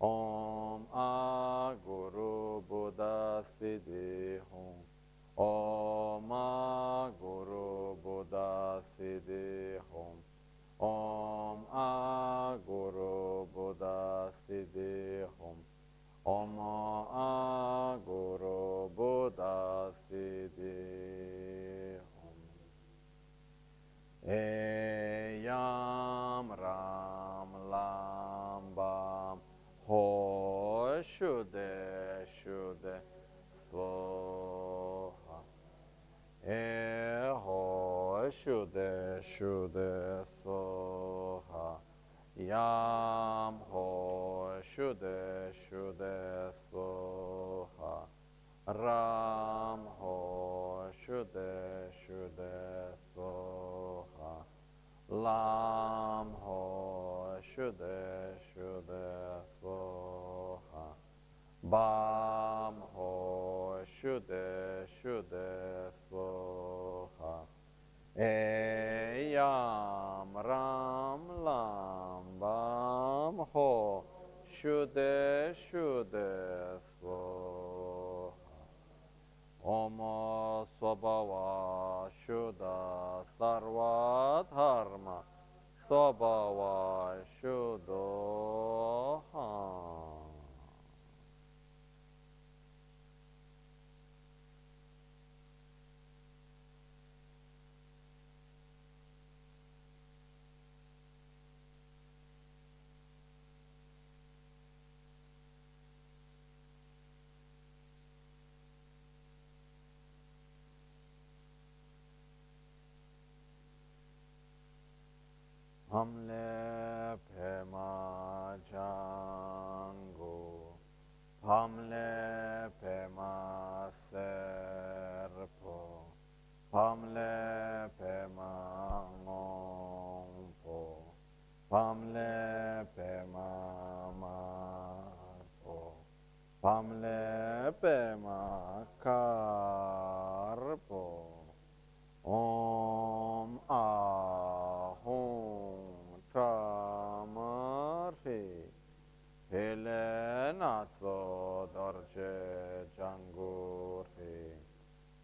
Om a guru buddha siddhi hum. Om a guru buddha siddhi hum. Om a guru buddha siddhi hum. Om a guru buddha siddhi hum. Eyam ram lam bam ho shuddhe shuddhe svoha. Ho shuddhe shuddhe svoha. Yam ho shuddhe shuddhe svoha. Ram ho shuddhe shuddhe svoha. Lam ho shuddhe shuddhe svoha. Bam ho shuddhe shuddhe svoha. Eyam ram lam bam ho shuddhe shuddhe svoha. Om swabhava shuddha sarva dharma swabhava shuddha. Hamle pema jango, hamle pema serpo, hamle pema ngompo, hamle pema marpo, Pamle Pema Karpo Om Ahum Tramarhi Helenatso Dorje Jangurhi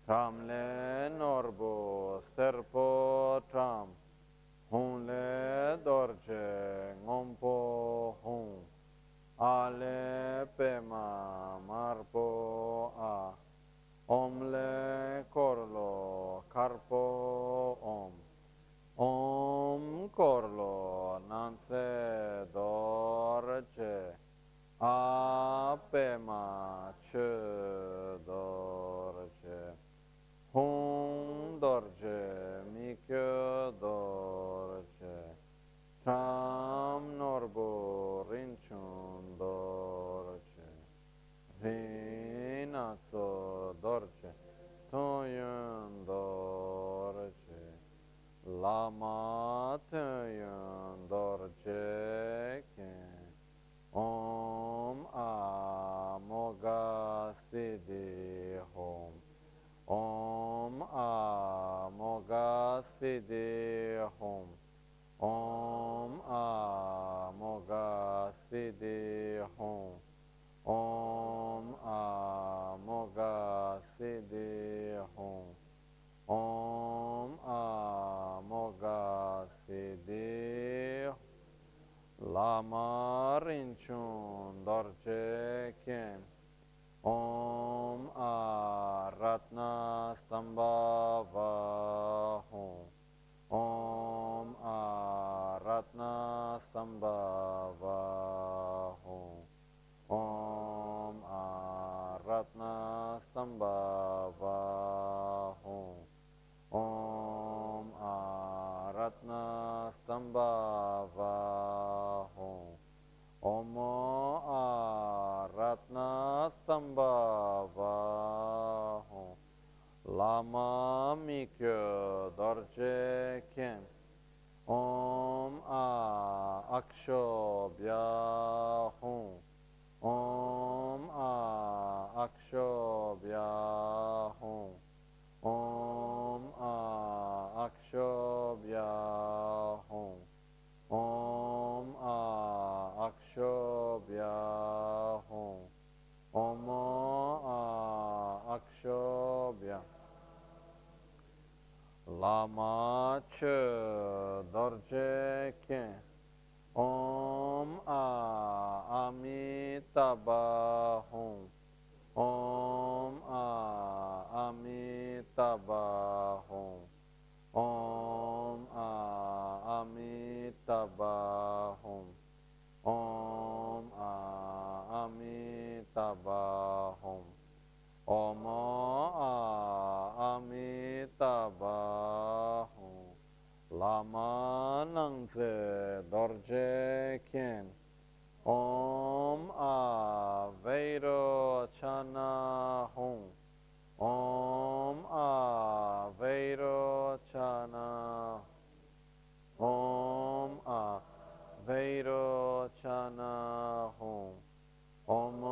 Tramle Norbo Serpo Tram Hunle Dorje Ngompo Hum Ale Pema Marpo A Omle Korlo Karpo Om Om Korlo Nanse Dorje A Pema Che Dorje Hum Dorje Mikyo Dorje Tam Norbo Rinchun Dorje Rinatso Dorje Toyun Dorje Lama Toyun Dorje Ken Om Amoga Siddhi Hom Om Amoga Siddhi Hom Om Amoga Siddhi Hom Om Amoga Siddhi Hom Om Amoga Siddhi Lama Rinchun Dorje Ken Om Aratna Sambhava Hom Om Aratna Sambhava Hom Om Aratna Sambhava Hom Om Aratna Sambhava Hom Om Aratna Sambhava Hom Lama Michel Rinpoche Ken Om Akshobhya Hum Om Akshobhya Hum Om Akshobhya Hum Om Akshobhya Hum Om Akshobhya Lama Che Dorje Ken Om Amitabha Hum Om Amitabha Hum Om Amitabha Hum Om Amitabha Hum Om Amitabha Hum Lama Nangse Dorje Ken Om Aveiro Chana Hum Om Aveiro Chana Om Aveiro Chana Hum Om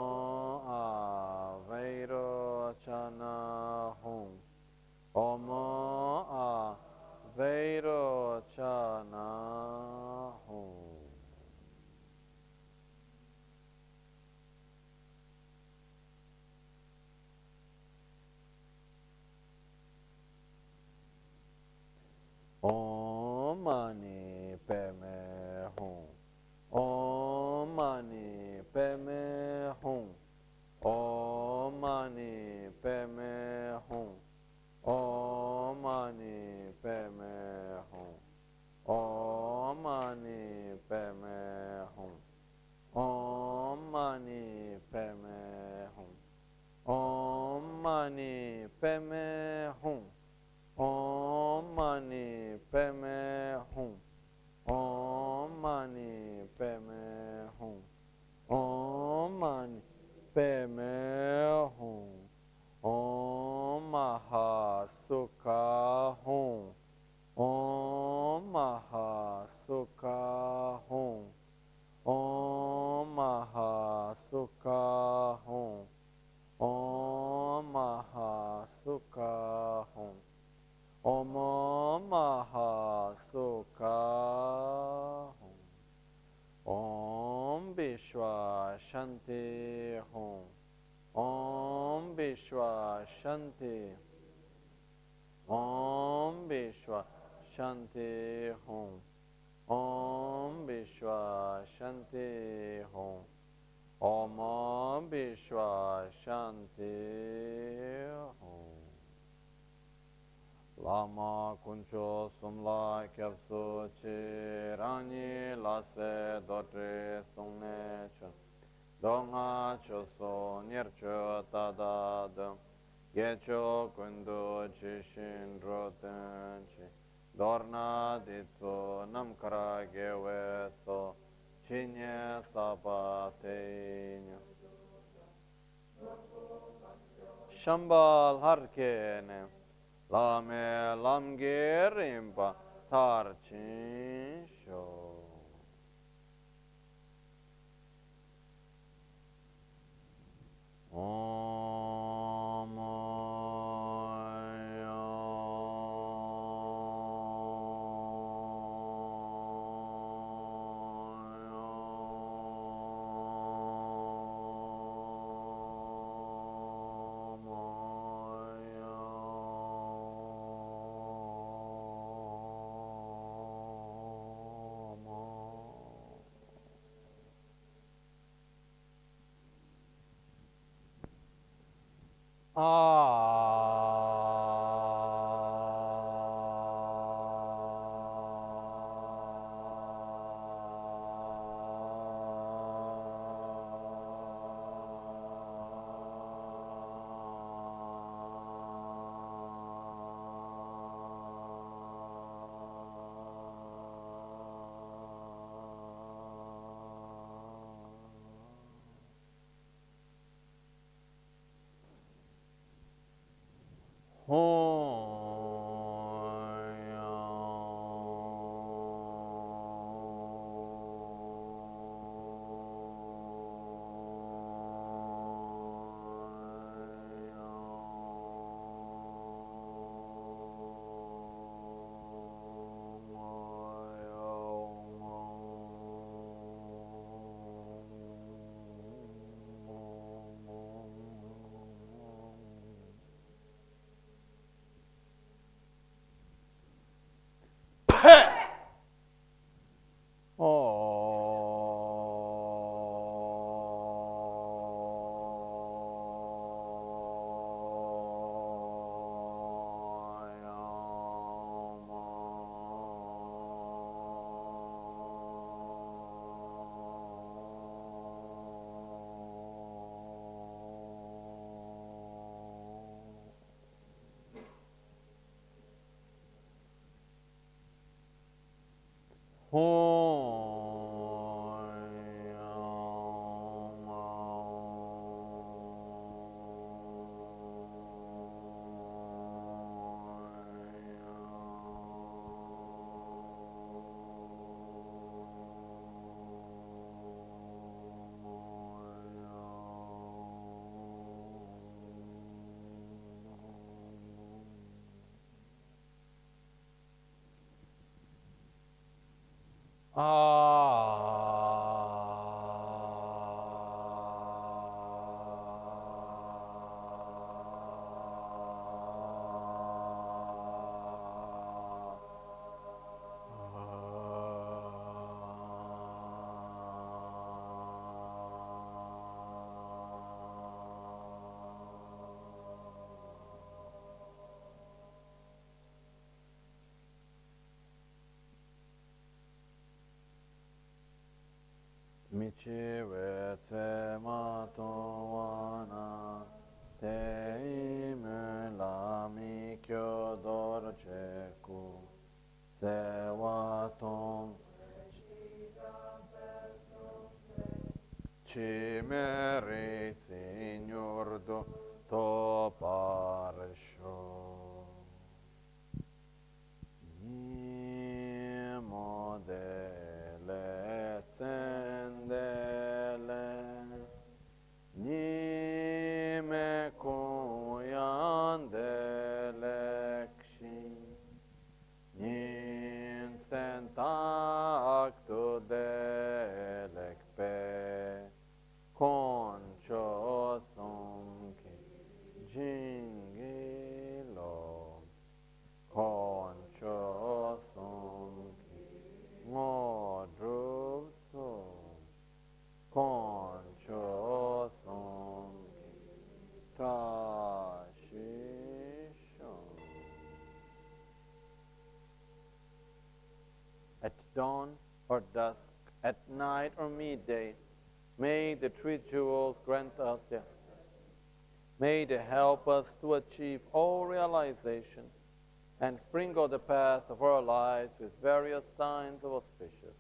Aveiro Chana Hum Om Aveiro Chana Hum Om Mani Padme Hum Om Mani Padme Hum Om Mani Padme Hum Om Mani Padme Hum Om Mani Padme Hum Om Mani Padme Hum Om Mani Padme Hum Om Mani Padme Hum Om Mani Padme Hum Om Mani Padme Hum Om Mahasukha Hum Om Mahasukha Hum Om Mahasukha Hum Shanti Hum. Om Vishwa Shanti. Om Vishwa Shanti Hum. Om Vishwa Shanti Hum. Om Vishwa Shanti Hum. Lama Kuncho Sumla Kyapsu Chirani Lase Dotri Sungne Chun. Donga Choso Nircho Tadadam. Gecho Kundu Chishin Rotenchi. Dorna Ditsu Namkara Geweso. Chinye Sabateño. Shambal Harkene. Lame Lamge Rimpa Tarchin Sho. Om Michi Vetse Matowana Te Ime Lami Kyo Dorcheku Sewaton Chimeri Signurdo Toparsho Nimo Dele Tsendele Nime Kuyan Delekshi Nin Sentak to Delekpe Kon dawn or dusk, at night or midday, may the three jewels grant us their. May they help us to achieve all realization and sprinkle the path of our lives with various signs of auspiciousness.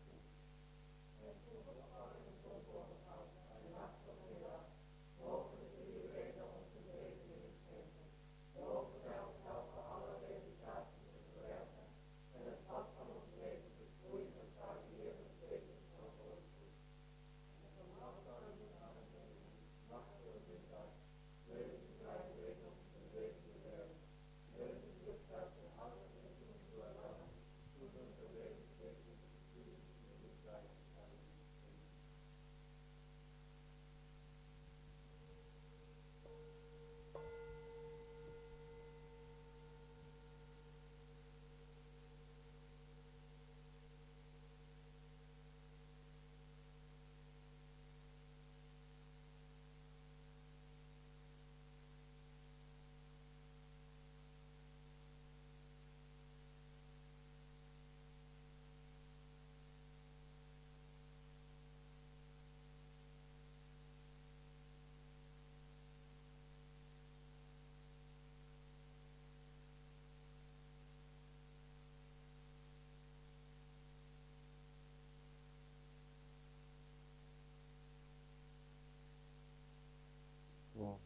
Well,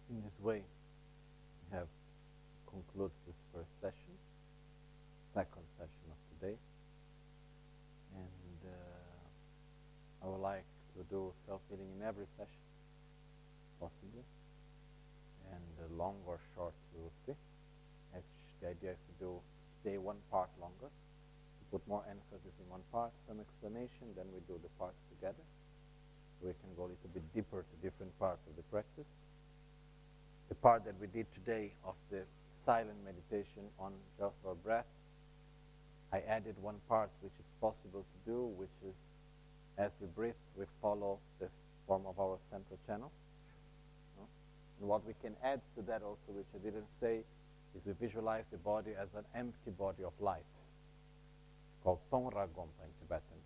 in this way, we have concluded this first session, second session of today, and I would like to do self-healing in every session, possibly, and long or short, we will see. The idea is to do stay one part longer, to put more emphasis in one part, some explanation, then we do the parts together. We can go a little bit deeper to different parts of the practice. The part that we did today of the silent meditation on just our breath, I added one part which is possible to do, which is as we breathe, we follow the form of our central channel. And what we can add to that also, which I didn't say, is we visualize the body as an empty body of light, called Tonra Gompa in Tibetan.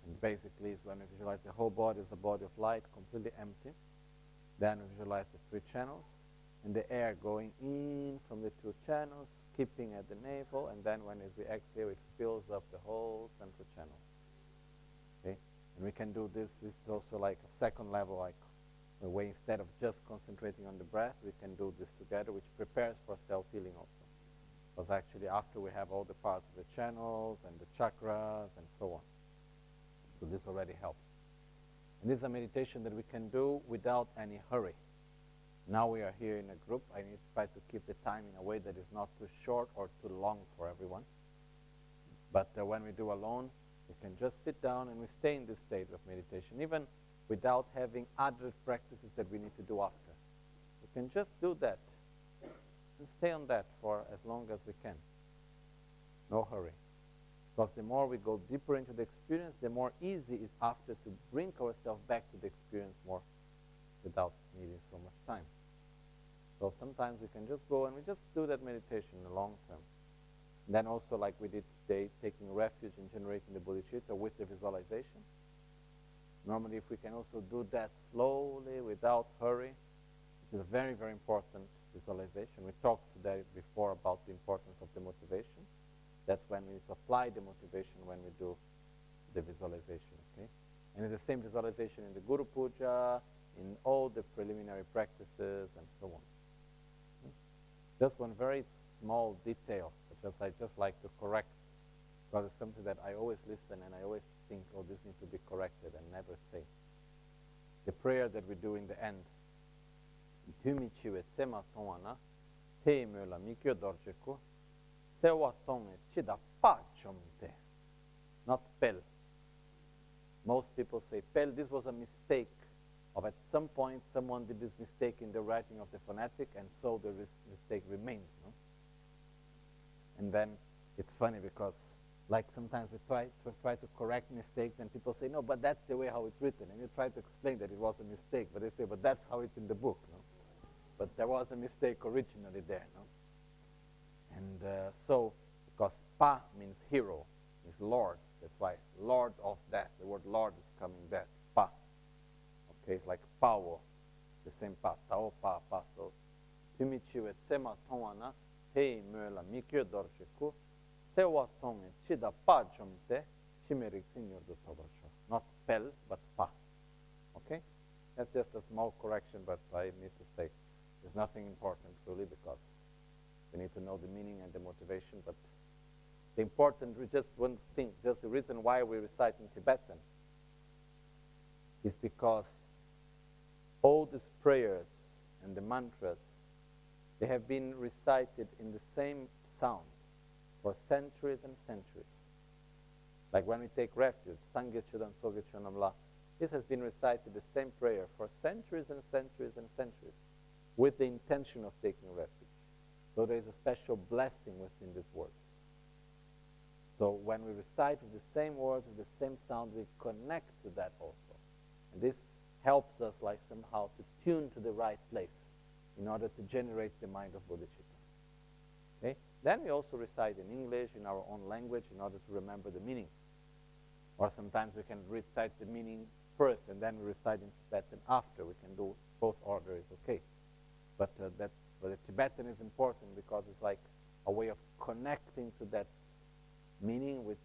And basically, it's when we visualize the whole body as a body of light, completely empty. Then we visualize the three channels, and the air going in from the two channels, keeping at the navel, and then when we exhale, it fills up the whole central channel. Okay? And we can do this. This is also like a second level, like a way instead of just concentrating on the breath, we can do this together, which prepares for self-healing also. Because actually, after we have all the parts of the channels and the chakras and so on. So this already helps. And this is a meditation that we can do without any hurry. Now we are here in a group. I need to try to keep the time in a way that is not too short or too long for everyone. But when we do alone, we can just sit down and we stay in this state of meditation, even without having other practices that we need to do after. We can just do that and stay on that for as long as we can. No hurry. Because the more we go deeper into the experience, the more easy it is after to bring ourselves back to the experience more without needing so much time. So sometimes we can just go and we just do that meditation in the long term. And then also, like we did today, taking refuge in generating the bodhicitta with the visualization. Normally, if we can also do that slowly, without hurry, it is a very, very important visualization. We talked today before about the importance of the motivation. That's when we need to apply the motivation when we do the visualization, okay? And it's the same visualization in the Guru Puja, in all the preliminary practices, and so on. Just one very small detail, which I just like to correct, because it's something that I always listen and I always think, oh, this needs to be corrected, and never say. The prayer that we do in the end, not pel. Most people say pel. This was a mistake of at some point someone did this mistake in the writing of the phonetic, and so the mistake remains. No? And then it's funny because like sometimes we try to correct mistakes, and people say, no, but that's the way how it's written. And you try to explain that it was a mistake, but they say, but that's how it's in the book. No? But there was a mistake originally there. No? And so, because pa hero, is Lord. That's why Lord of that. The word Lord is coming back. Pa. Okay, it's like power. The same pa. Tao pa pa. So Timichiwe tsema tongwana hei möla mikyo dorshiku sewa tonge chida pa jomte chimerik sinyor do tobarsho. Not pel, but pa. Okay? That's just a small correction, but I need to say there's nothing important really because we need to know the meaning and the motivation, but the important, just one thing, just the reason why we recite in Tibetan is because all these prayers and the mantras, they have been recited in the same sound for centuries and centuries. Like when we take refuge, Sangye Chudan Soge Chunamla, this has been recited the same prayer for centuries and centuries and centuries with the intention of taking refuge. So there is a special blessing within these words. So when we recite with the same words, with the same sound, we connect to that also. And this helps us like somehow to tune to the right place in order to generate the mind of bodhicitta. Okay? Then we also recite in English, in our own language, in order to remember the meaning. Or sometimes we can recite the meaning first and then we recite in Tibetan after. We can do both order is okay. But the Tibetan is important because it's like a way of connecting to that meaning which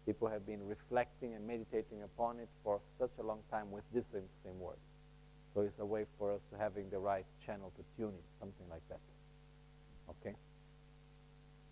people have been reflecting and meditating upon it for such a long time with these same words. So it's a way for us to having the right channel to tune it, something like that. Okay?